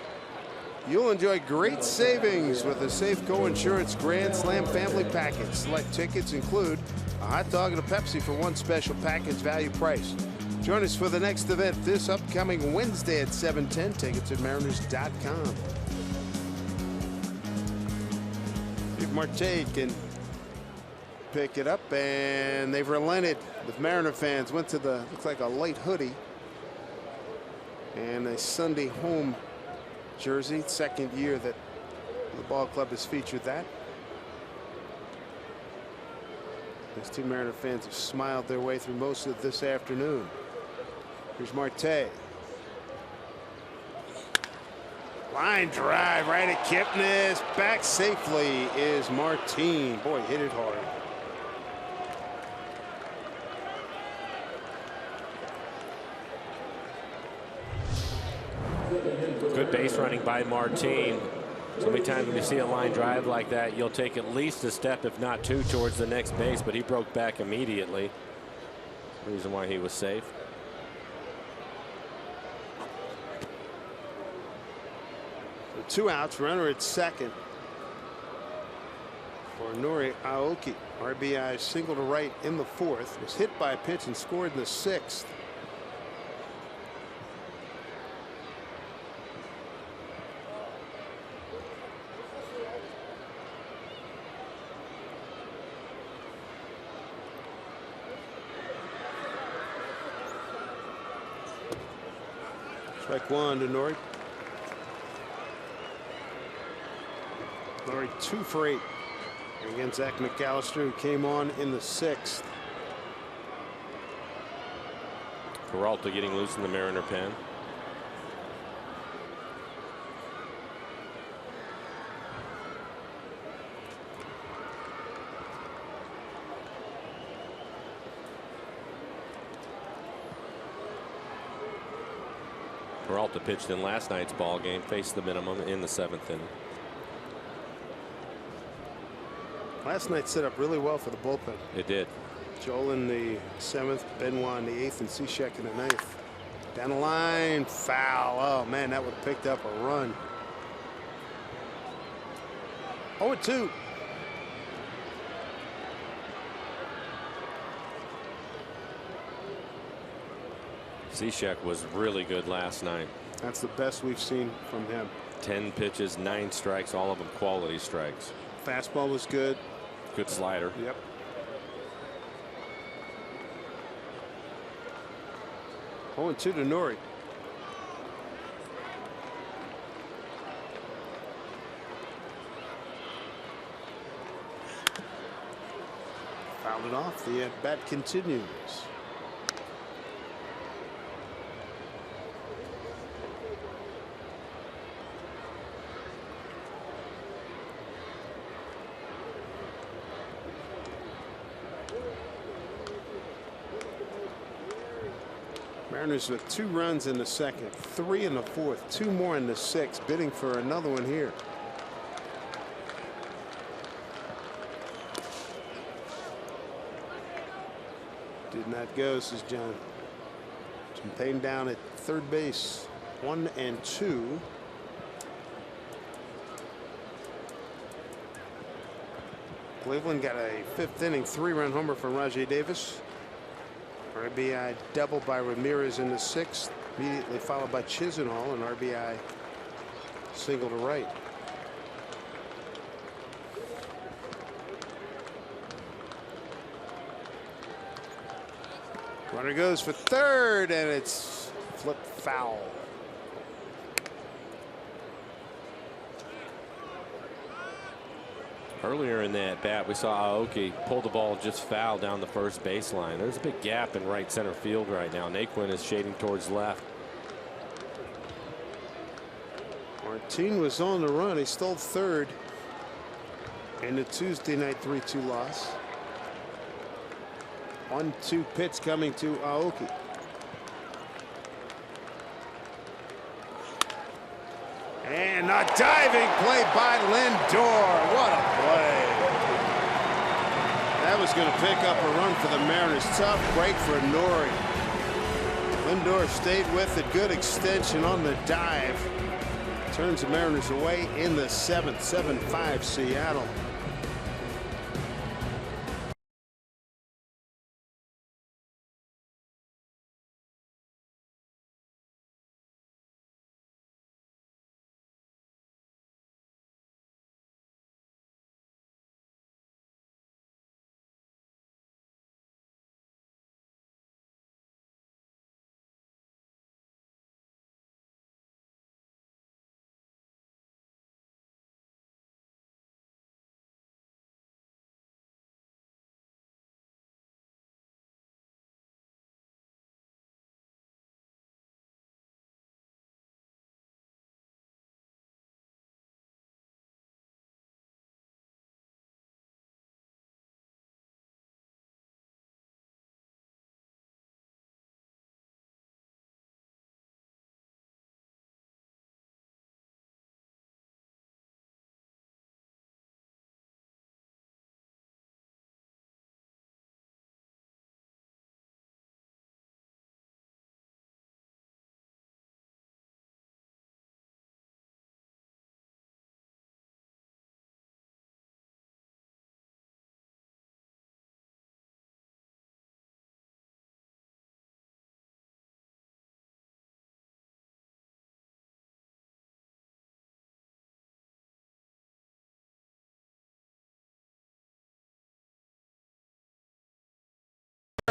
You'll enjoy great savings with the Safeco Insurance Grand Slam Family Package. Select tickets include a hot dog and a Pepsi for one special package value price. Join us for the next event this upcoming Wednesday at 7:10. Tickets at mariners.com. If Marte can pick it up, and they've relented with Mariner fans. Went to the, looks like a light hoodie and a Sunday home jersey. Second year that the ball club has featured that. These two Mariner fans have smiled their way through most of this afternoon. Here's Marte. Line drive right at Kipnis. Back safely is Martin. Boy, hit it hard. Good base running by Martin. So many times when you see a line drive like that, you'll take at least a step, if not two, towards the next base. But he broke back immediately. Reason why he was safe. So 2 outs, runner at second for Nori Aoki. RBI single to right in the 4th. Was hit by a pitch and scored in the 6th. Strike 1 to Nori. Nori 2 for 8 against Zach McAllister, who came on in the 6th. Peralta getting loose in the Mariner pen. Peralta pitched in last night's ball game, faced the minimum in the 7th inning. Last night set up really well for the bullpen. It did. Joel in the 7th, Benoit in the 8th, and Cishek in the 9th. Down the line, foul. Oh man, that would have picked up a run. 0-2. Cishek was really good last night. That's the best we've seen from him. 10 pitches, 9 strikes, all of them quality strikes. Fastball was good. Good slider. Yep. 0-2 to Nori. Fouled it off. The at-bat continues. Mariners with 2 runs in the 2nd, 3 in the 4th, 2 more in the 6th, bidding for another one here. Did not go, says John. Champagne down at third base, 1 and 2. Cleveland got a 5th inning 3-run homer from Rajai Davis. RBI double by Ramirez in the 6th, immediately followed by Chisenhall, and RBI single to right. Runner goes for third, and it's flipped foul. Earlier in that bat, we saw Aoki pull the ball just foul down the first baseline. There's a big gap in right center field right now. Naquin is shading towards left. Martin was on the run. He stole third in the Tuesday night 3-2 loss. 1-2 pitch coming to Aoki. And a diving play by Lindor. What a play. That was going to pick up a run for the Mariners. Tough break for Nori. Lindor stayed with it. Good extension on the dive. Turns the Mariners away in the 7th. 7-5 Seattle.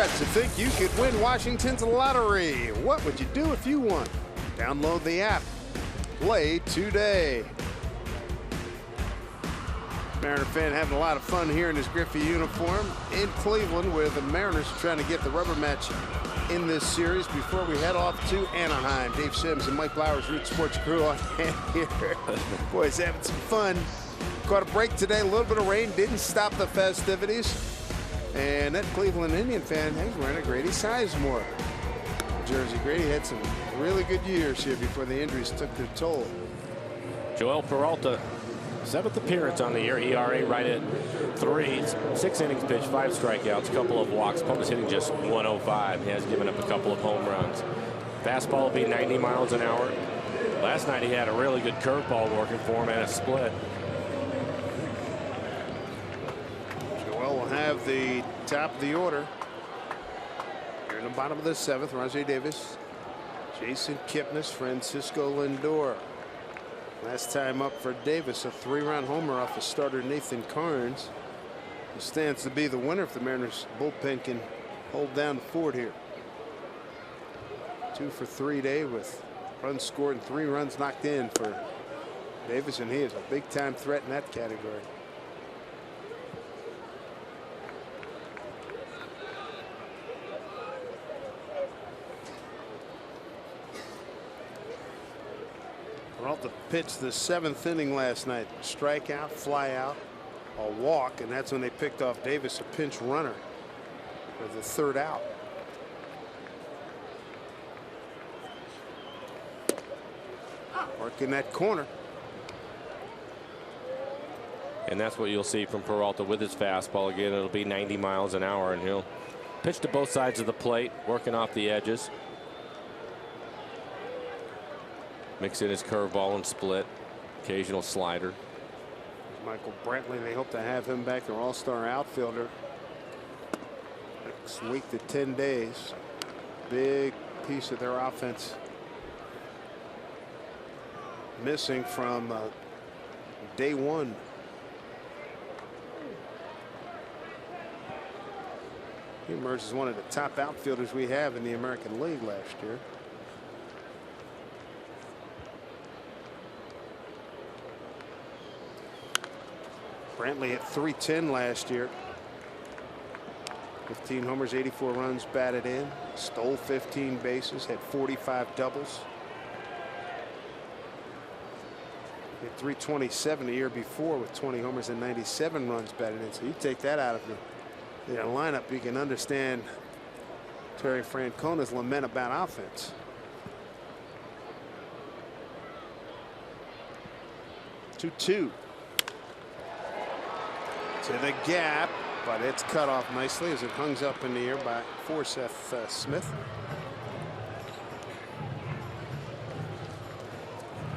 To think you could win Washington's lottery. What would you do if you won? Download the app. Play today. Mariner fan having a lot of fun here in his Griffey uniform in Cleveland, where the Mariners are trying to get the rubber match in this series before we head off to Anaheim. Dave Sims and Mike Blauer's Root Sports crew on hand here. Boys, having some fun. Caught a break today. A little bit of rain didn't stop the festivities. And that Cleveland Indian fan, he's wearing a Grady Sizemore jersey. Grady had some really good years here before the injuries took their toll. Joel Peralta, 7th appearance on the year. ERA right at 3. 6 innings pitched, 5 strikeouts, a couple of walks. Opponent's hitting just 105. He has given up a couple of home runs. Fastball will be 90 miles an hour. Last night he had a really good curveball working for him and a split. Have the top of the order here in the bottom of the 7th. Rajay Davis, Jason Kipnis, Francisco Lindor. Last time up for Davis, a 3-run homer off of starter Nathan Carnes, who stands to be the winner if the Mariners bullpen can hold down the fort here. 2 for 3 day with runs scored and 3 runs knocked in for Davis, and he is a big time threat in that category. Peralta pitched the 7th inning last night. Strikeout, fly out, a walk, and that's when they picked off Davis, a pinch runner, for the 3rd out. Working that corner. And that's what you'll see from Peralta with his fastball. Again, it'll be 90 miles an hour, and he'll pitch to both sides of the plate, working off the edges. Mix in his curveball and split, occasional slider. Michael Brantley, they hope to have him back, their all-star outfielder. Next week to 10 days. Big piece of their offense missing from day 1. He emerged as one of the top outfielders we have in the American League last year. Brantley hit .310 last year. 15 homers, 84 runs batted in, stole 15 bases, had 45 doubles. Hit .327 the year before with 20 homers and 97 runs batted in. So you take that out of the lineup, you can understand Terry Francona's lament about offense. 2-2. To the gap, but it's cut off nicely as it hangs up in the air by Forsyth Smith.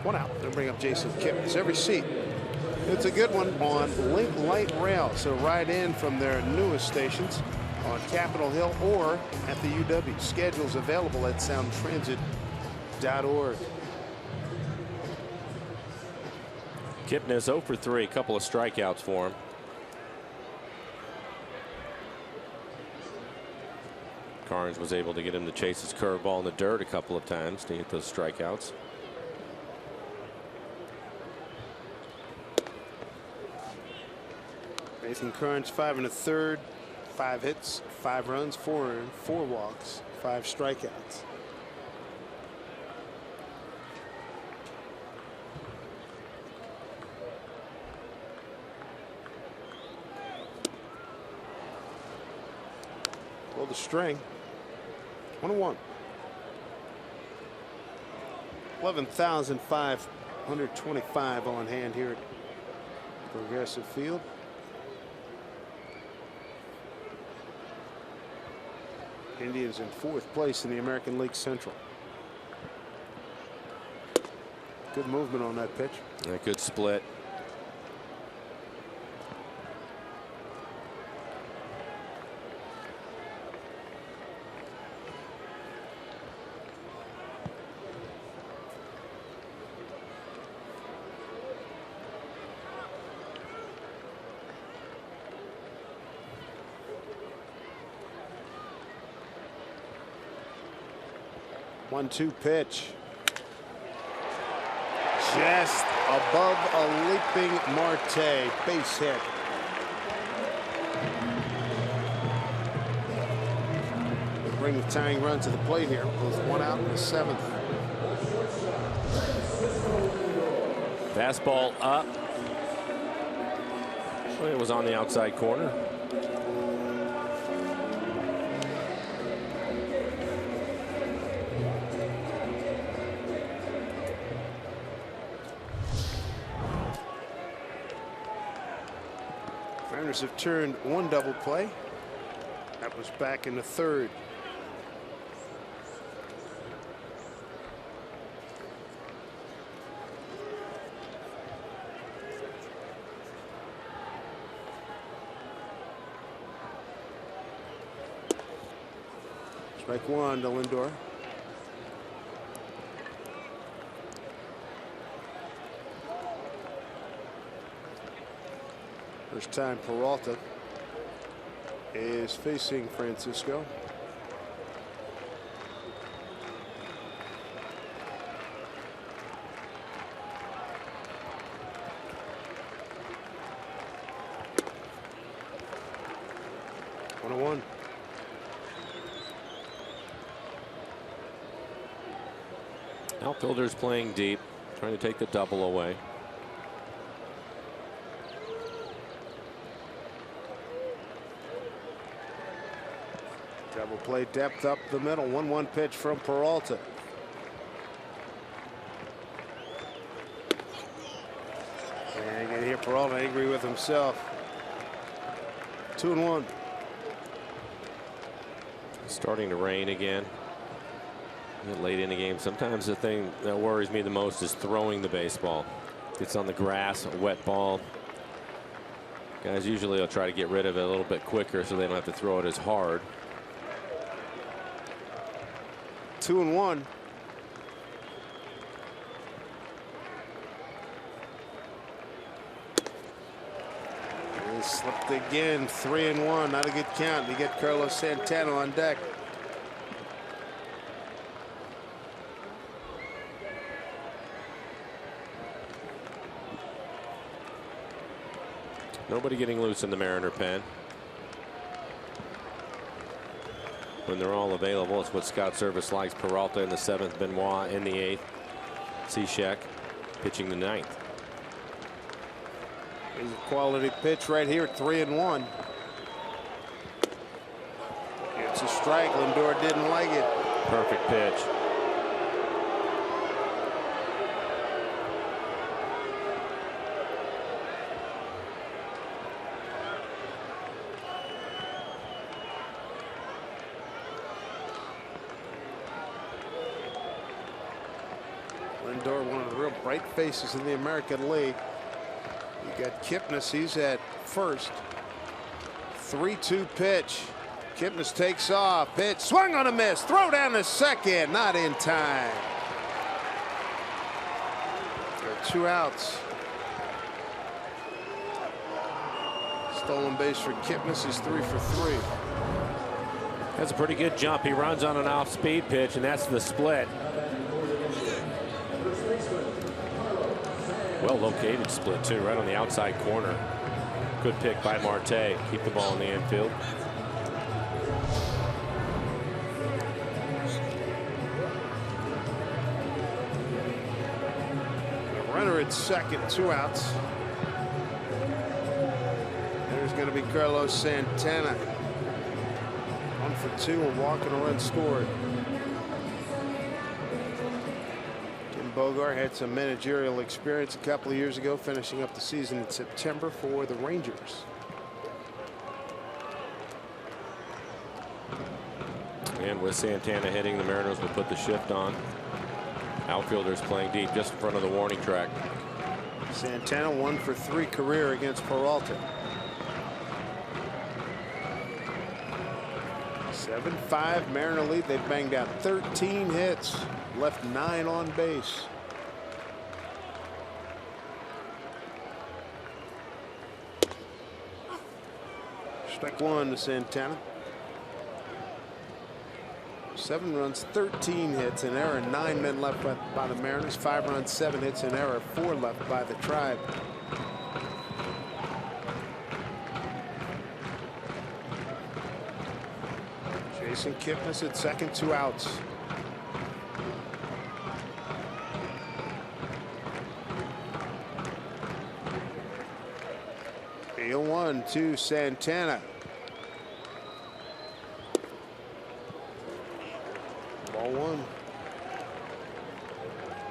1 out. They'll bring up Jason Kipnis. Every seat. It's a good one on Link Light Rail. So ride in from their newest stations on Capitol Hill or at the UW. Schedules available at soundtransit.org. Kipnis 0 for 3, a couple of strikeouts for him. Carnes was able to get him to chase his curveball in the dirt a couple of times to get those strikeouts. Nathan Carnes 5 1/3, 5 hits, 5 runs, 4 earned, 4 walks, 5 strikeouts. Pull the string. 1-1. 11,525 on hand here at Progressive Field. Indians in 4th place in the American League Central. Good movement on that pitch. A good split. 1-2 pitch. Just above a leaping Marte. Base hit. Bring the tying run to the plate here with 1 out in the 7th. Fastball up. Well, it was on the outside corner. Mariners have turned 1 double play. That was back in the 3rd. Strike 1 to Lindor. First time Peralta is facing Francisco. Outfielders playing deep, trying to take the double away. Double play depth up the middle. 1-1 pitch from Peralta. And you can hear Peralta angry with himself. 2-1. Starting to rain again. Late in the game. Sometimes the thing that worries me the most is throwing the baseball. Gets on the grass, a wet ball. Guys usually will try to get rid of it a little bit quicker so they don't have to throw it as hard. 2-1. He slipped again. 3-1. Not a good count. You get Carlos Santana on deck. Nobody getting loose in the Mariner pen. When they're all available, it's what Scott Service likes. Peralta in the 7th, Benoit in the 8th. Cishek pitching the 9th. Here's a quality pitch right here, 3-1. It's a strike. Lindor didn't like it. Perfect pitch. Lindor, one of the real bright faces in the American League. You got Kipnis, he's at first. 3-2 pitch. Kipnis takes off. Pitch swung on a miss. Throw down to second. Not in time. There are 2 outs. Stolen base for Kipnis. He's 3 for 3. That's a pretty good jump. He runs on an off-speed pitch, and that's the split. Well located split too, right on the outside corner. Good pick by Marte. Keep the ball in the infield. Runner at second, 2 outs. There's going to be Carlos Santana. 1 for 2, a walk and a run scored. Bogart had some managerial experience a couple of years ago, finishing up the season in September for the Rangers. And with Santana hitting, the Mariners will put the shift on. Outfielders playing deep just in front of the warning track. Santana 1 for 3 career against Peralta. 7-5 Mariner lead. They've banged out 13 hits. Left 9 on base. Strike 1 to Santana. 7 runs, 13 hits, an error, 9 men left by the Mariners. 5 runs, 7 hits, an error, 4 left by the Tribe. Jason Kipnis at second, 2 outs. The 0-1 to Santana. Ball 1.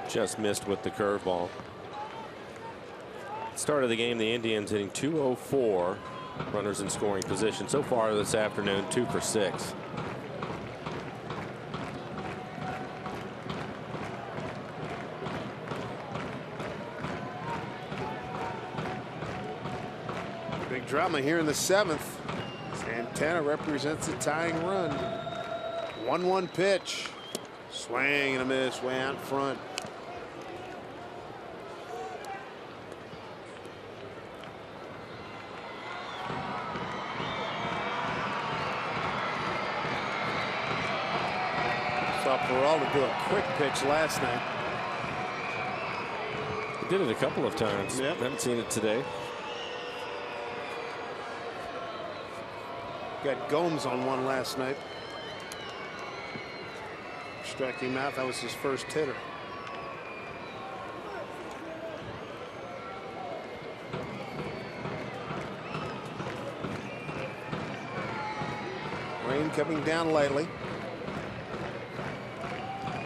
Just missed with the curveball. Start of the game, the Indians hitting .204, runners in scoring position. So far this afternoon, 2 for 6. Big drama here in the 7th. Santana represents a tying run. 1-1 pitch. Swing and a miss way out front. Saw Peralta do a quick pitch last night. He did it a couple of times. Yep. Haven't seen it today. Got Gomes on one last night. Struck him out. That was his first hitter. Rain coming down lightly.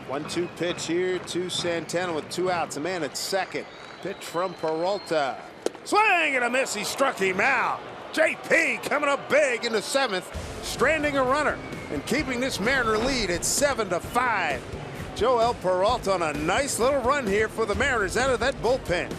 1-2 pitch here to Santana with 2 outs. A man at second. Pitch from Peralta. Swing and a miss. He struck him out. JP coming up big in the 7th, stranding a runner and keeping this Mariner lead at 7-5. Joel Peralta on a nice little run here for the Mariners out of that bullpen.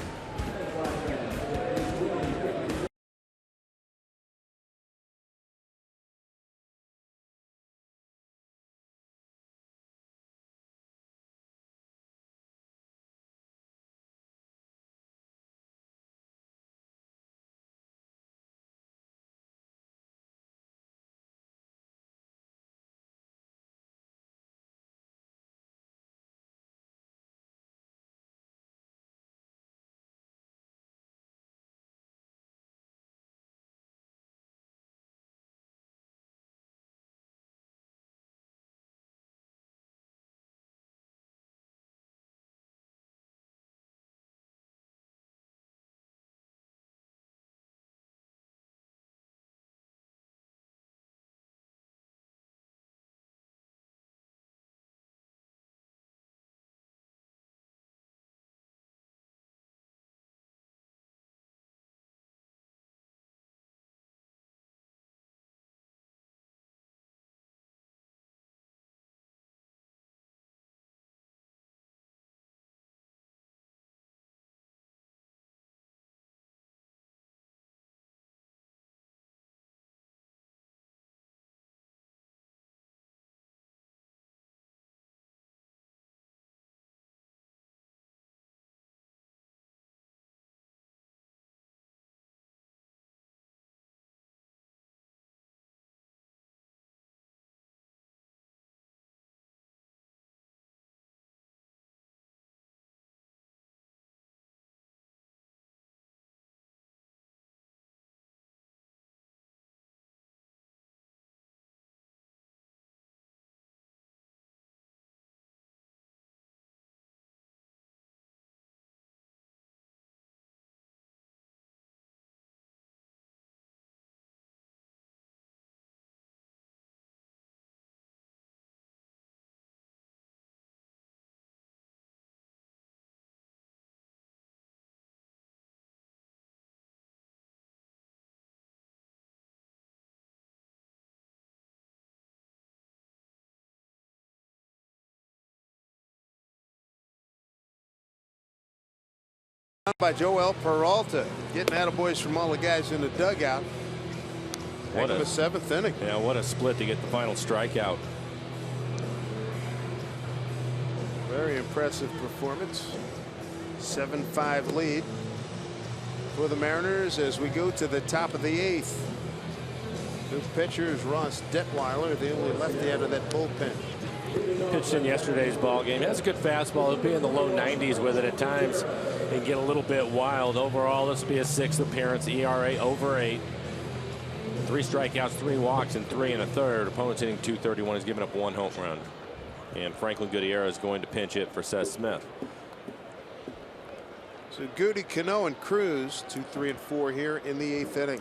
By Joel Peralta, getting attaboys from all the guys in the dugout. What a 7th inning. Yeah, what a split to get the final strikeout. Very impressive performance. 7-5 lead for the Mariners as we go to the top of the 8th. New pitcher is Ross Detweiler, the only lefty out of that bullpen. Pitched in yesterday's ball game. Has a good fastball. He'll be in the low 90s with it at times and get a little bit wild. Overall, this will be his 6th appearance. ERA over 8. 3 strikeouts, 3 walks, and 3 1/3. Opponents hitting .231. He's given up 1 home run. And Franklin Gutierrez is going to pinch hit for Seth Smith. So Goody, Cano, and Cruz 2, 3, and 4 here in the 8th inning.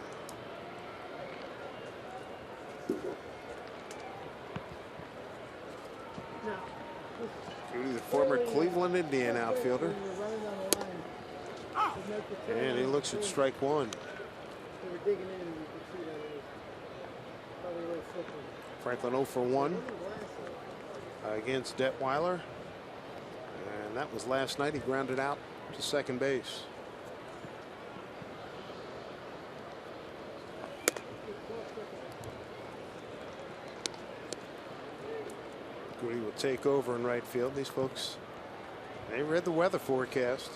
Goody, the former Cleveland Indian outfielder. And he looks at strike 1. Franklin 0 for 1 against Detweiler. And that was last night. He grounded out to second base. Goody will take over in right field. These folks, they read the weather forecast.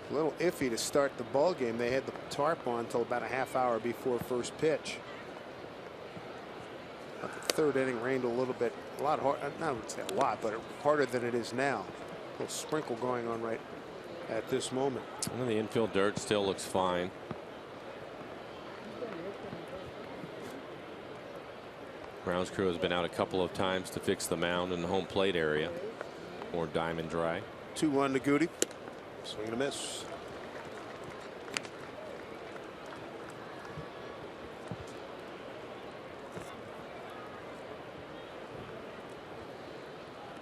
A little iffy to start the ball game. They had the tarp on until about a half hour before first pitch. The 3rd inning rained a little bit, a lot hard, not a lot, but harder than it is now. A little sprinkle going on right at this moment. Well, the infield dirt still looks fine. Grounds crew has been out a couple of times to fix the mound in the home plate area. More diamond dry. 2-1 to Goody. Swing and a miss.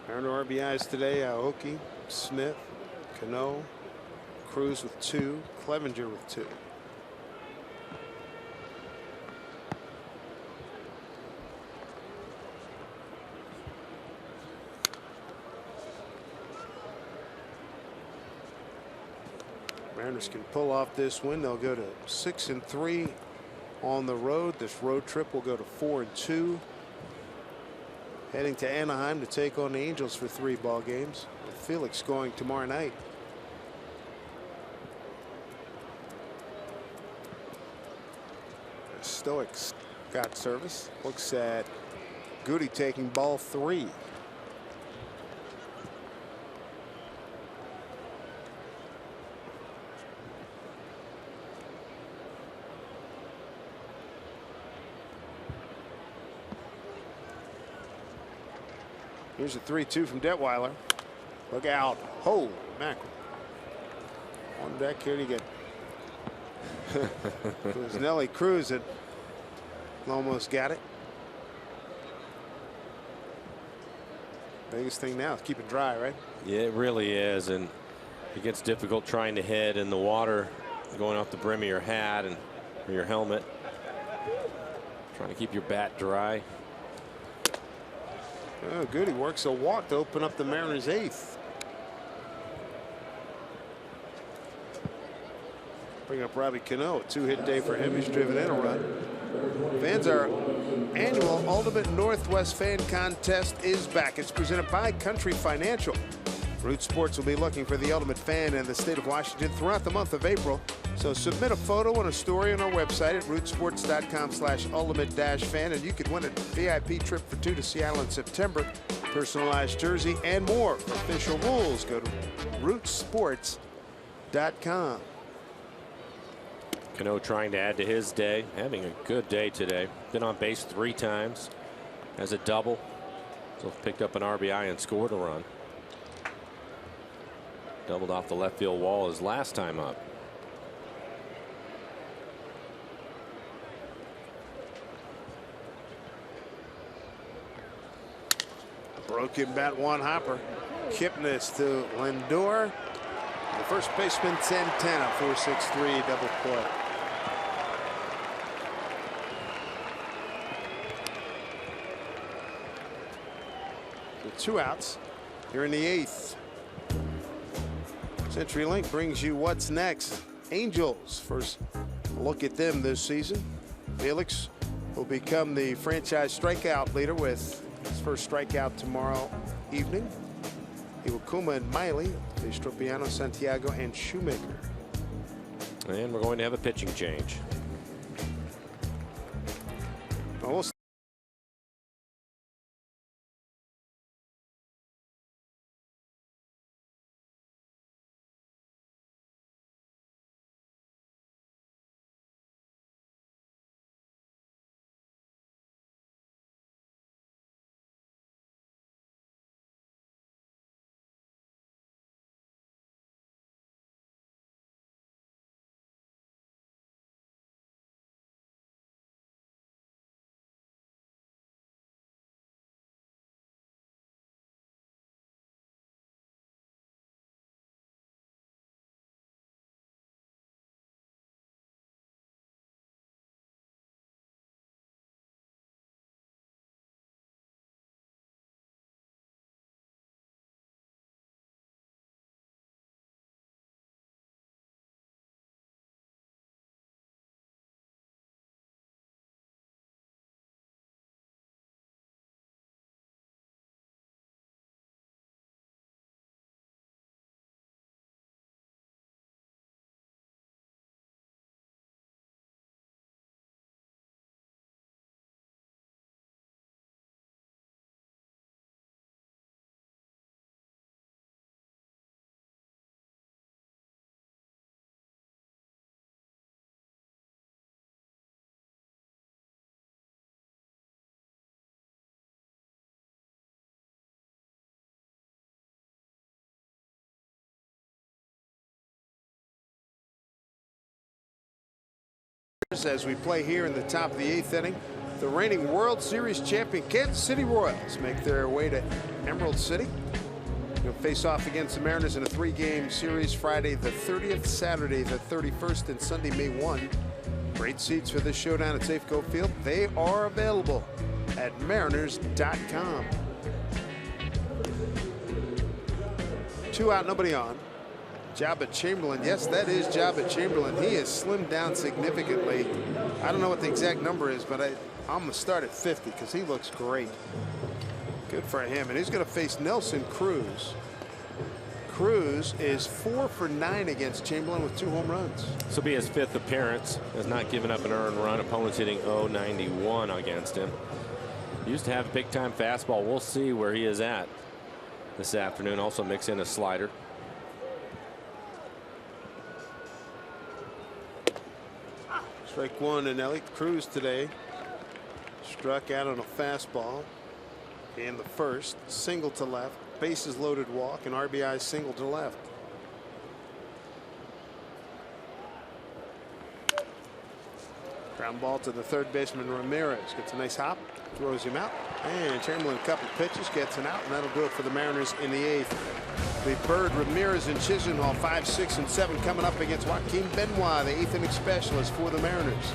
Earned RBIs today. Aoki, Smith, Cano, Cruz with 2, Clevenger with 2. Mariners can pull off this win. They'll go to 6-3 on the road. This road trip will go to 4-2. Heading to Anaheim to take on the Angels for 3 ball games, with Felix going tomorrow night. Stoics got service. Looks at Goody taking ball 3. Here's a 3-2 from Detweiler. Look out. Holy mackerel. On deck here to get Nelly Cruz had almost got it. Biggest thing now is keep it dry, right? Yeah, it really is. And it gets difficult trying to hit in the water going off the brim of your hat and or your helmet. Trying to keep your bat dry. Oh, good. He works a walk to open up the Mariners' 8th. Bring up Robbie Cano. A 2-hit day for him. He's driven in a run. Fans, our annual Ultimate Northwest Fan Contest is back. It's presented by Country Financial. Root Sports will be looking for the ultimate fan in the state of Washington throughout the month of April. So submit a photo and a story on our website at rootsports.com/ultimate-fan, and you could win a VIP trip for 2 to Seattle in September, personalized jersey, and more. For official rules, go to rootsports.com. Cano trying to add to his day, having a good day today. Been on base 3 times, has a double, so picked up an RBI and scored a run. Doubled off the left field wall his last time up. Broken bat 1 hopper. Kipnis to Lindor. The first baseman 10-10, a 4-6-3 double play. With 2 outs here in the 8th. CenturyLink brings you what's next. Angels, first look at them this season. Felix will become the franchise strikeout leader with his first strikeout tomorrow evening. Iwakuma and Miley, Estropiano, Santiago, and Shoemaker. And we're going to have a pitching change. As we play here in the top of the 8th inning, the reigning World Series champion Kansas City Royals make their way to Emerald City. They'll face off against the Mariners in a 3-game series Friday the 30th, Saturday the 31st, and Sunday May 1. Great seats for this showdown at Safeco Field. They are available at mariners.com. 2 out, nobody on. Jabba Chamberlain. Yes, that is Jabba Chamberlain. He has slimmed down significantly. I don't know what the exact number is, but I'm going to start at 50 because he looks great. Good for him. And he's going to face Nelson Cruz. Cruz is 4 for 9 against Chamberlain with 2 home runs. This will be his 5th appearance. Has not given up an earned run. Opponents hitting .091 against him. Used to have a big-time fastball. We'll see where he is at this afternoon. Also mix in a slider. Strike 1, and Elliot Cruz today struck out on a fastball in the first. Single to left, bases loaded walk, and RBI single to left. Ground ball to the third baseman Ramirez. Gets a nice hop, throws him out, and Chamberlain a couple pitches, gets an out, and that'll do it for the Mariners in the 8th. The Bird, Ramirez, and Chisenhall 5, 6, and 7 coming up against Joaquin Benoit, the 8th inning specialist for the Mariners.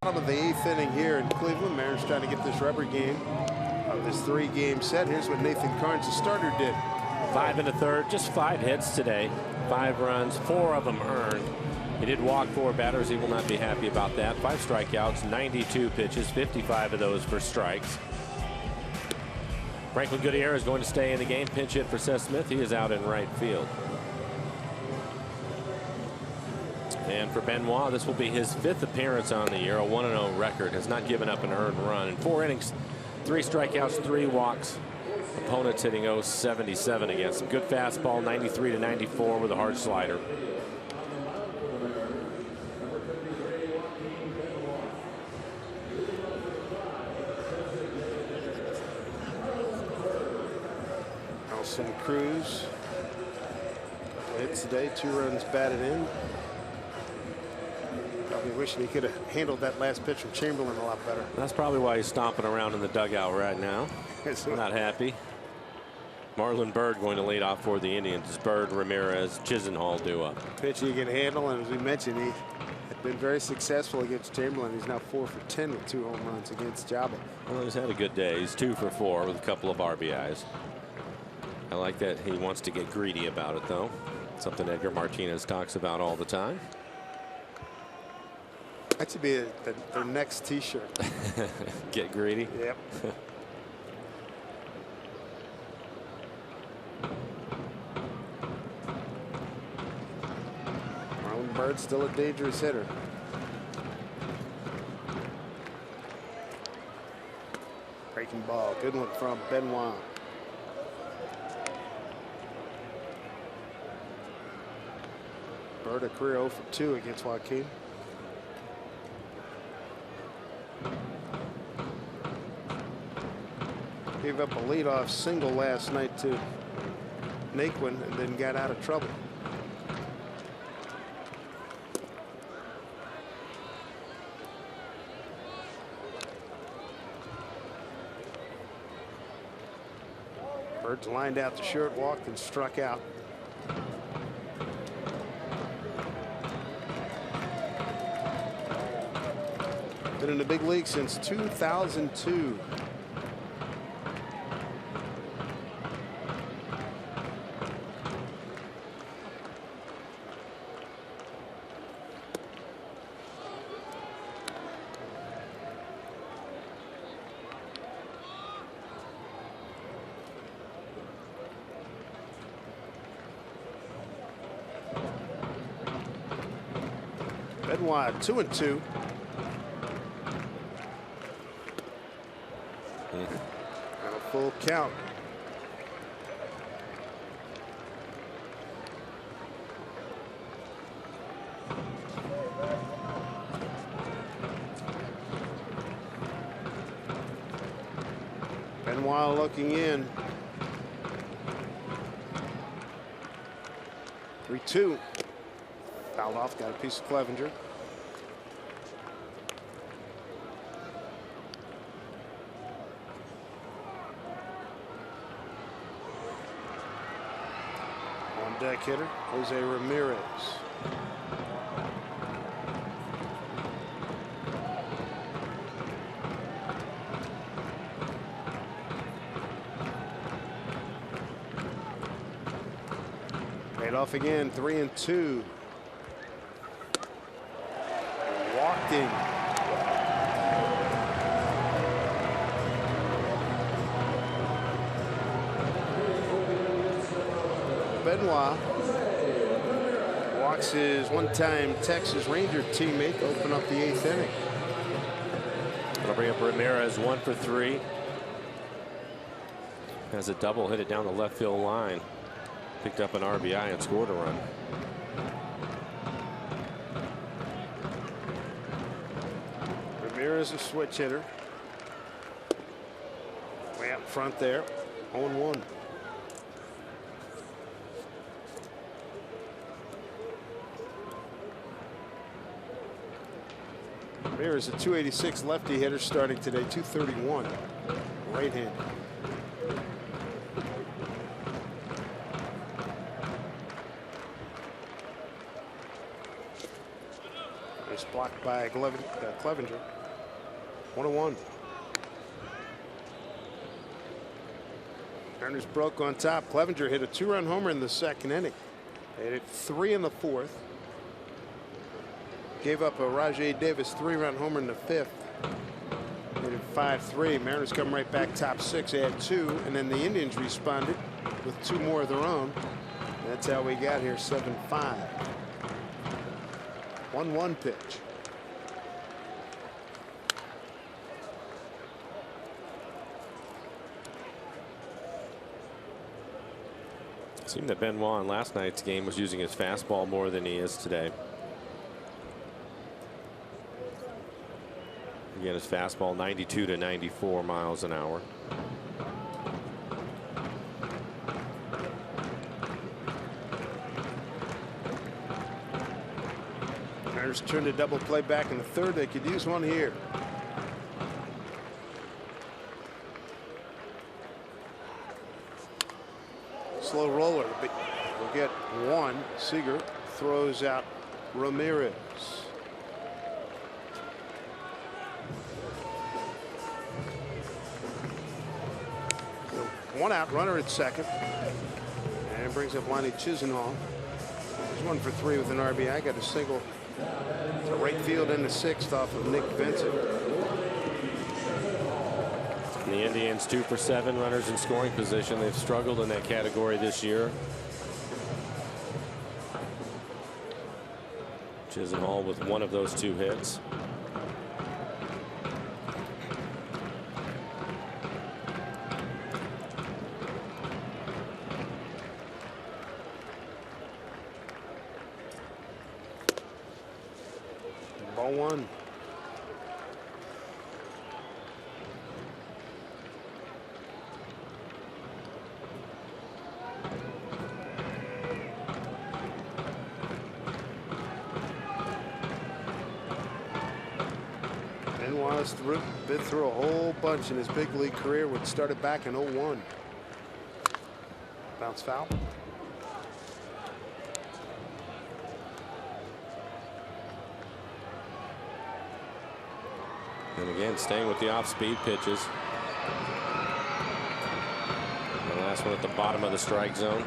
Of the 8th inning here in Cleveland. Mariners trying to get this rubber game of this 3-game set. Here's what Nathan Carnes, the starter, did. 5 1/3, just 5 hits today, 5 runs, 4 of them earned. He did walk 4 batters. He will not be happy about that. 5 strikeouts, 92 pitches, 55 of those for strikes. Franklin Goodyear is going to stay in the game. Pinch hit for Seth Smith. He is out in right field. And for Benoit, this will be his 5th appearance on the year, a 1-0 record. Has not given up an earned run in 4 innings, 3 strikeouts, 3 walks. Opponents hitting .077 against him. Good fastball, 93 to 94 with a hard slider. Nelson Cruz hits today, 2 runs batted in. Probably wishing he could have handled that last pitch from Chamberlain a lot better. That's probably why he's stomping around in the dugout right now. Not happy. Marlon Byrd going to lead off for the Indians. Byrd, Ramirez, Chisenhall due up. Pitch he can handle, and as we mentioned, he had been very successful against Chamberlain. He's now 4 for 10 with 2 home runs against Jabba. Well, he's had a good day. He's 2 for 4 with a couple of RBIs. I like that he wants to get greedy about it, though. Something Edgar Martinez talks about all the time. That should be their next T-shirt. Get greedy. Yep. Marlon Byrd still a dangerous hitter. breaking ball. Good one from Benoit. Bird a career 0 for 2 against Joaquin. Gave up a leadoff single last night to Naquin and then got out of trouble. Bird's lined out to short, walked and struck out. Been in the big league since 2002. Benoit 2-2. And a full count. Benoit looking in. 3-2. Fouled off, got a piece of Clevenger. On deck hitter, Jose Ramirez. Paid off again, 3-2. Walked in. Benoit walks his one-time Texas Ranger teammate to open up the 8th inning. That'll bring up Ramirez 1 for 3. Has a double, hit it down the left field line. Picked up an RBI and scored a run. Ramirez a switch hitter. Way up front there. 0-1. Ramirez a .286 lefty hitter starting today. .231 right hand. Nice blocked by Clevenger. 1-1. Turner's broke on top. Clevenger hit a 2-run homer in the 2nd inning. They hit 3 in the 4th. Gave up a Rajay Davis 3-run homer in the 5th. Hit it 5-3. Mariners come right back top 6. They had 2, and then the Indians responded with 2 more of their own. That's how we got here. 7-5. 1-1 pitch. It seemed that Benoit in last night's game was using his fastball more than he is today. Again, his fastball 92 to 94 miles an hour. Mariners turned a double play back in the 3rd. They could use one here. Slow roller. We'll get 1. Seager throws out Ramirez. 1 out, runner at 2nd. And brings up Lonnie Chisenhall. He's 1 for 3 with an RBI. Got a single to right field in the 6th off of Nick Vincent. The Indians 2 for 7 runners in scoring position. They've struggled in that category this year. Chisenhall with 1 of those 2 hits. 0-1. Benoit's been through a whole bunch in his big league career, which started back in 0-1. Bounce foul. And again, staying with the off-speed pitches. The last one at the bottom of the strike zone.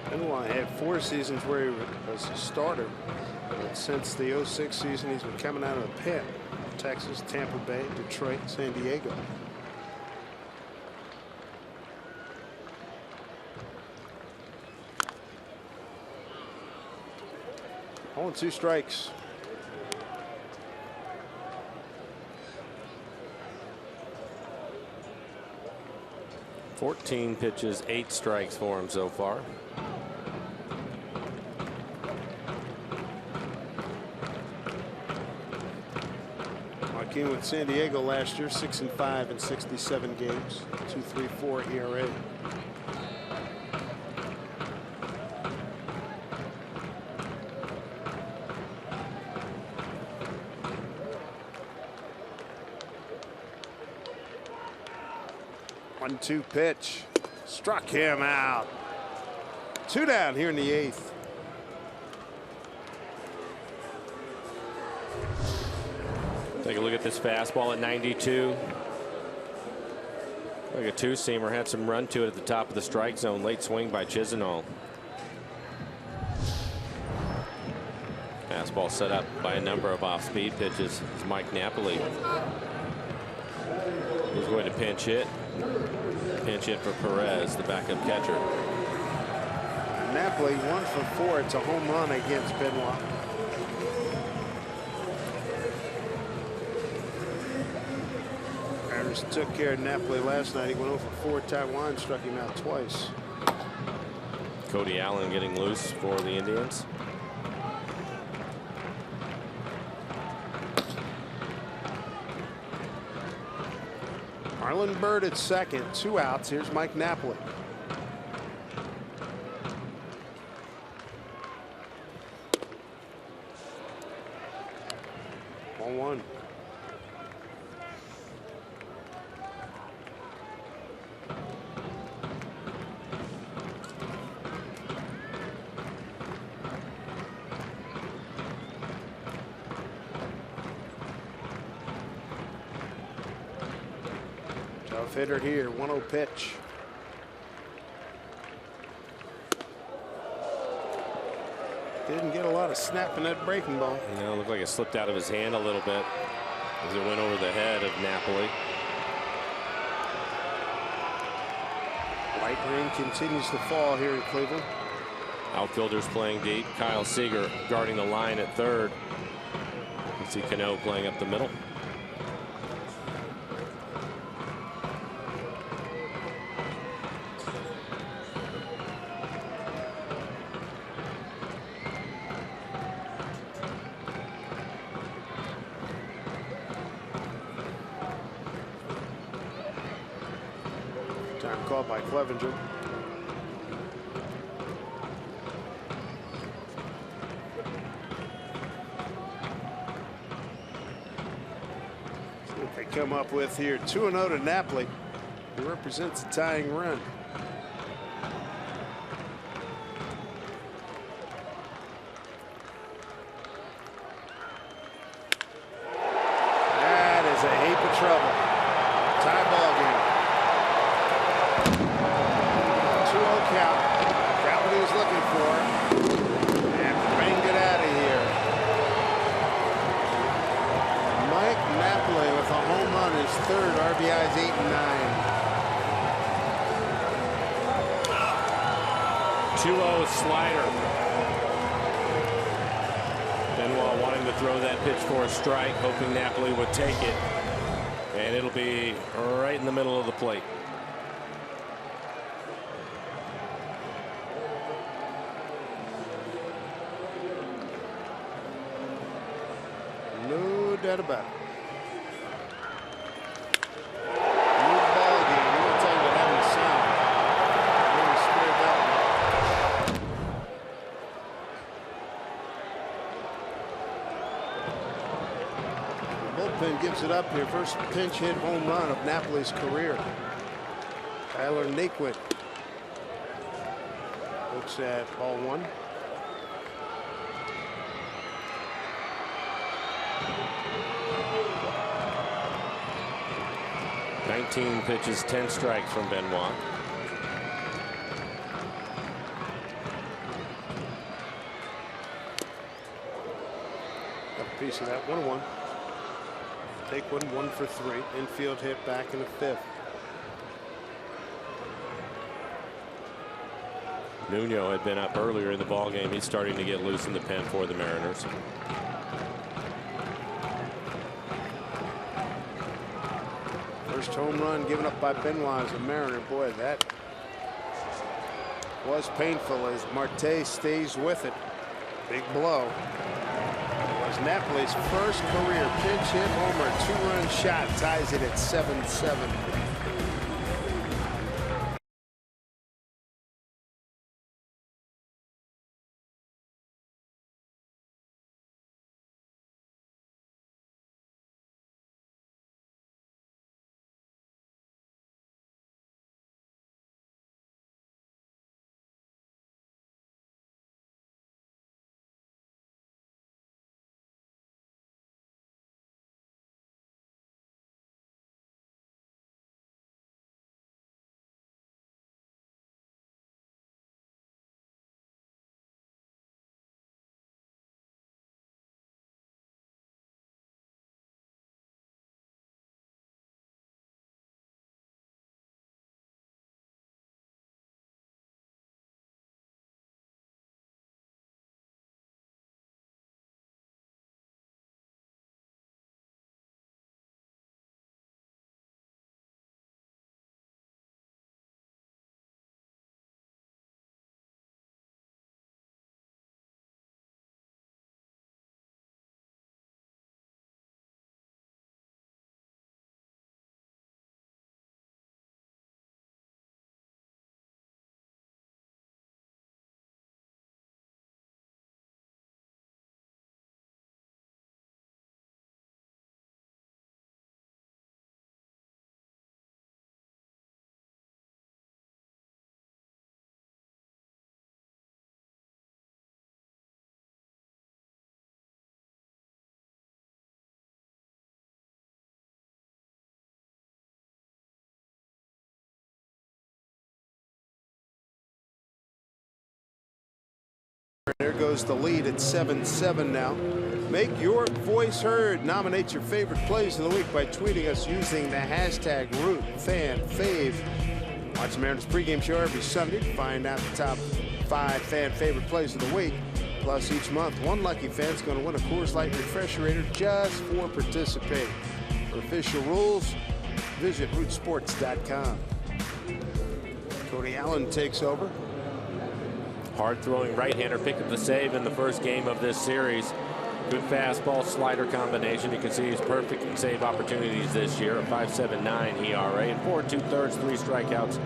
Benoit had 4 seasons where he was a starter. But since the 06 season, he's been coming out of the pen. Texas, Tampa Bay, Detroit, San Diego. 0-2 strikes. "14 pitches, 8 strikes for him so far. Came with San Diego last year, 6-5 in 67 games, 2.34 ERA. One-two pitch, struck him out. 2 down here in the 8th. Take a look at this fastball at 92. Like a 2-seamer, had some run to it at the top of the strike zone. Late swing by Chisenhall. Fastball set up by a number of off-speed pitches. It's Mike Napoli. He's going to pinch hit. Pinch hit for Perez, the backup catcher. Napoli 1 for 4. It's a home run against Benoit. Took care of Napoli last night. He went over 4. Taiwan struck him out twice. Cody Allen getting loose for the Indians. Marlon Byrd at second, 2 outs. Here's Mike Napoli. One. Hitter here, 1-0 pitch. Didn't get a lot of snap in that breaking ball. You know, it looked like it slipped out of his hand a little bit as it went over the head of Napoli. Light rain continues to fall here in Cleveland. Outfielders playing deep. Kyle Seager guarding the line at third. You see Cano playing up the middle. Time called by Clevenger. See what they come up with here. 2-0 to Napoli, who represents a tying run. That is a heap of trouble. Tie ball game. 2-0 count. Got what he was looking for. And banged it out of here. Mike Napoli with a home run, his third. RBIs 8 and 9. 2-0 slider. Benoit wanting to throw that pitch for a strike, hoping Napoli would take it. And it'll be right in the middle of the plate. doubt about it. New ball game. We're going to tell you what happened to Sam. Really squared that one. The bullpen gives it up here. First pinch hit home run of Napoli's career. Tyler Naquin looks at ball one. Nineteen pitches, 10 strikes from Benoit. Got a piece of that. 1-1. Take 1 for 3. Infield hit back in the 5th. Nuno had been up earlier in the ball game. He's starting to get loose in the pen for the Mariners. First home run given up by Benoit as a Mariner. Boy, that was painful as Marte stays with it. Big blow. It was Napoli's first career pinch hit homer. 2-run shot ties it at 7-7. There goes the lead at 7-7 now. Make your voice heard. Nominate your favorite plays of the week by tweeting us using the hashtag #RootFanFave. Watch the Mariners pregame show every Sunday to find out the top 5 fan favorite plays of the week. Plus, each month, one lucky fan is going to win a Coors Light Refrigerator just for participating. For official rules, visit rootsports.com. Cody Allen takes over. Hard-throwing right-hander picked up the save in the first game of this series. Good fastball slider combination. You can see he's perfect in save opportunities this year. A 5.79 ERA and 4 2/3, 3 strikeouts,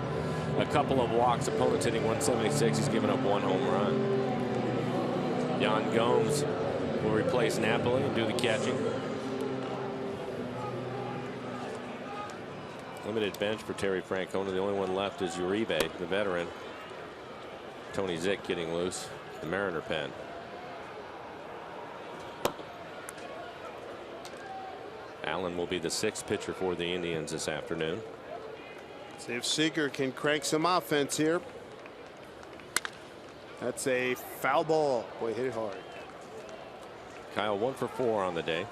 a couple of walks. Opponents hitting 176. He's given up 1 home run. Yan Gomes will replace Napoli and do the catching. Limited bench for Terry Francona. The only one left is Uribe, the veteran. Tony Zick getting loose. The Mariner pen. Allen will be the 6th pitcher for the Indians this afternoon. See if Seager can crank some offense here. That's a foul ball. Boy, hit it hard. Kyle 1 for 4 on the day.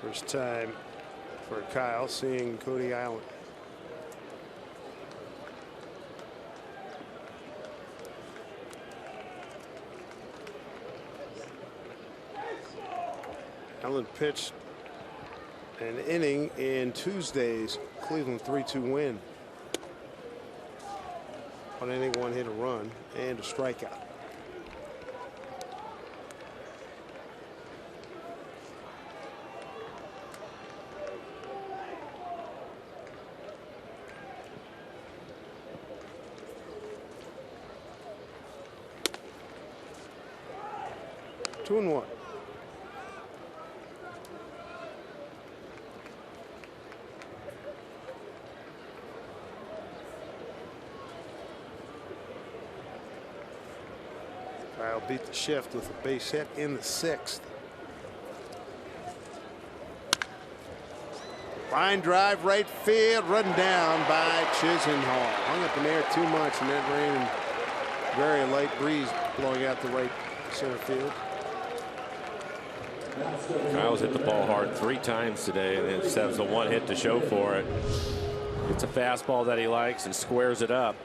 First time for Kyle seeing Cody Allen. Allen pitched An inning in Tuesday's Cleveland 3-2 win. 1 inning, 1 hit, a run, and a strikeout. Two and one. Kyle beat the shift with a base hit in the 6th. Line drive, right field, run down by Chisenhall. Hung up in the air too much, and that rain, very light breeze blowing out the right center field. Kyle's hit the ball hard 3 times today, and it has the 1 hit to show for it. It's a fastball that he likes and squares it up.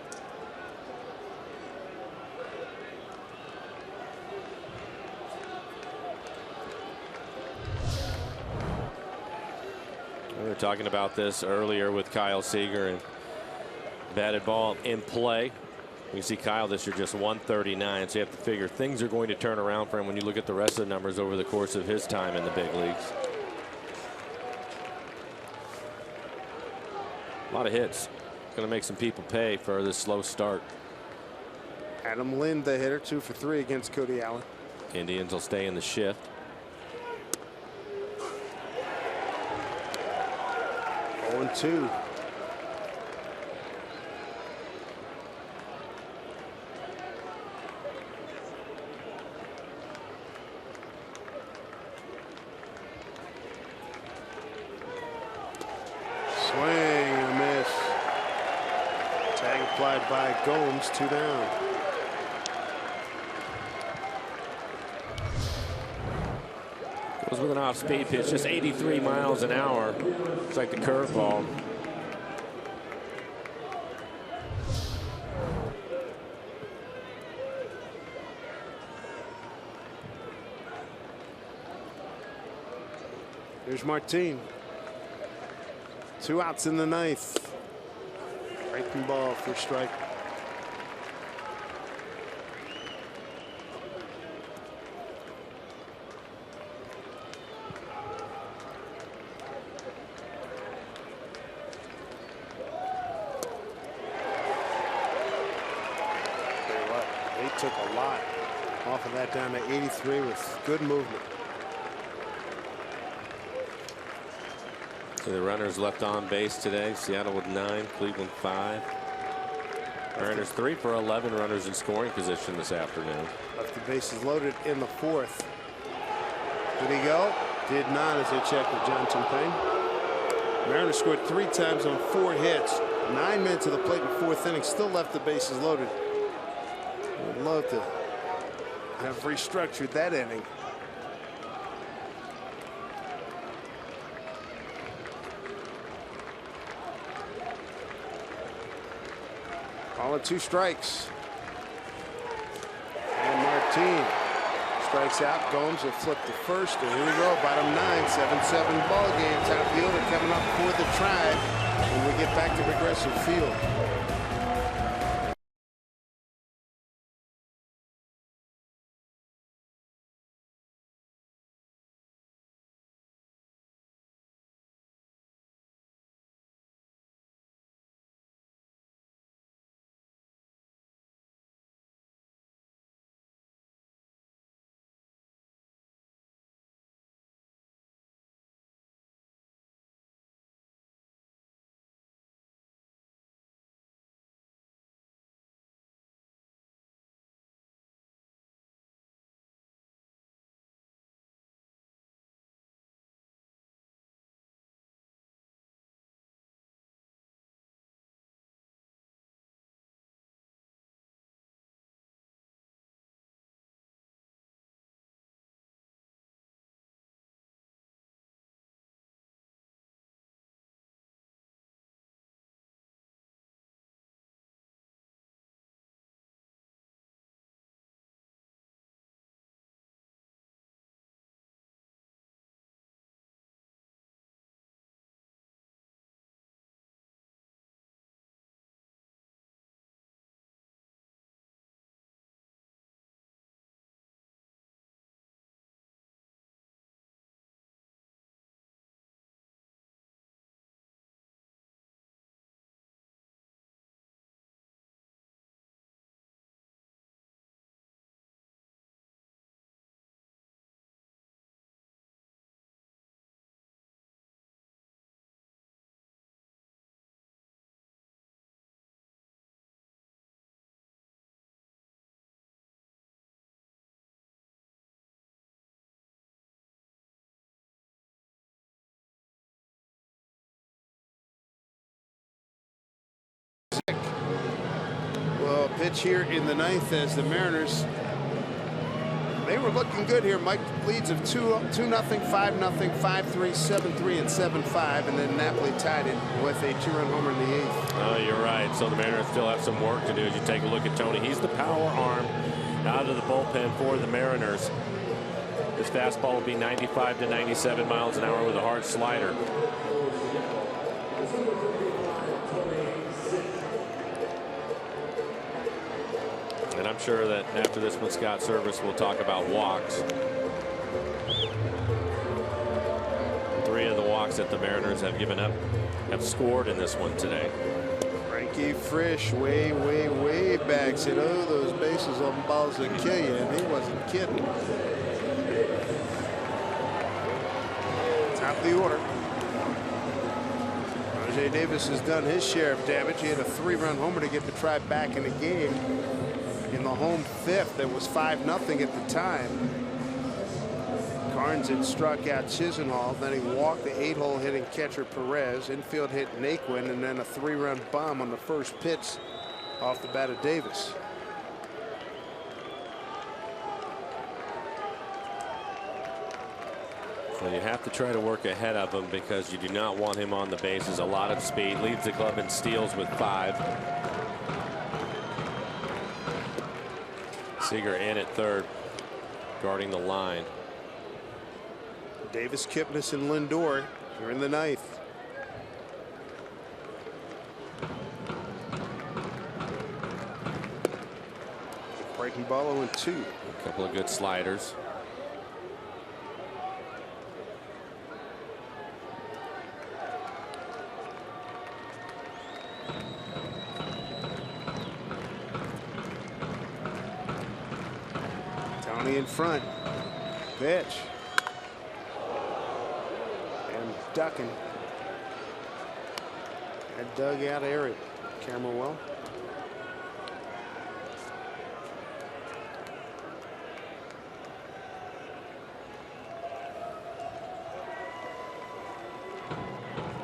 We were talking about this earlier with Kyle Seager and batted ball in play. You see Kyle this year just 139, so you have to figure things are going to turn around for him when you look at the rest of the numbers over the course of his time in the big leagues. A lot of hits. Going to make some people pay for this slow start. Adam Lind, the hitter, 2 for 3 against Cody Allen. Indians will stay in the shift. 0-2. Swing and a miss. Tag applied by Gomes, 2 down. Goes with an off-speed pitch, just 83 miles an hour. It's like the curveball. Here's Martin. 2 outs in the 9th. Breaking ball for strike. They took a lot off of that down to 83 with good movement. So the runners left on base today. Seattle with 9, Cleveland 5. Mariners 3 for 11 runners in scoring position this afternoon. Left the bases loaded in the 4th. Did he go? Did not, as they checked with John Champagne. Mariners scored 3 times on 4 hits. 9 men to the plate in 4th inning. Still left the bases loaded. Would love to have restructured that inning. All at 2 strikes. And Martin strikes out. Gomes will flip to first. And here we go. Bottom 9, 7-7 ball game. Top fielder coming up for the Tribe when we get back to Progressive Field. 1-0 pitch here in the ninth as the Mariners, they were looking good here. Mike leads of 2-0, 5-0, 5-3, 7-3, and 7-5, and then Napoli tied it with a 2-run homer in the eighth. Oh, you're right. So the Mariners still have some work to do as you take a look at Tony. He's the power arm out of the bullpen for the Mariners. His fastball will be 95 to 97 miles an hour with a hard slider. And I'm sure that after this one, Scott Service will talk about walks. 3 of the walks that the Mariners have given up have scored in this one today. Frankie Frisch way back said, oh, those bases on balls that kill you, and he wasn't kidding. Top of the order. Rajay Davis has done his share of damage. He had a 3-run homer to get the Tribe back in the game in the home fifth. That was 5-0 at the time. Carnes had struck out Chisenhall. Then he walked the 8-hole hitting catcher Perez. Infield hit Naquin, and then a 3-run bomb on the first pitch off the bat of Davis. Well, you have to try to work ahead of him because you do not want him on the bases. A lot of speed. Leads the club in steals with 5. Seager in at third, guarding the line. Davis, Kipnis, and Lindor here in the ninth. Breaking ball 0-2. A couple of good sliders. Tony in front. Pitch. And ducking. That dugout area. Camera well.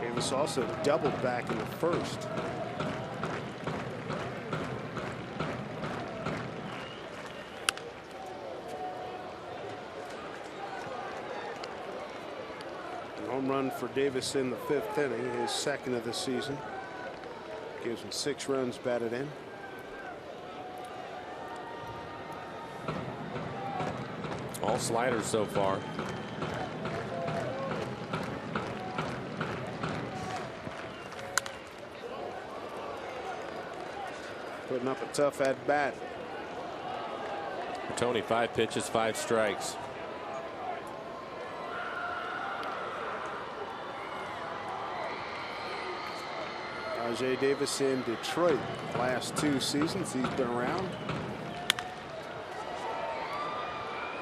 Davis also doubled back in the first. Home run for Davis in the 5th inning, his 2nd of the season. Gives him 6 runs batted in. All sliders so far. Putting up a tough at bat. Tony, 5 pitches, 5 strikes. Rajay Davis in Detroit. Last 2 seasons he's been around.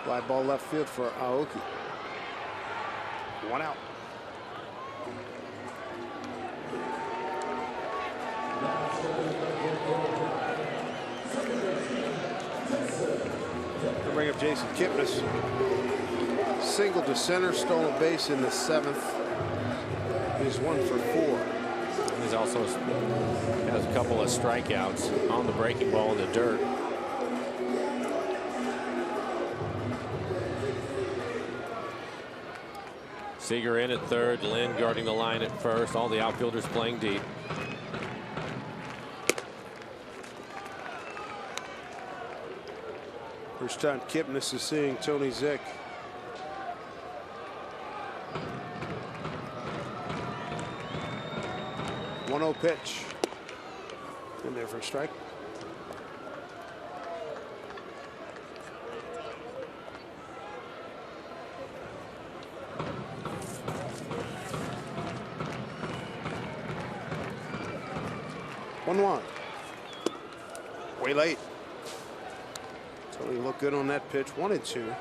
Fly ball left field for Aoki. 1 out. They'll bring up Jason Kipnis. Single to center, stole a base in the 7th. He's 1 for 4. He also has a couple of strikeouts on the breaking ball in the dirt. Seager in at third, Lynn guarding the line at first. All the outfielders playing deep. First time Kipnis is seeing Tony Zek. 1-0 pitch. In there for a strike. One. Way late. Tony looked good on that pitch. 1-2.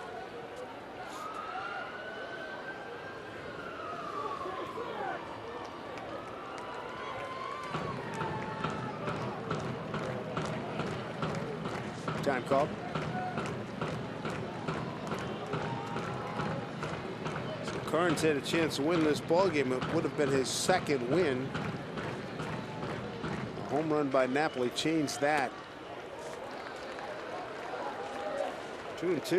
Time called. So Carnes had a chance to win this ball game. It would have been his 2nd win. A home run by Napoli changed that. 2-2.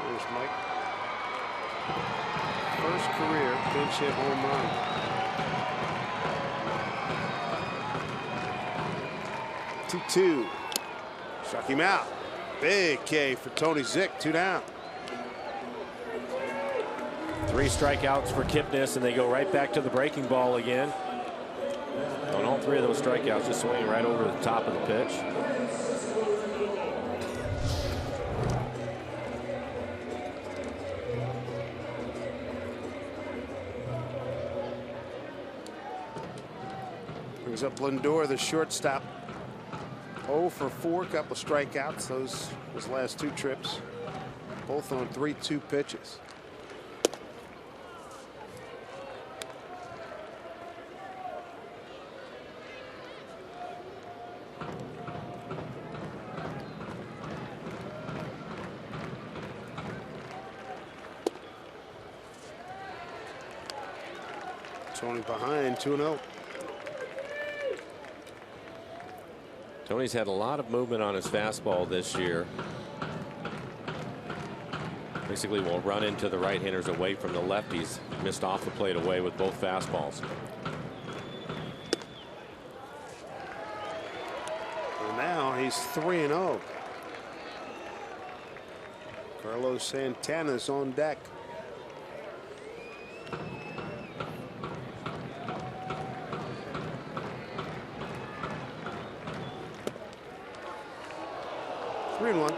There's Mike. First career pinch hit home run. 2-2. Struck him out. Big K for Tony Zick. 2 down. 3 strikeouts for Kipnis, and they go right back to the breaking ball again. On all 3 of those strikeouts, just swinging right over the top of the pitch. Brings up Lindor, the shortstop. 0 for 4, couple strikeouts. Those last 2 trips, both on 3-2 pitches. Tony behind 2-0. Tony's had a lot of movement on his fastball this year. Basically will run into the right-handers away from the lefties. Missed off the plate away with both fastballs. Well, now he's 3-0. Carlos Santana's on deck. Green one.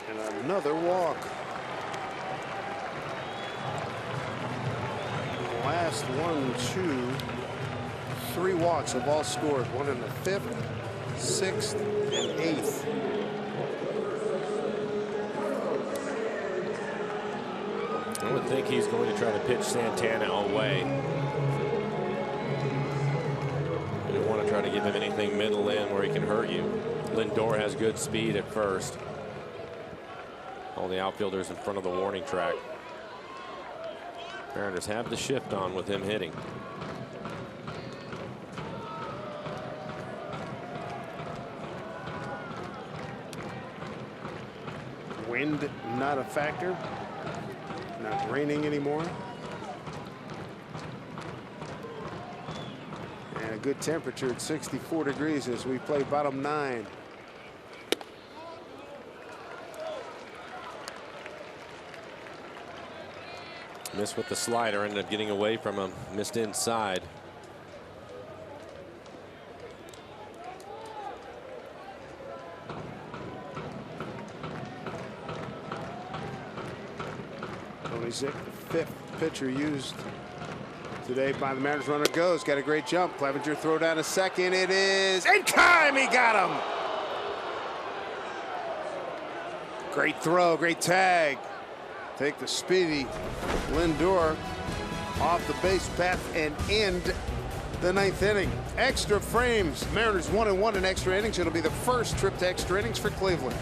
And another walk. Last 1, 2, 3 walks have all scored. 1 in the 5th, 6th, and 8th. I would think he's going to try to pitch Santana away. You don't want to try to give him anything middle in where he can hurt you. Lindor has good speed at first. All the outfielders in front of the warning track. Mariners have the shift on with him hitting. Wind not a factor. Not raining anymore. And a good temperature at 64 degrees as we play bottom 9. Missed with the slider, ended up getting away from him. Missed inside. Tony Zick, the 5th pitcher used today by the Mariners. Runner goes. Got a great jump. Clevenger throw down a second. It is in time. He got him. Great throw. Great tag. Take the speedy Lindor off the base path and end the 9th inning. Extra frames. Mariners 1-1 in extra innings. It'll be the first trip to extra innings for Cleveland.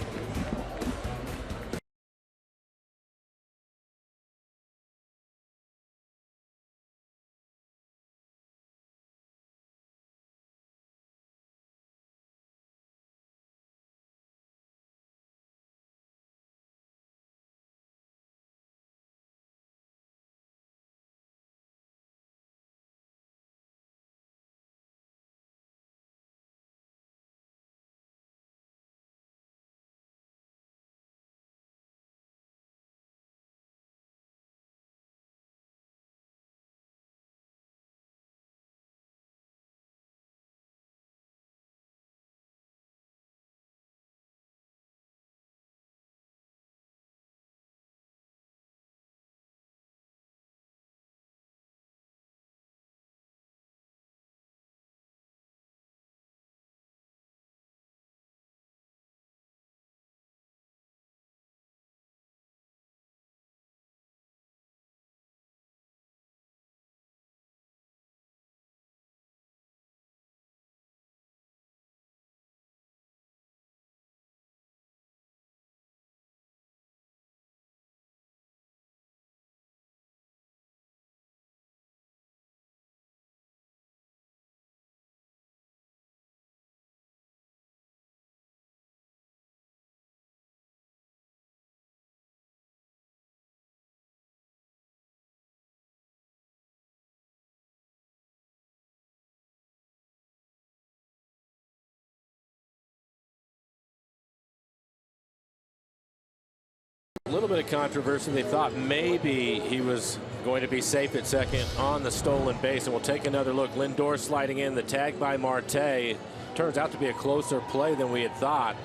little bit of controversy. They thought maybe he was going to be safe at second on the stolen base. And we'll take another look. Lindor sliding in. The tag by Marte. Turns out to be a closer play than we had thought.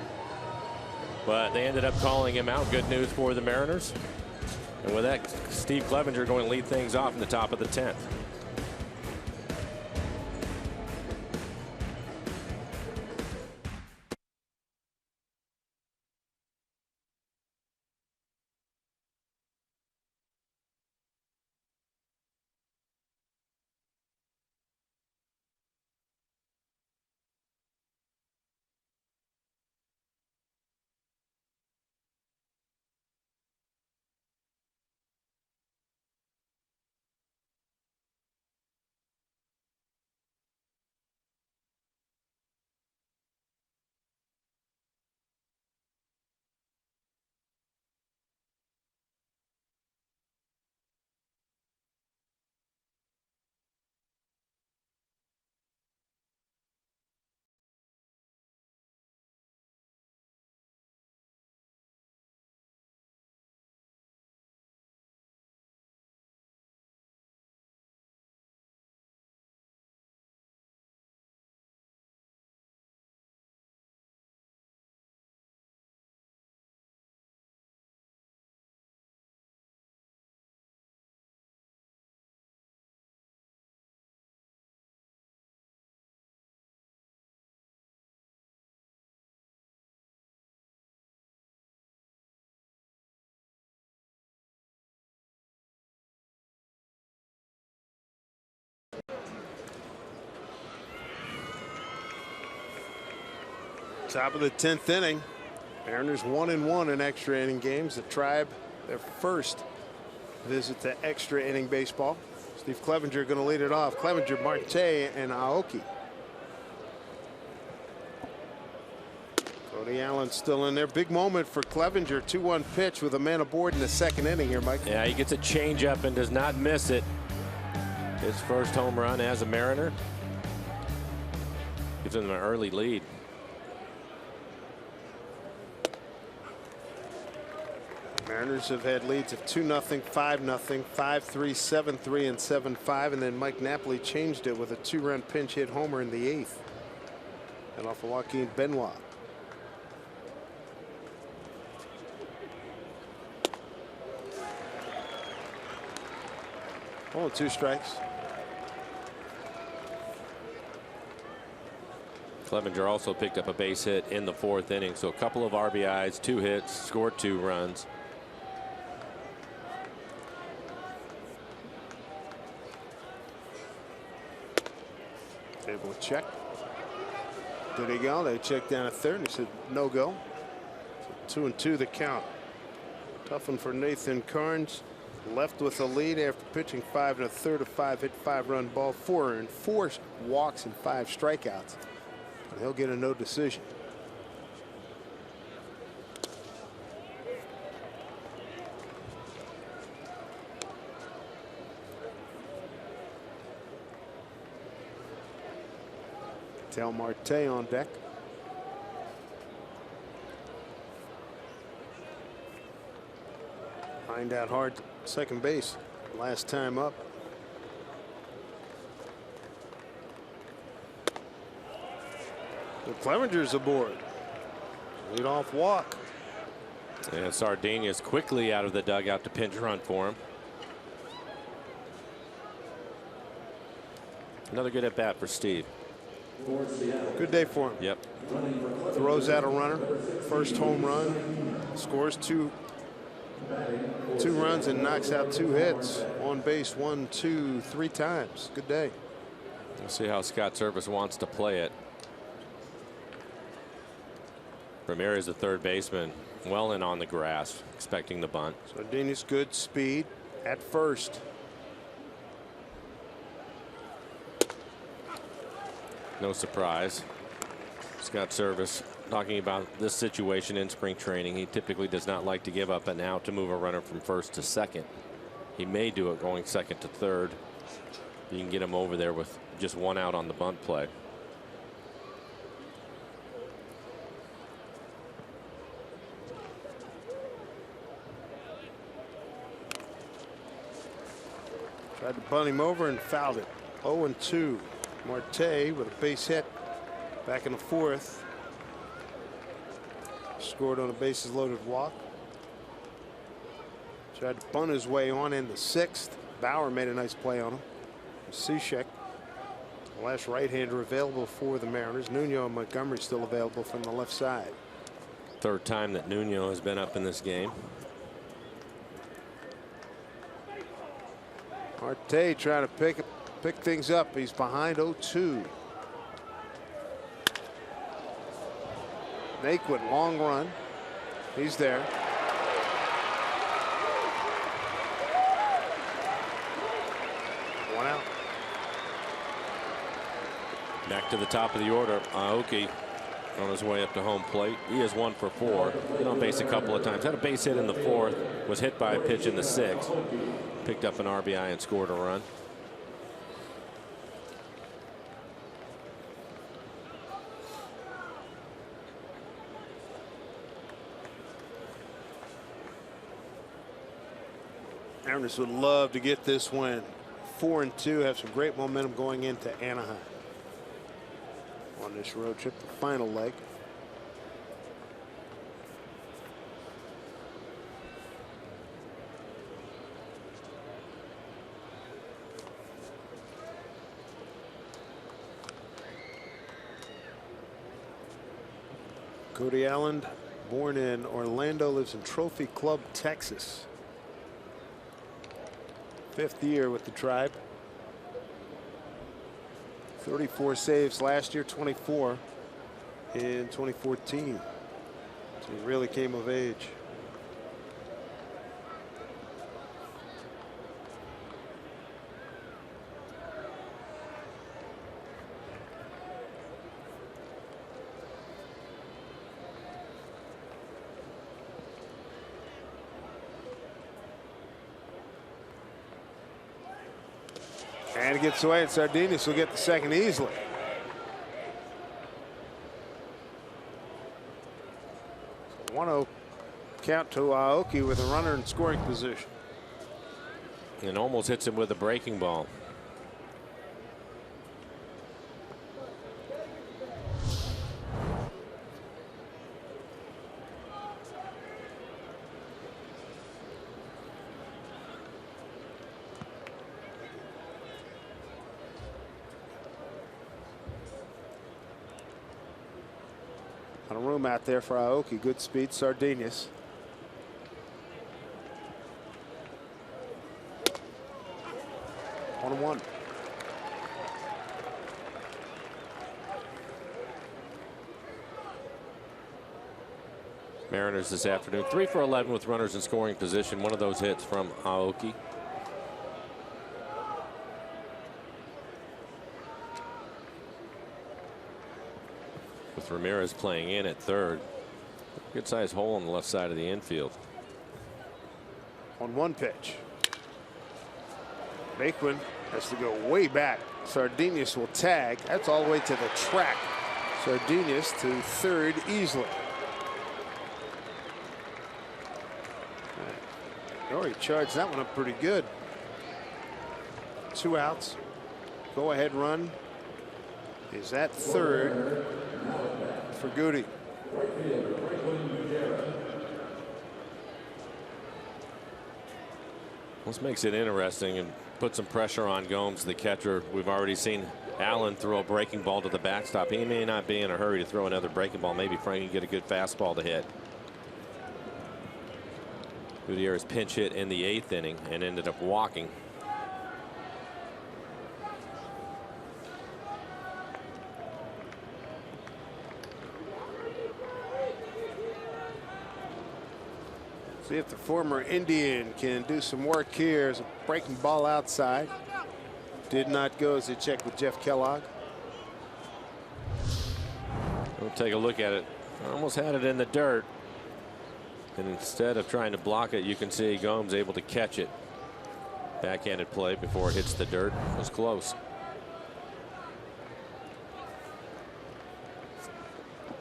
But they ended up calling him out. Good news for the Mariners. And with that, Steve Clevenger going to lead things off in the top of the 10th. Top of the 10th inning. Mariners 1-1 in extra inning games. The Tribe, their first visit to extra inning baseball. Steve Clevenger going to lead it off. Clevenger, Marte, and Aoki. Cody Allen still in there. Big moment for Clevenger. 2-1 pitch with a man aboard in the second inning here, Mike. Yeah, he gets a changeup and does not miss it. His first home run as a Mariner. Gives him an early lead. Mariners have had leads of 2-0, 5-0, 5-3, 7-3, and 7-5, and then Mike Napoli changed it with a 2-run pinch hit homer in the 8th. And off of Joaquin Benoit. Oh, 2 strikes. Clevenger also picked up a base hit in the 4th inning, so a couple of RBIs, 2 hits, scored 2 runs. Able to check. Did he go? They checked down at third and he said no go. So 2-2 the count. Tough one for Nathan Carnes. Left with a lead after pitching 5 1/3, a 5-hit, 5-run ball, 4 walks and 5 strikeouts. And he'll get a no decision. Tel Marte on deck. Lined out hard second base last time up. Clevenger's aboard. Leadoff walk. And Sardinia's quickly out of the dugout to pinch run for him. Another good at bat for Steve. Good day for him. Yep. Throws out a runner. First home run. Scores two runs and knocks out 2 hits. On base 1, 2, 3 times. Good day. We'll see how Scott Service wants to play it. Ramirez, the third baseman, well in on the grass, expecting the bunt. Sardinia's good speed at first. No surprise. Scott Service talking about this situation in spring training. He typically does not like to give up an out to move a runner from first to second. He may do it going second to third. You can get him over there with just 1 out on the bunt play. Tried to bunt him over and fouled it. 0-2. Marte with a base hit back in the 4th. Scored on a bases loaded walk. Tried to bunt his way on in the 6th. Bauer made a nice play on him. Cishek, the last right-hander available for the Mariners. Nuno and Montgomery still available from the left side. Third time that Nuno has been up in this game. Marte trying to pick things up. He's behind 0-2. Naquin, long run. He's there. One out. Back to the top of the order. Aoki on his way up to home plate. He is 1 for 4. Been on base a couple of times. Had a base hit in the 4th. Was hit by a pitch in the 6th. Picked up an RBI and scored a run. Mariners would love to get this win. 4-2, have some great momentum going into Anaheim on this road trip, the final leg. Cody Allen, born in Orlando, lives in Trophy Club, Texas. 5th year with the Tribe. 34 saves last year, 24 in 2014. So he really came of age. And it gets away, and Sardinius will get the second easily. So 1-0 count to Aoki with a runner in scoring position. And almost hits him with a breaking ball. On a room out there for Aoki. Good speed. Sardinius. One. Mariners this afternoon 3 for 11 with runners in scoring position. One of those hits from Aoki. With Ramirez playing in at third. Good sized hole on the left side of the infield. 1-1 pitch. Naquin has to go way back. Sardinius will tag. That's all the way to the track. Sardinius to third easily. Oh, he charged that one up pretty good. 2 outs. Go ahead run is at third for Goody. This makes it interesting and put some pressure on Gomes, the catcher. We've already seen Allen throw a breaking ball to the backstop. He may not be in a hurry to throw another breaking ball. Maybe Frank can get a good fastball to hit. Gutierrez pinch hit in the 8th inning and ended up walking. See if the former Indian can do some work here. There's a breaking ball outside. Did not go as they checked with Jeff Kellogg. We'll take a look at it. Almost had it in the dirt. And instead of trying to block it, you can see Gomes able to catch it. Backhanded play before it hits the dirt. It was close.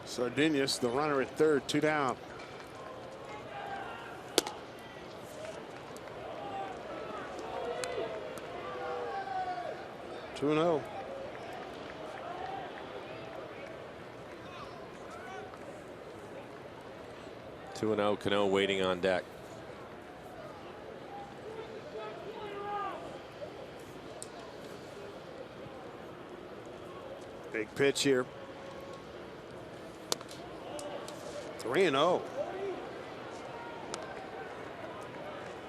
Sardinius, the runner at third, 2 down. 2-0. Cano waiting on deck. Big pitch here. 3-0.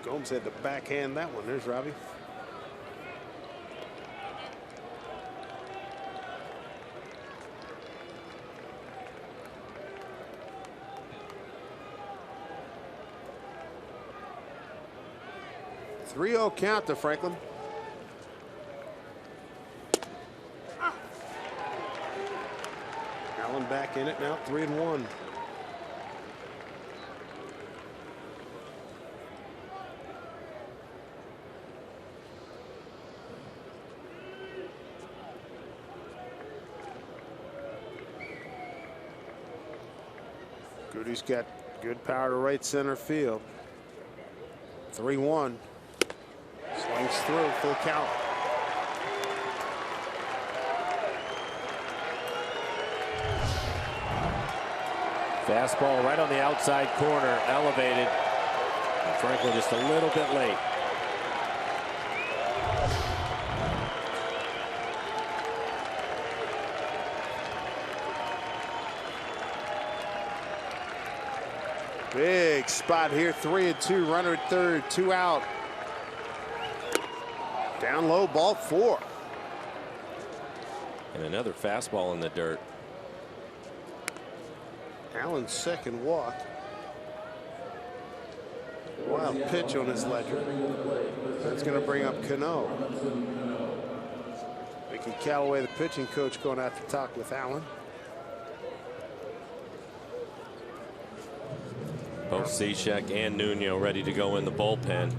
Gomes had to backhand that one. There's Robbie. Three-0 count to Franklin. Allen back in it now, 3-1. Goody's got good power to right center field. 3-1. Swings through, full count. Fastball right on the outside corner, elevated. And Franklin just a little bit late. Big spot here, 3-2, runner at third, 2 out. Down low, ball 4. And another fastball in the dirt. Allen's second walk. Wild pitch on his ledger. That's going to bring up Cano. Mickey Callaway, the pitching coach, going out to talk with Allen. Both Cishek and Nuno ready to go in the bullpen.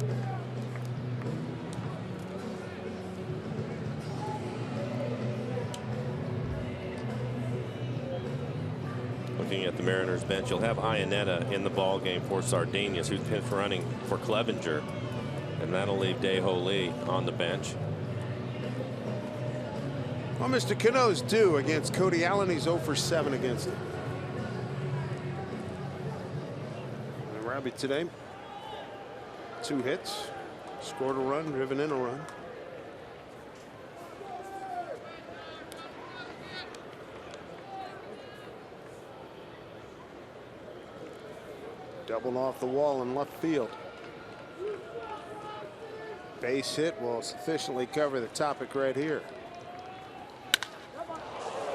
Looking at the Mariners bench, you'll have Iannetta in the ball game for Sardinias, who's pinch running for Clevenger, and that'll leave Daeho Lee on the bench. Well, Mr. Cano's due against Cody Allen. He's 0 for 7 against him. And Robbie today, 2 hits, scored a run, driven in a run. Doubled off the wall in left field. Base hit will sufficiently cover the topic right here.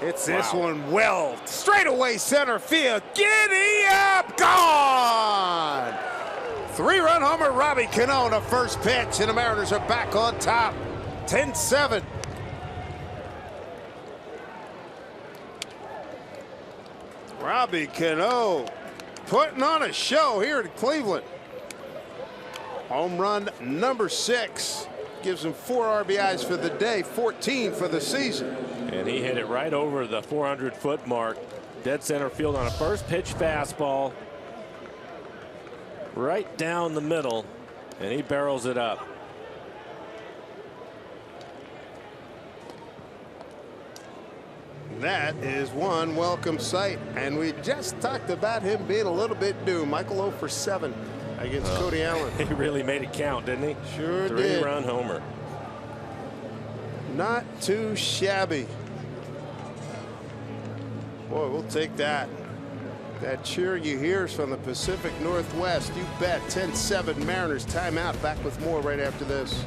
It's this one well straight away center field. Giddy up, gone. 3-run homer, Robbie Cano, the first pitch, and the Mariners are back on top. 10-7. Robbie Cano putting on a show here in Cleveland. Home run number 6 gives him 4 RBIs for the day, 14 for the season. And he hit it right over the 400-foot mark, dead center field on a first pitch fastball, right down the middle, and he barrels it up. That is one welcome sight, and we just talked about him being a little bit due. Michael 0 for 7 against Cody Allen. He really made it count, didn't he? Sure did. 3-run homer. Not too shabby. Boy, we'll take that. That cheer you hear is from the Pacific Northwest. You bet. 10-7 Mariners timeout. Back with more right after this.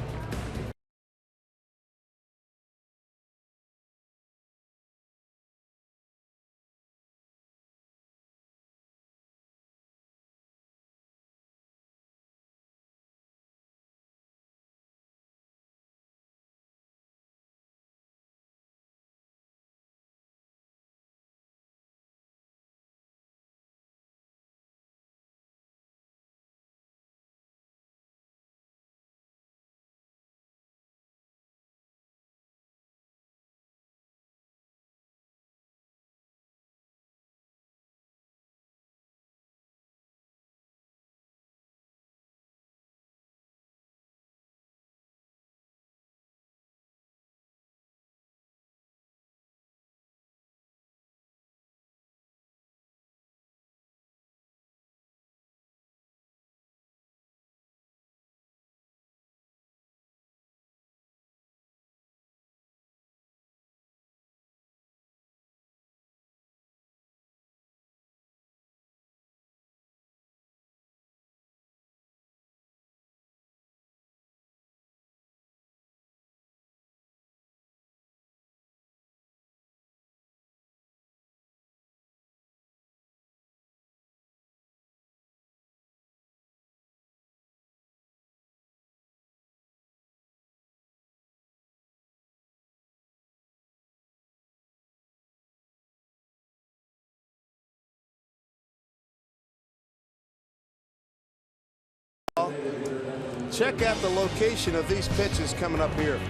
check out the location of these pitches coming up here.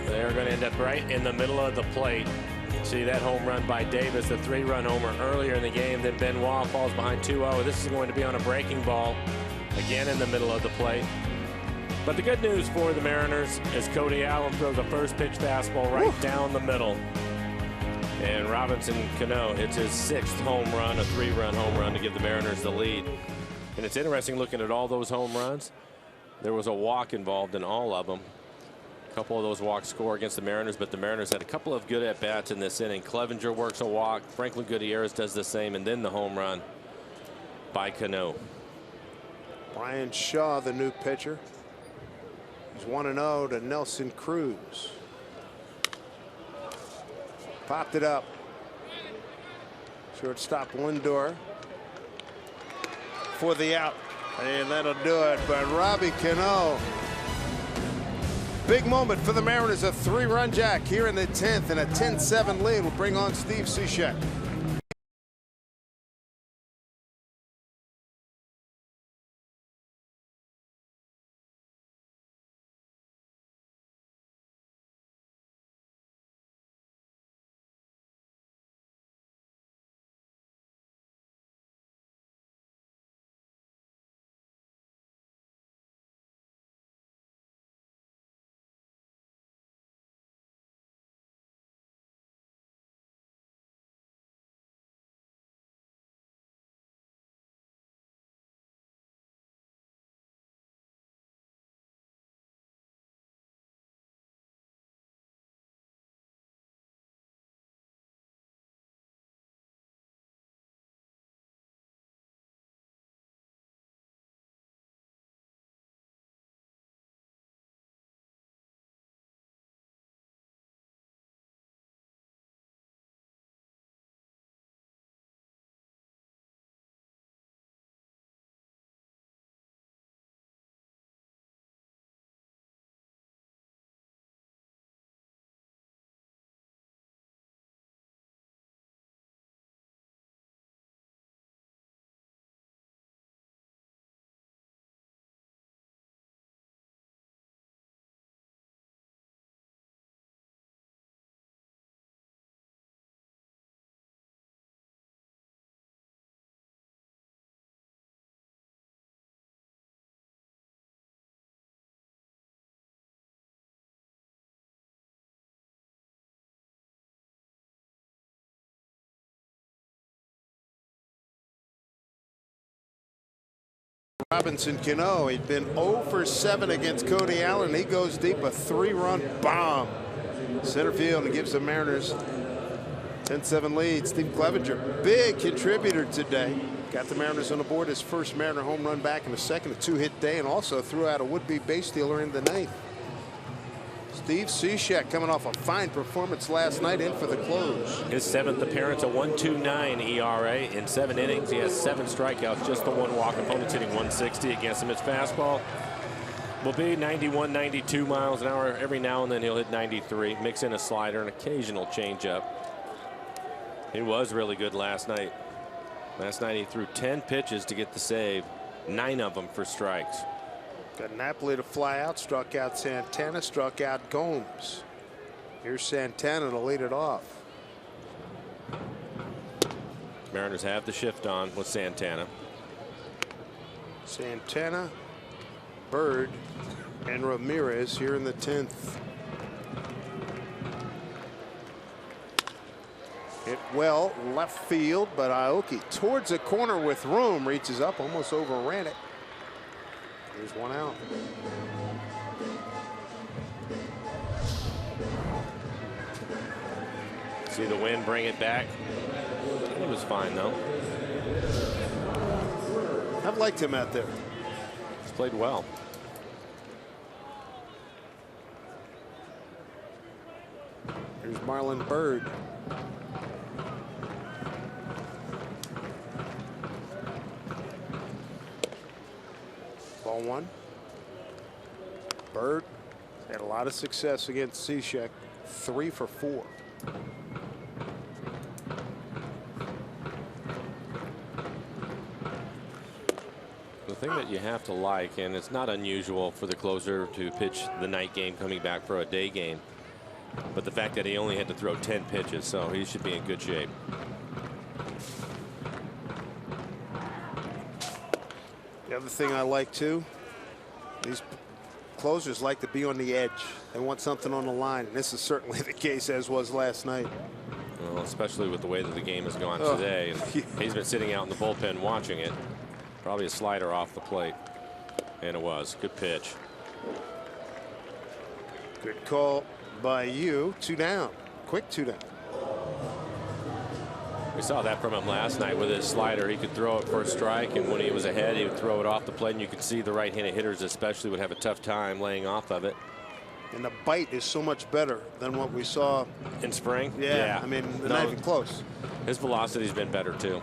They're going to end up right in the middle of the plate. See that home run by Davis, the 3-run homer earlier in the game. Then Benoit falls behind 2-0. This is going to be on a breaking ball, again in the middle of the plate. But the good news for the Mariners is Cody Allen throws a first pitch fastball right down the middle. And Robinson Cano hits his 6th home run, a 3-run home run to give the Mariners the lead. And it's interesting looking at all those home runs. There was a walk involved in all of them. A couple of those walks score against the Mariners, but the Mariners had a couple of good at-bats in this inning. Clevenger works a walk. Franklin Gutierrez does the same, and then the home run by Cano. Brian Shaw, the new pitcher. He's 1-0 to Nelson Cruz. Popped it up. Shortstop Lindor for the out. And that'll do it. But Robbie Cano. Big moment for the Mariners. A 3-run jack here in the 10th, and a 10-7 lead will bring on Steve Cishek. Robinson Cano, he'd been 0 for 7 against Cody Allen. He goes deep, a 3-run bomb. Center field, and gives the Mariners 10-7 lead. Steve Clevenger, big contributor today. Got the Mariners on the board, his first Mariner home run back in the second, a 2-hit day, and also threw out a would-be base stealer in the 9th. Steve Cishek coming off a fine performance last night, in for the close. His 7th appearance, a 1.29 ERA in 7 innings. He has 7 strikeouts, just the 1 walk. Opponents hitting 160 against him. His fastball will be 91, 92 miles an hour. Every now and then he'll hit 93. Mix in a slider, an occasional changeup. He was really good last night. Last night he threw 10 pitches to get the save, 9 of them for strikes. Got Napoli to fly out, struck out Santana, struck out Gomes. Here's Santana to lead it off. Mariners have the shift on with Santana. Santana, Bird, and Ramirez here in the 10th. Hit well left field, but Aoki towards the corner with room, reaches up, almost overran it. There's 1 out. See the wind bring it back. He was fine though. I've liked him out there. He's played well. Here's Marlon Bird. Ball 1. Bird had a lot of success against Cishek, 3 for 4. The thing that you have to like, and it's not unusual for the closer to pitch the night game coming back for a day game, but the fact that he only had to throw 10 pitches, so he should be in good shape. The other thing I like too, these closers like to be on the edge. They want something on the line, and this is certainly the case, as was last night. Well, especially with the way that the game has gone today. And he's been sitting out in the bullpen watching it. Probably a slider off the plate. And it was. Good pitch. Good call by you. 2 down. Quick 2 down. We saw that from him last night with his slider. He could throw it for a strike, and when he was ahead, he would throw it off the plate, and you could see the right-handed hitters especially would have a tough time laying off of it. And the bite is so much better than what we saw in spring. Yeah. I mean, they're not even close. His velocity's been better too.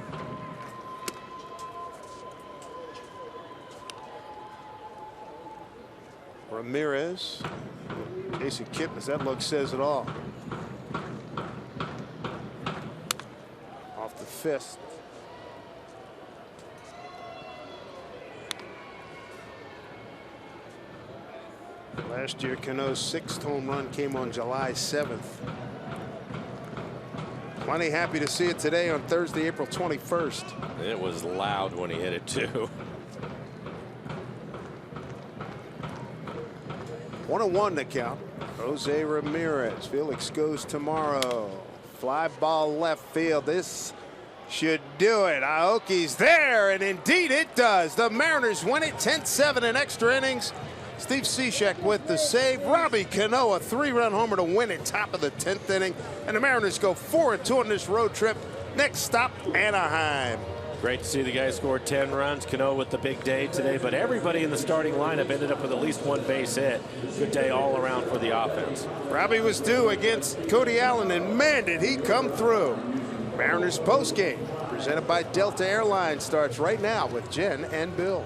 Ramirez. Casey Kipnis, that look says it all. Off the fist. Last year, Cano's 6th home run came on July 7th. Plenty happy to see it today on Thursday, April 21st. It was loud when he hit it too. 1-1 to count. Jose Ramirez. Felix goes tomorrow. Fly ball left field. This should do it. Aoki's there, and indeed it does. The Mariners win it 10-7 in extra innings. Steve Cishek with the save. Robbie Cano, a 3-run homer to win it, top of the 10th inning. And the Mariners go 4-2 on this road trip. Next stop, Anaheim. Great to see the guy score 10 runs. Cano with the big day today, but everybody in the starting lineup ended up with at least 1 base hit. Good day all around for the offense. Robbie was due against Cody Allen, and man, did he come through. Mariners postgame presented by Delta Airlines starts right now with Jen and Bill.